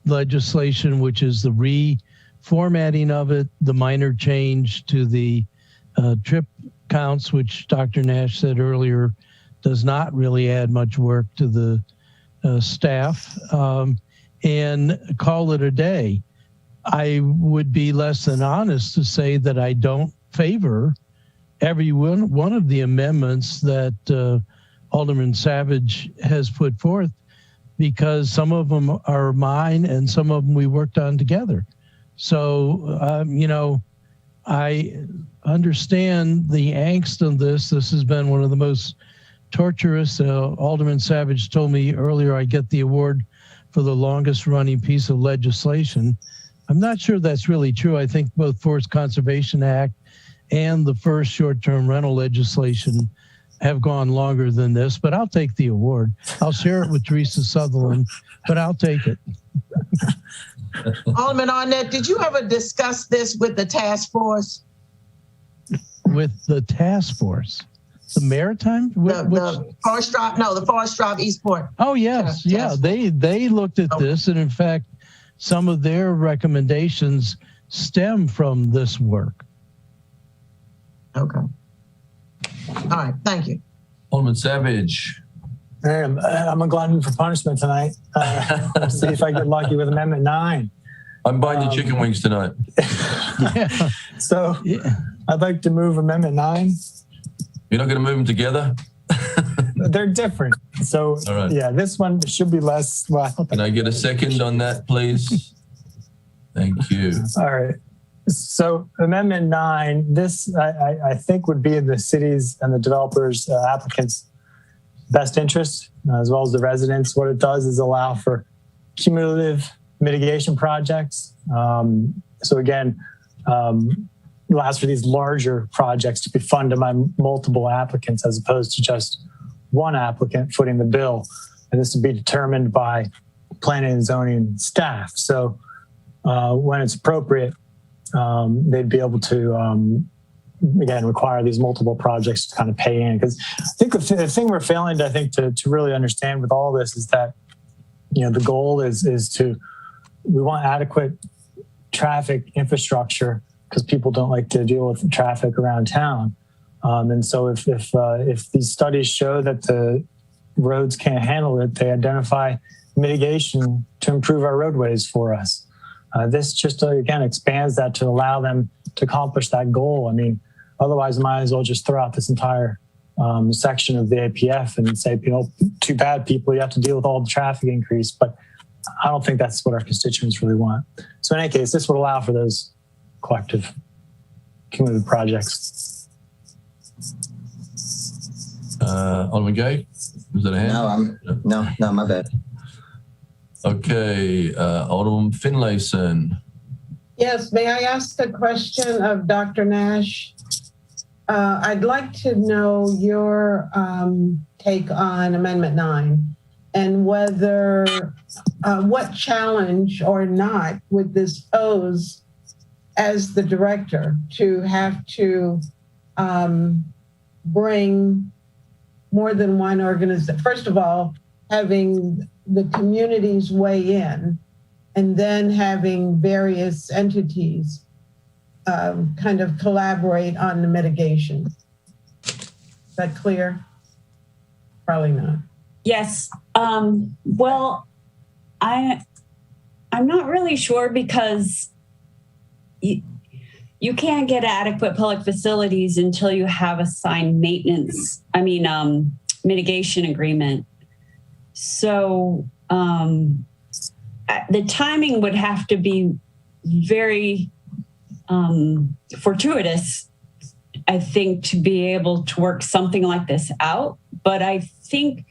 legislation, which is the reformatting of it, the minor change to the trip counts, which Dr. Nash said earlier does not really add much work to the staff, and call it a day. I would be less than honest to say that I don't favor every one of the amendments that Alderman Savage has put forth, because some of them are mine and some of them we worked on together. So, you know, I understand the angst of this. This has been one of the most torturous. Alderman Savage told me earlier I get the award for the longest running piece of legislation. I'm not sure that's really true. I think both Forest Conservation Act and the first short-term rental legislation have gone longer than this, but I'll take the award. I'll share it with Teresa Sutherland, but I'll take it. Alderman Arnett, did you ever discuss this with the task force? With the task force? The Maritime? The Forest Drive, no, the Forest Drive Eastport. Oh, yes. Yeah, they looked at this, and in fact, some of their recommendations stem from this work. Okay. All right, thank you. Alderman Savage. I'm a glutton for punishment tonight. Let's see if I get lucky with Amendment 9. I'm buying you chicken wings tonight. So I'd like to move Amendment 9. You're not going to move them together? They're different. So, All right. yeah, this one should be less. Well, Can I get a second on that, please? Thank you. all right. So, Amendment 9, this I think would be in the cities and the developers, applicants' best interest, as well as the residents. What it does is allow for cumulative mitigation projects. So, again, allows for these larger projects to be funded by multiple applicants as opposed to just one applicant footing the bill. And this would be determined by planning and zoning staff. So when it's appropriate, they'd be able to, again, require these multiple projects to kind of pay in. Because I think the thing we're failing to really understand with all this is that, you know, the goal is we want adequate traffic infrastructure because people don't like to deal with traffic around town. And so if these studies show that the roads can't handle it, they identify mitigation to improve our roadways for us. This just, again, expands that to allow them to accomplish that goal. I mean, otherwise, I might as well just throw out this entire section of the APF and say, you know, too bad, people, you have to deal with all the traffic increase. But I don't think that's what our constituents really want. So in any case, this would allow for those collective cumulative projects. Alderman Gay, was that a hand? No, my bad. Okay, Alderman Finlayson. Yes, may I ask a question of Dr. Nash? I'd like to know your take on Amendment 9 and whether, what challenge or not would this pose as the director to have to bring more than one organization. First of all, having the communities weigh in, and then having various entities kind of collaborate on the mitigation. Is that clear? Probably not. Yes. Well, I'm not really sure because you can't get adequate public facilities until you have a signed mitigation agreement. So the timing would have to be very fortuitous, I think, to be able to work something like this out. But I think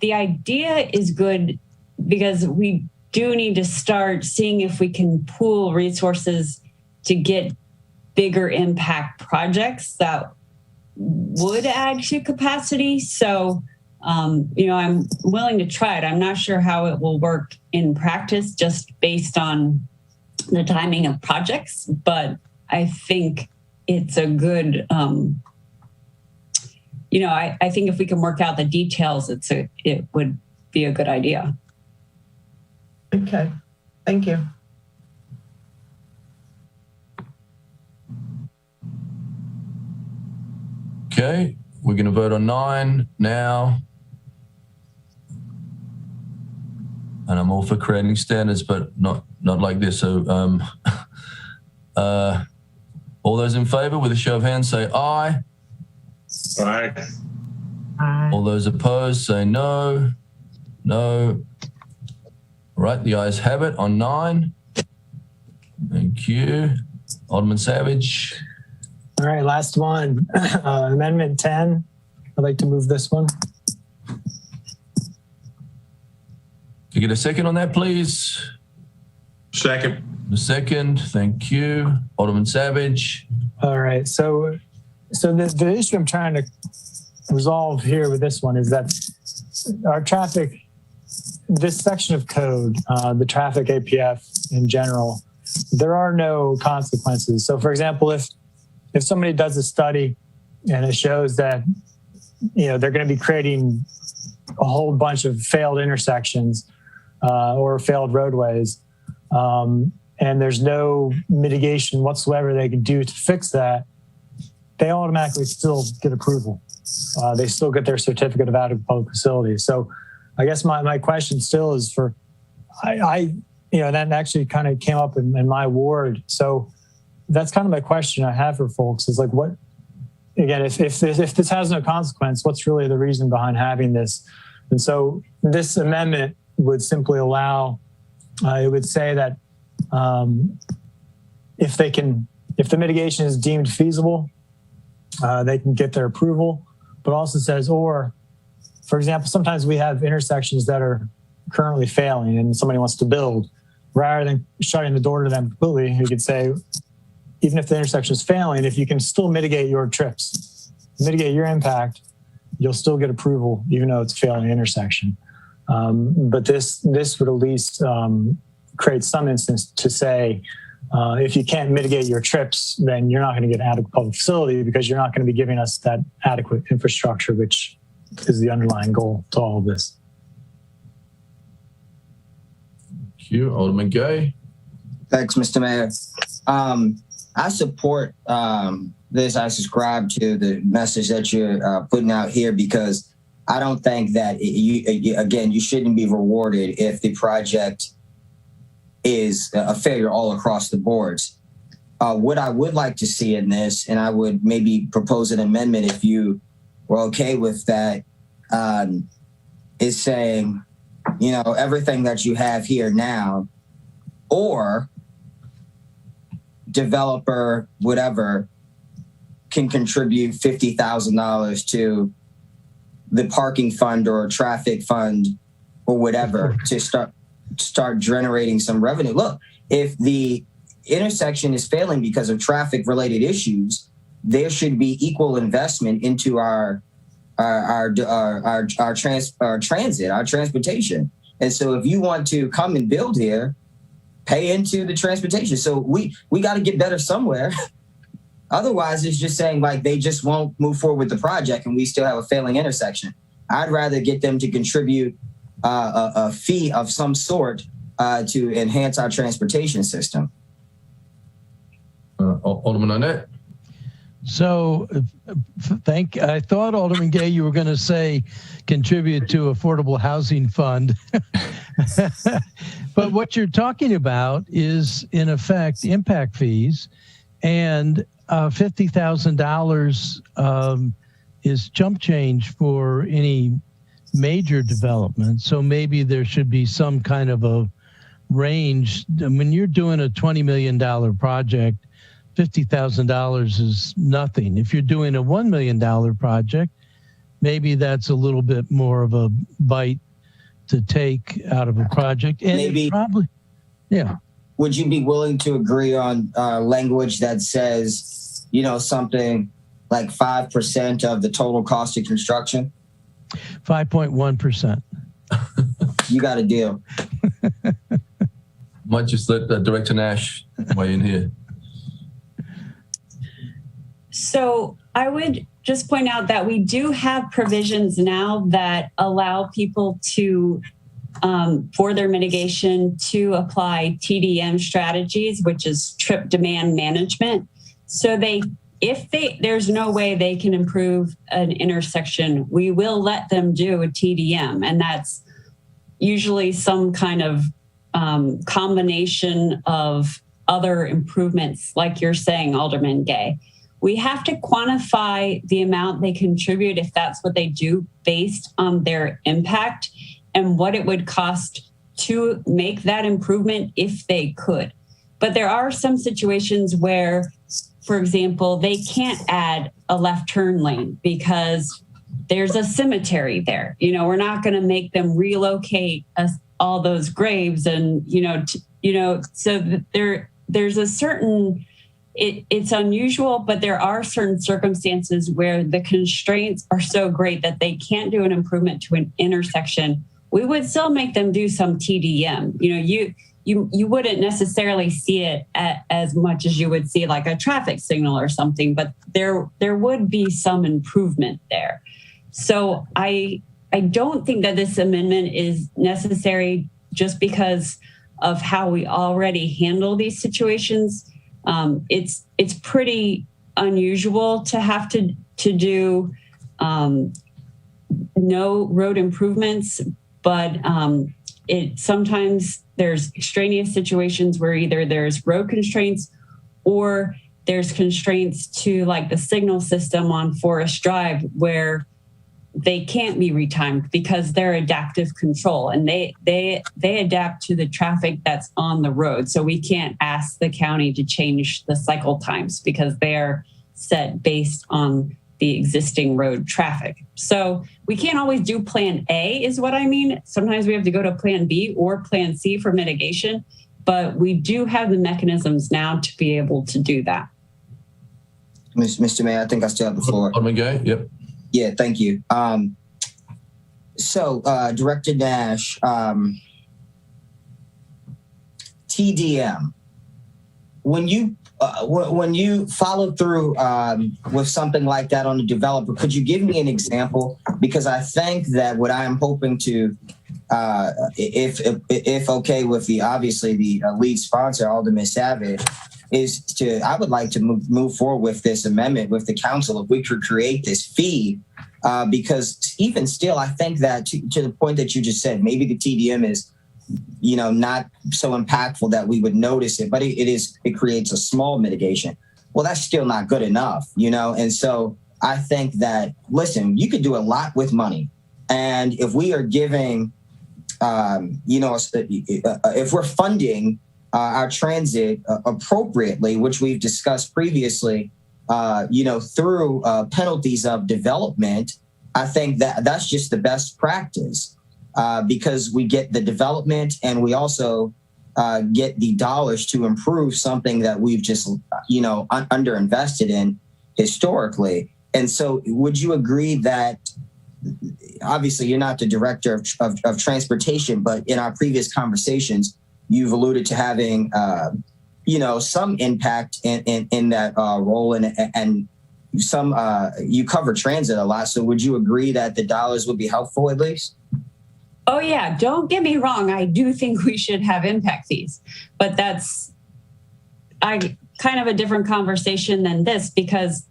the idea is good because we do need to start seeing if we can pool resources to get bigger impact projects that would add to capacity. So, I'm willing to try it. I'm not sure how it will work in practice just based on the timing of projects, but I think it's a good, I think if we can work out the details, it would be a good idea. Okay, thank you. Okay, we're going to vote on 9 now. And I'm all for creating standards, but not like this. So all those in favor with a show of hands say aye. Aye. Aye. All those opposed say no. No. All right, the ayes have it on 9. Thank you. Alderman Savage. All right, last one. Amendment 10. I'd like to move this one. Can you get a second on that, please? Second. A second. Thank you. Alderman Savage. All right. So the issue I'm trying to resolve here with this one is that our traffic, this section of code, the traffic APF in general, there are no consequences. So for example, if somebody does a study and it shows that, they're going to be creating a whole bunch of failed intersections or failed roadways, and there's no mitigation whatsoever they can do to fix that, they automatically still get approval. They still get their certificate of adequate public facility. So I guess my question still is that actually kind of came up in my ward. So that's kind of my question I have for folks is like, what, again, if this has no consequence, what's really the reason behind having this? And so this amendment would simply allow, it would say that if the mitigation is deemed feasible, they can get their approval, but also says, or for example, sometimes we have intersections that are currently failing and somebody wants to build. Rather than shutting the door to them completely, you could say, even if the intersection is failing, if you can still mitigate your trips, mitigate your impact, you'll still get approval, even though it's a failing intersection. But this would at least create some instance to say, if you can't mitigate your trips, then you're not going to get an adequate public facility because you're not going to be giving us that adequate infrastructure, which is the underlying goal to all of this. Thank you. Alderman Gay. Thanks, Mr. Mayor. I support this. I subscribe to the message that you're putting out here because I don't think that, you shouldn't be rewarded if the project is a failure all across the boards. What I would like to see in this, and I would maybe propose an amendment if you were okay with that, is saying, everything that you have here now, or developer, whatever, can contribute $50,000 to the parking fund or traffic fund or whatever to start generating some revenue. Look, if the intersection is failing because of traffic related issues, there should be equal investment into our transit, our transportation. And so if you want to come and build here, pay into the transportation. So we got to get better somewhere. Otherwise, it's just saying like they just won't move forward with the project and we still have a failing intersection. I'd rather get them to contribute a fee of some sort to enhance our transportation system. Alderman Arnett. So I thought, Alderman Gay, you were going to say contribute to affordable housing fund. But what you're talking about is, in effect, impact fees, and $50,000 is chump change for any major development. So maybe there should be some kind of a range. When you're doing a $20 million project, $50,000 is nothing. If you're doing a $1 million project, maybe that's a little bit more of a bite to take out of a project. And maybe probably, yeah. Would you be willing to agree on language that says, something like 5% of the total cost of construction? 5.1%. You got a deal. Might just let Director Nash weigh in here. So I would just point out that we do have provisions now that allow people to, for their mitigation, to apply TDM strategies, which is trip demand management. So there's no way they can improve an intersection, we will let them do a TDM. And that's usually some kind of combination of other improvements, like you're saying, Alderman Gay. We have to quantify the amount they contribute if that's what they do based on their impact and what it would cost to make that improvement if they could. But there are some situations where, for example, they can't add a left turn lane because there's a cemetery there. We're not going to make them relocate all those graves and, so there's a certain, it's unusual, but there are certain circumstances where the constraints are so great that they can't do an improvement to an intersection. We would still make them do some TDM. You wouldn't necessarily see it as much as you would see like a traffic signal or something, but there would be some improvement there. So I don't think that this amendment is necessary just because of how we already handle these situations. It's pretty unusual to have to do no road improvements, but sometimes there's extraneous situations where either there's road constraints or there's constraints to like the signal system on Forest Drive where they can't be retimed because they're adaptive control and they adapt to the traffic that's on the road. So we can't ask the county to change the cycle times because they're set based on the existing road traffic. So we can't always do plan A is what I mean. Sometimes we have to go to plan B or plan C for mitigation, but we do have the mechanisms now to be able to do that. Mr. Mayor, I think I still have the floor. Alderman Gay, yep. Yeah, thank you. So, Director Nash, TDM, when you follow through with something like that on the developer, could you give me an example? Because I think that what I'm hoping to, if okay with the obviously the lead sponsor, Alderman Savage, I would like to move forward with this amendment with the council if we could create this fee, because even still, I think that to the point that you just said, maybe the TDM is, not so impactful that we would notice it, but it creates a small mitigation. Well, that's still not good enough, and so I think that, listen, you could do a lot with money. And if we are giving, if we're funding our transit appropriately, which we've discussed previously, through penalties of development, I think that that's just the best practice because we get the development and we also get the dollars to improve something that we've just, underinvested in historically. And so would you agree that, obviously you're not the director of transportation, but in our previous conversations, you've alluded to having, some impact in that role, and some you cover transit a lot. So would you agree that the dollars would be helpful at least? Oh yeah, don't get me wrong. I do think we should have impact fees, but that's kind of a different conversation than this because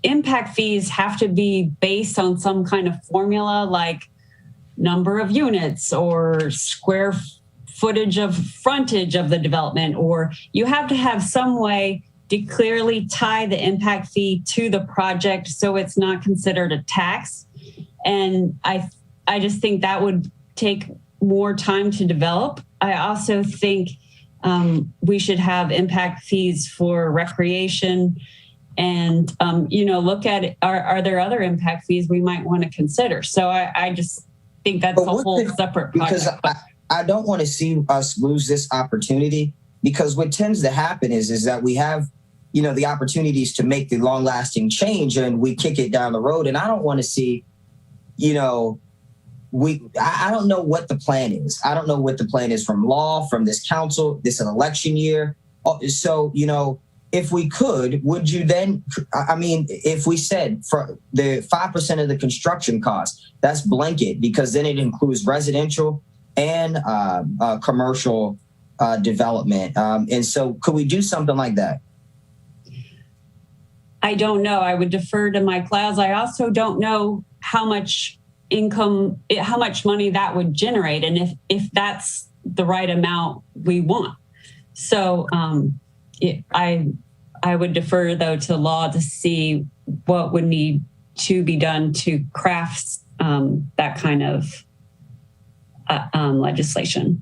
impact fees have to be based on some kind of formula like number of units or square footage of frontage of the development, or you have to have some way to clearly tie the impact fee to the project so it's not considered a tax. And I just think that would take more time to develop. I also think we should have impact fees for recreation and, look at it. Are there other impact fees we might want to consider? So I just think that's a whole separate project. Because I don't want to see us lose this opportunity, because what tends to happen is that we have, the opportunities to make the long lasting change and we kick it down the road. And I don't want to see, I don't know what the plan is. I don't know what the plan is from law, from this council, this an election year. So, if we could, would you then, if we said for the 5% of the construction cost, that's blanket because then it includes residential and commercial development. And so could we do something like that? I don't know. I would defer to Mike Lyles. I also don't know how much money that would generate and if that's the right amount we want. So I would defer, though, to law to see what would need to be done to craft that kind of legislation.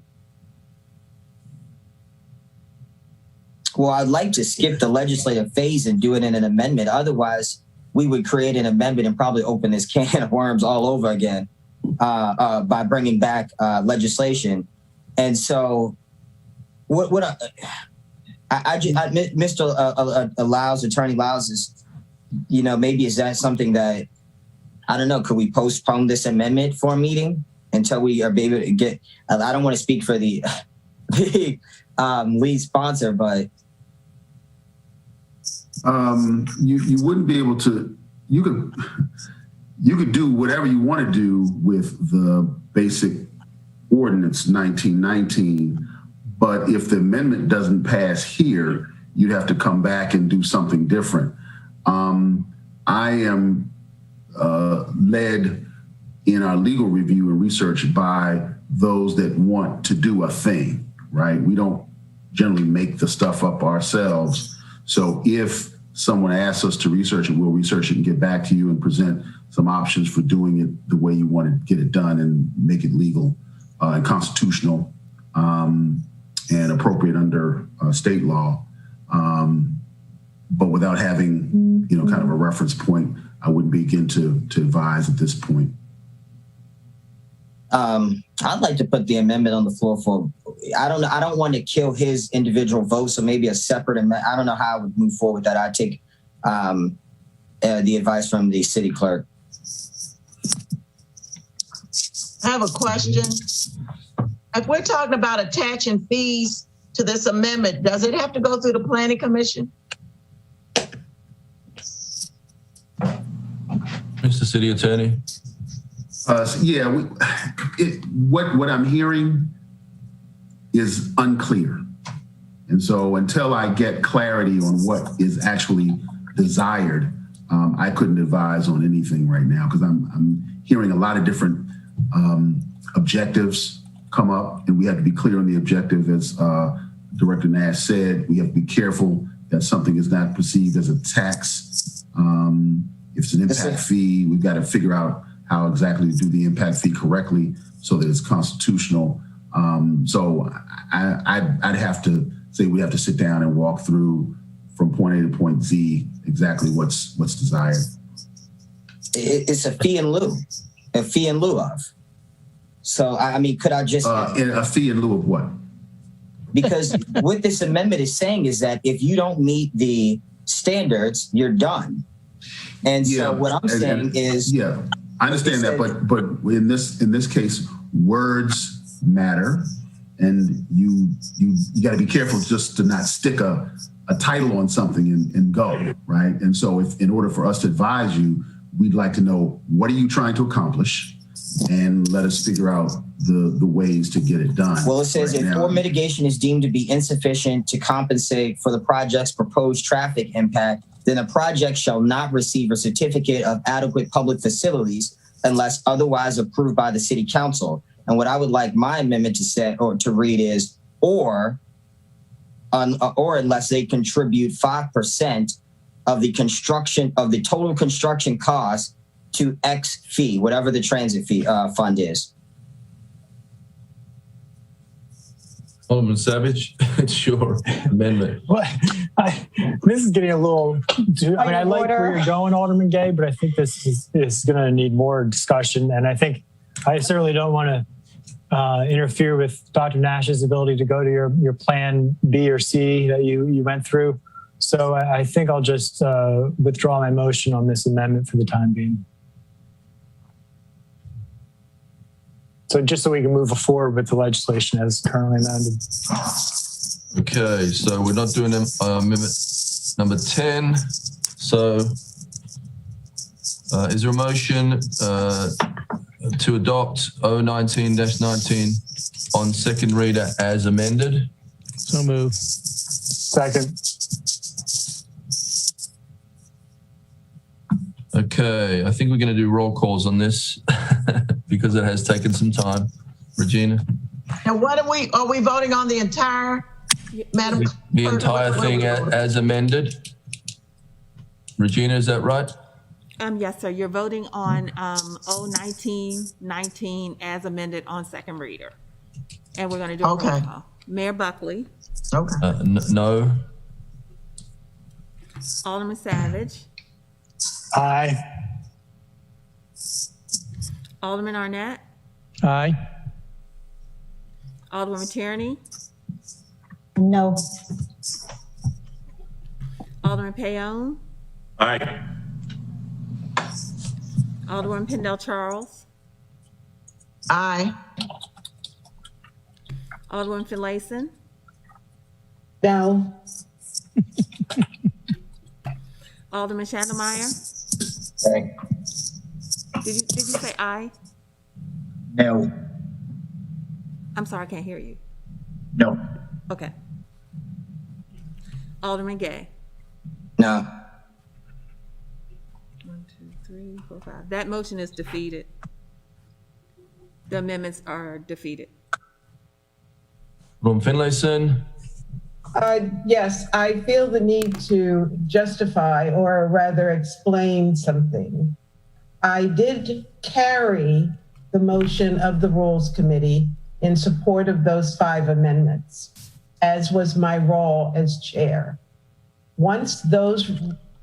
Well, I'd like to skip the legislative phase and do it in an amendment. Otherwise, we would create an amendment and probably open this can of worms all over again by bringing back legislation. And so, Mr. Lyles, Attorney Lyles, is, maybe is that something that, I don't know, could we postpone this amendment for a meeting until we are able to get, I don't want to speak for the lead sponsor, but. You wouldn't be able to, you could do whatever you want to do with the basic ordinance 1919, but if the amendment doesn't pass here, you'd have to come back and do something different. I am led in our legal review and research by those that want to do a thing, right? We don't generally make the stuff up ourselves. So if someone asks us to research it, we'll research it and get back to you and present some options for doing it the way you want to get it done and make it legal and constitutional and appropriate under state law. But without having, kind of a reference point, I wouldn't begin to advise at this point. I'd like to put the amendment on the floor for, I don't want to kill his individual vote, so maybe a separate amendment. I don't know how I would move forward with that. I'd take the advice from the city clerk. I have a question. If we're talking about attaching fees to this amendment, does it have to go through the planning commission? Mr. City Attorney. What I'm hearing is unclear. And so until I get clarity on what is actually desired, I couldn't advise on anything right now because I'm hearing a lot of different objectives come up, and we have to be clear on the objective. As Director Nash said, we have to be careful that something is not perceived as a tax. If it's an impact fee, we've got to figure out how exactly to do the impact fee correctly so that it's constitutional. So I'd have to say we have to sit down and walk through from point A to point Z exactly what's desired. It's a fee in lieu of. So, I mean, could I just... a fee in lieu of what? Because what this amendment is saying is that if you don't meet the standards, you're done. And so what I'm saying is... Yeah, I understand that, but in this case, words matter, and you got to be careful just to not stick a title on something and go, right? And so if in order for us to advise you, we'd like to know what are you trying to accomplish, and let us figure out the ways to get it done. Well, it says if for mitigation is deemed to be insufficient to compensate for the project's proposed traffic impact, then a project shall not receive a certificate of adequate public facilities unless otherwise approved by the city council. And what I would like my amendment to say or to read is, or unless they contribute 5% of the construction of the total construction cost to X fee, whatever the transit fee fund is. Alderman Savage, it's your amendment. Well, this is getting a little I like where you're going, Alderman Gay, but I think this is going to need more discussion. And I think I certainly don't want to interfere with Dr. Nash's ability to go to your plan B or C that you went through. So I think I'll just withdraw my motion on this amendment for the time being. So just so we can move forward with the legislation as currently amended. Okay, so we're not doing amendment number 10. So is there a motion to adopt 019-19 on second reader as amended? So moved. Second. Okay, I think we're going to do roll calls on this because it has taken some time. Regina? And what are we voting on the entire, Madam? The entire thing as amended? Regina, is that right? Yes, sir. You're voting on 019-19 as amended on second reader. And we're going to do a roll call. Mayor Buckley? Okay. No. Alderman Savage? Aye. Alderman Arnett? Aye. Alderwoman Tierney? No. Alderman Payon? Aye. Alderwoman Pendell Charles? Aye. Alderwoman Finlayson? No. Alderman Schneidermeyer? Aye. Did you say aye? No. I'm sorry, I can't hear you. No. Okay. Alderman Gay? No. 1, 2, 3, 4, 5. That motion is defeated. The amendments are defeated. Alderman Finlayson? Yes, I feel the need to justify or rather explain something. I did carry the motion of the Rules Committee in support of those 5 amendments, as was my role as chair. Once those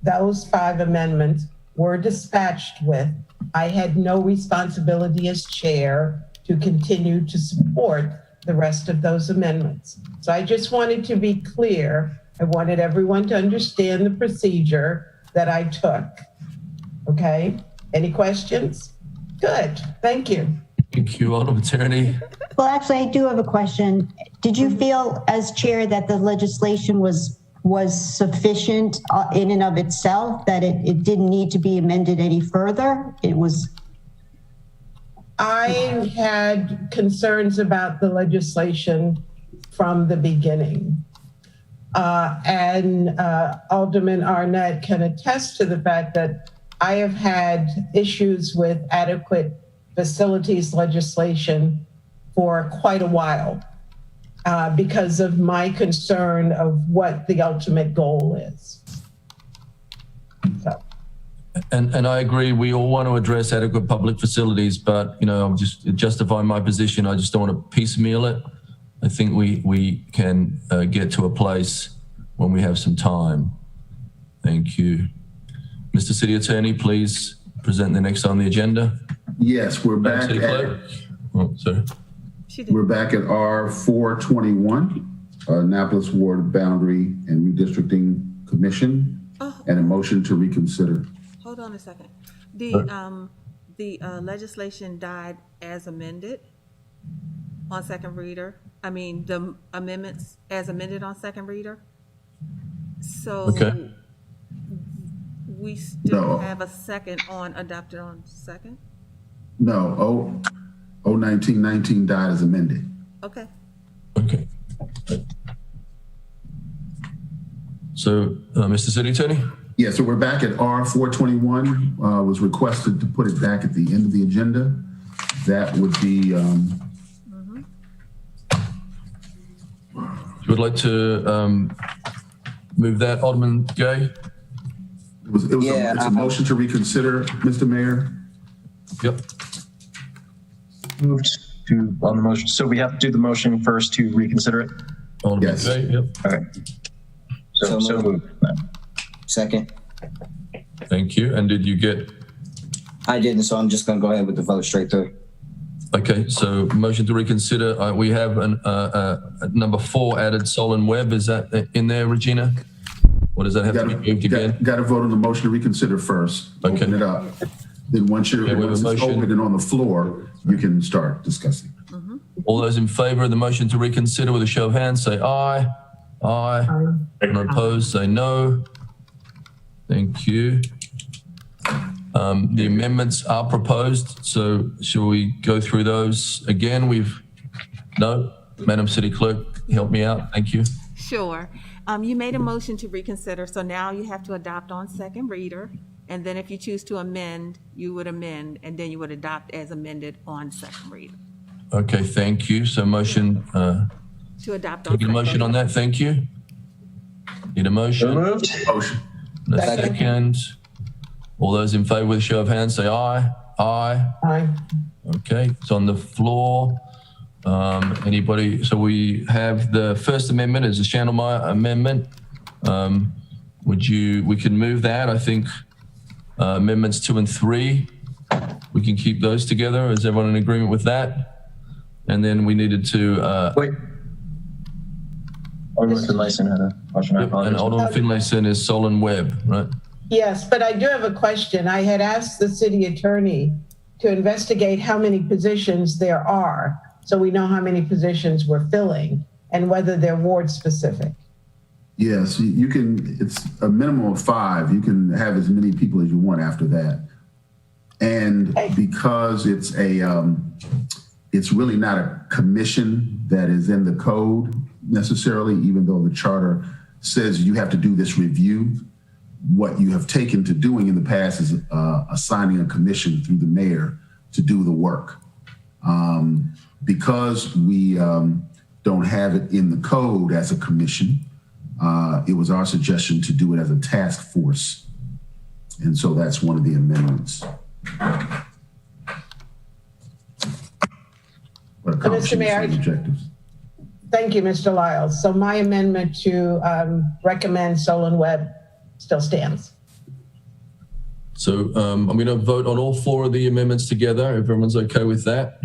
5 amendments were dispatched with, I had no responsibility as chair to continue to support the rest of those amendments. So I just wanted to be clear. I wanted everyone to understand the procedure that I took. Okay? Any questions? Good. Thank you. Thank you, Alderman Tierney. Well, actually, I do have a question. Did you feel as chair that the legislation was sufficient in and of itself, that it didn't need to be amended any further? I had concerns about the legislation from the beginning. And Alderman Arnett can attest to the fact that I have had issues with adequate facilities legislation for quite a while because of my concern of what the ultimate goal is. So. And I agree, we all want to address adequate public facilities, but, I'm just justifying my position. I just don't want to piecemeal it. I think we can get to a place when we have some time. Thank you. Mr. City Attorney, please present the next on the agenda. Yes, we're back We're back at R421, Annapolis Ward Boundary and Redistricting Commission, and a motion to reconsider. Hold on a second. The legislation died as amended on second reader. I mean, the amendments as amended on second reader. So we still have a second on adopted on second? No, 1919 died as amended. Okay. Okay. So, Mr. City Attorney? Yeah, so we're back at R421, was requested to put it back at the end of the agenda. That would be, You would like to move that, Alderman Gay? It's a motion to reconsider, Mr. Mayor. Yep. Moved to on the motion. So we have to do the motion first to reconsider it? Alderman Yes. Gay, yep. All right. So moved. Second. Thank you. And did you get? I didn't, so I'm just going to go ahead with the vote straight through. Okay, so motion to reconsider. We have number 4 added, Solon Webb. Is that in there, Regina? Or does that have to be moved again? Got to vote on the motion to reconsider first. Okay. Open it up. Then once it's open and on the floor, you can start discussing. All those in favor of the motion to reconsider with a show of hands, say aye. Aye. And opposed, say no. Thank you. The amendments are proposed, so shall we go through those again? No? Madam City Clerk, help me out. Thank you. Sure. You made a motion to reconsider, so now you have to adopt on second reader. And then if you choose to amend, you would amend, and then you would adopt as amended on second reader. Okay, thank you. So motion, To adopt on take a motion on that, thank you. Need a motion? Moved. Motion. And a second. All those in favor with a show of hands, say aye. Aye. Aye. Okay, it's on the floor. Anybody? So we have the First Amendment as a Schneidermeyer amendment. We can move that. I think amendments 2 and 3, we can keep those together. Is everyone in agreement with that? And then we needed to. Wait. Alderman Finlayson had a question. I apologize. And Alderman Finlayson is Solon Webb, right? Yes, but I do have a question. I had asked the city attorney to investigate how many positions there are, so we know how many positions we're filling and whether they're ward specific. Yes, you can, it's a minimum of 5. You can have as many people as you want after that. And because it's it's really not a commission that is in the code necessarily, even though the charter says you have to do this review. What you have taken to doing in the past is assigning a commission through the mayor to do the work. Because we don't have it in the code as a commission, it was our suggestion to do it as a task force. And so that's one of the amendments. But accomplishing the Mayor, same objectives. Thank you, Mr. Lyles. So my amendment to recommend Solon Webb still stands. So I'm going to vote on all 4 of the amendments together. If everyone's okay with that.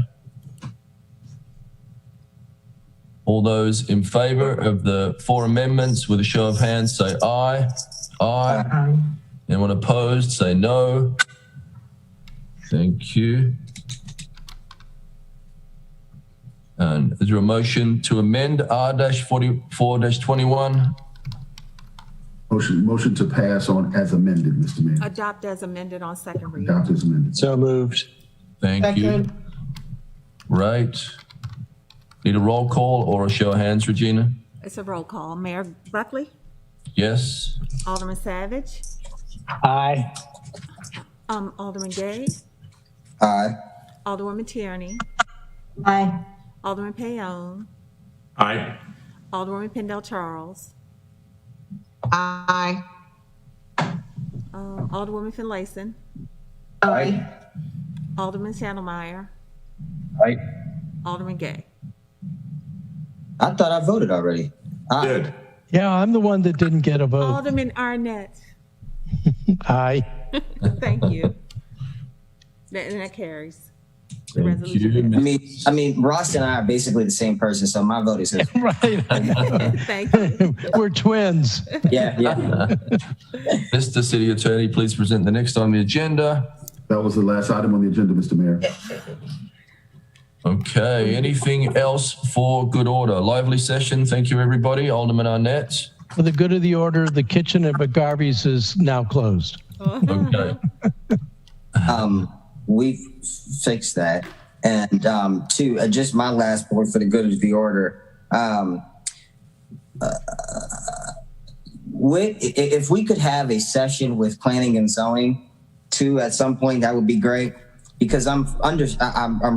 All those in favor of the 4 amendments with a show of hands say aye. Aye. Aye. Anyone opposed, say no. Thank you. And is there a motion to amend R-44-21? Motion to pass on as amended, Mr. Mayor. Adopt as amended on second reading. Adopt as amended. So moved. Thank you. Second. Right. Need a roll call or a show of hands, Regina? It's a roll call. Mayor Buckley, Yes. Alderman Savage, Aye. Alderman Gay, Aye. Alderwoman Tierney, Aye. Alderman Payon, Aye. Alderwoman Pendell Charles, Aye. Alderwoman Finlayson, Aye. Alderman Chandlemeyer, Aye. Alderman Gay. I thought I voted already. Aye. Did. Yeah, I'm the one that didn't get a vote. Alderman Arnett. Aye. Thank you. That carries. The Thank resolution you. passes. I mean, Ross and I are basically the same person, so my vote is his. Right. I know. Thank you. We're twins. Yeah, yeah. Mr. City Attorney, please present the next on the agenda. That was the last item on the agenda, Mr. Mayor. Okay, anything else for good order? Lively session. Thank you, everybody. Alderman Arnett. For the good of the order, the kitchen at McGarvey's is now closed. Okay. We've fixed that. And two, just my last point for the good of the order. If we could have a session with planning and zoning too at some point, that would be great. Because I'm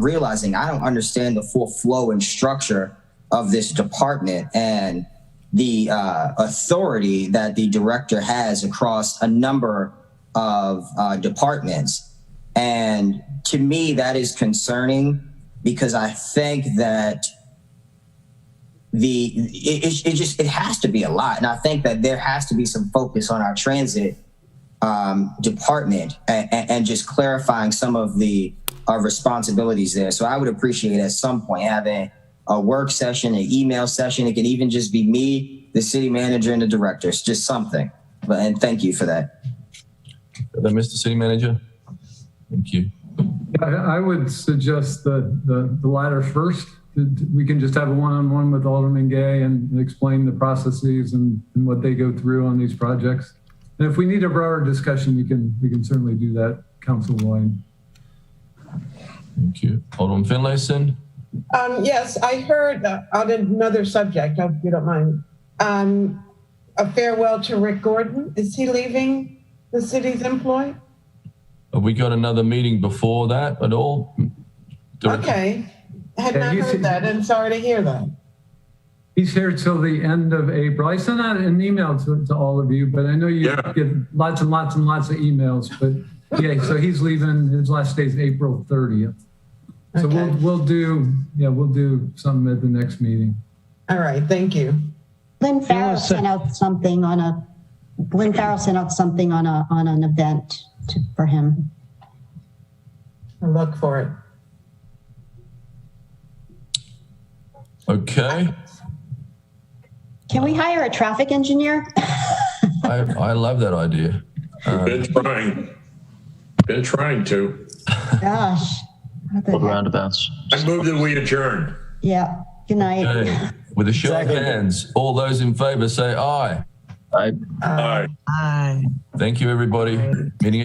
realizing I don't understand the full flow and structure of this department and the authority that the director has across a number of departments. And to me, that is concerning because I think that it has to be a lot. And I think that there has to be some focus on our transit department and just clarifying some of our responsibilities there. So I would appreciate at some point having a work session, an email session. It can even just be me, the city manager, and the directors, just something. And thank you for that. Mr. City Manager. Thank you. I would suggest the latter first. We can just have a one-on-one with Alderman Gay and explain the processes and what they go through on these projects. And if we need a broader discussion, we can certainly do that council-wide. Thank you. Alderman Finlayson. Yes, I heard on another subject, if you don't mind, a farewell to Rick Gordon. Is he leaving the city's employ? Have we got another meeting before that at all? Okay. Had not heard that and sorry to hear that. He's here till the end of April. I sent out an email to all of you, but I know you get lots and lots and lots of emails. But yeah, so he's leaving. His last day is April 30th. So Okay. we'll do something at the next meeting. All right, thank you. Lynn Farrell sent out something on an event for him. I'll look for it. Okay. Can we hire a traffic engineer? I love that idea. Been trying to. Gosh. What the heck? Roundabouts. I move that we adjourn. Yeah. Good night. Okay. With a show of hands, all those in favor say aye. Aye. Aye. Aye. Thank you, everybody. Meeting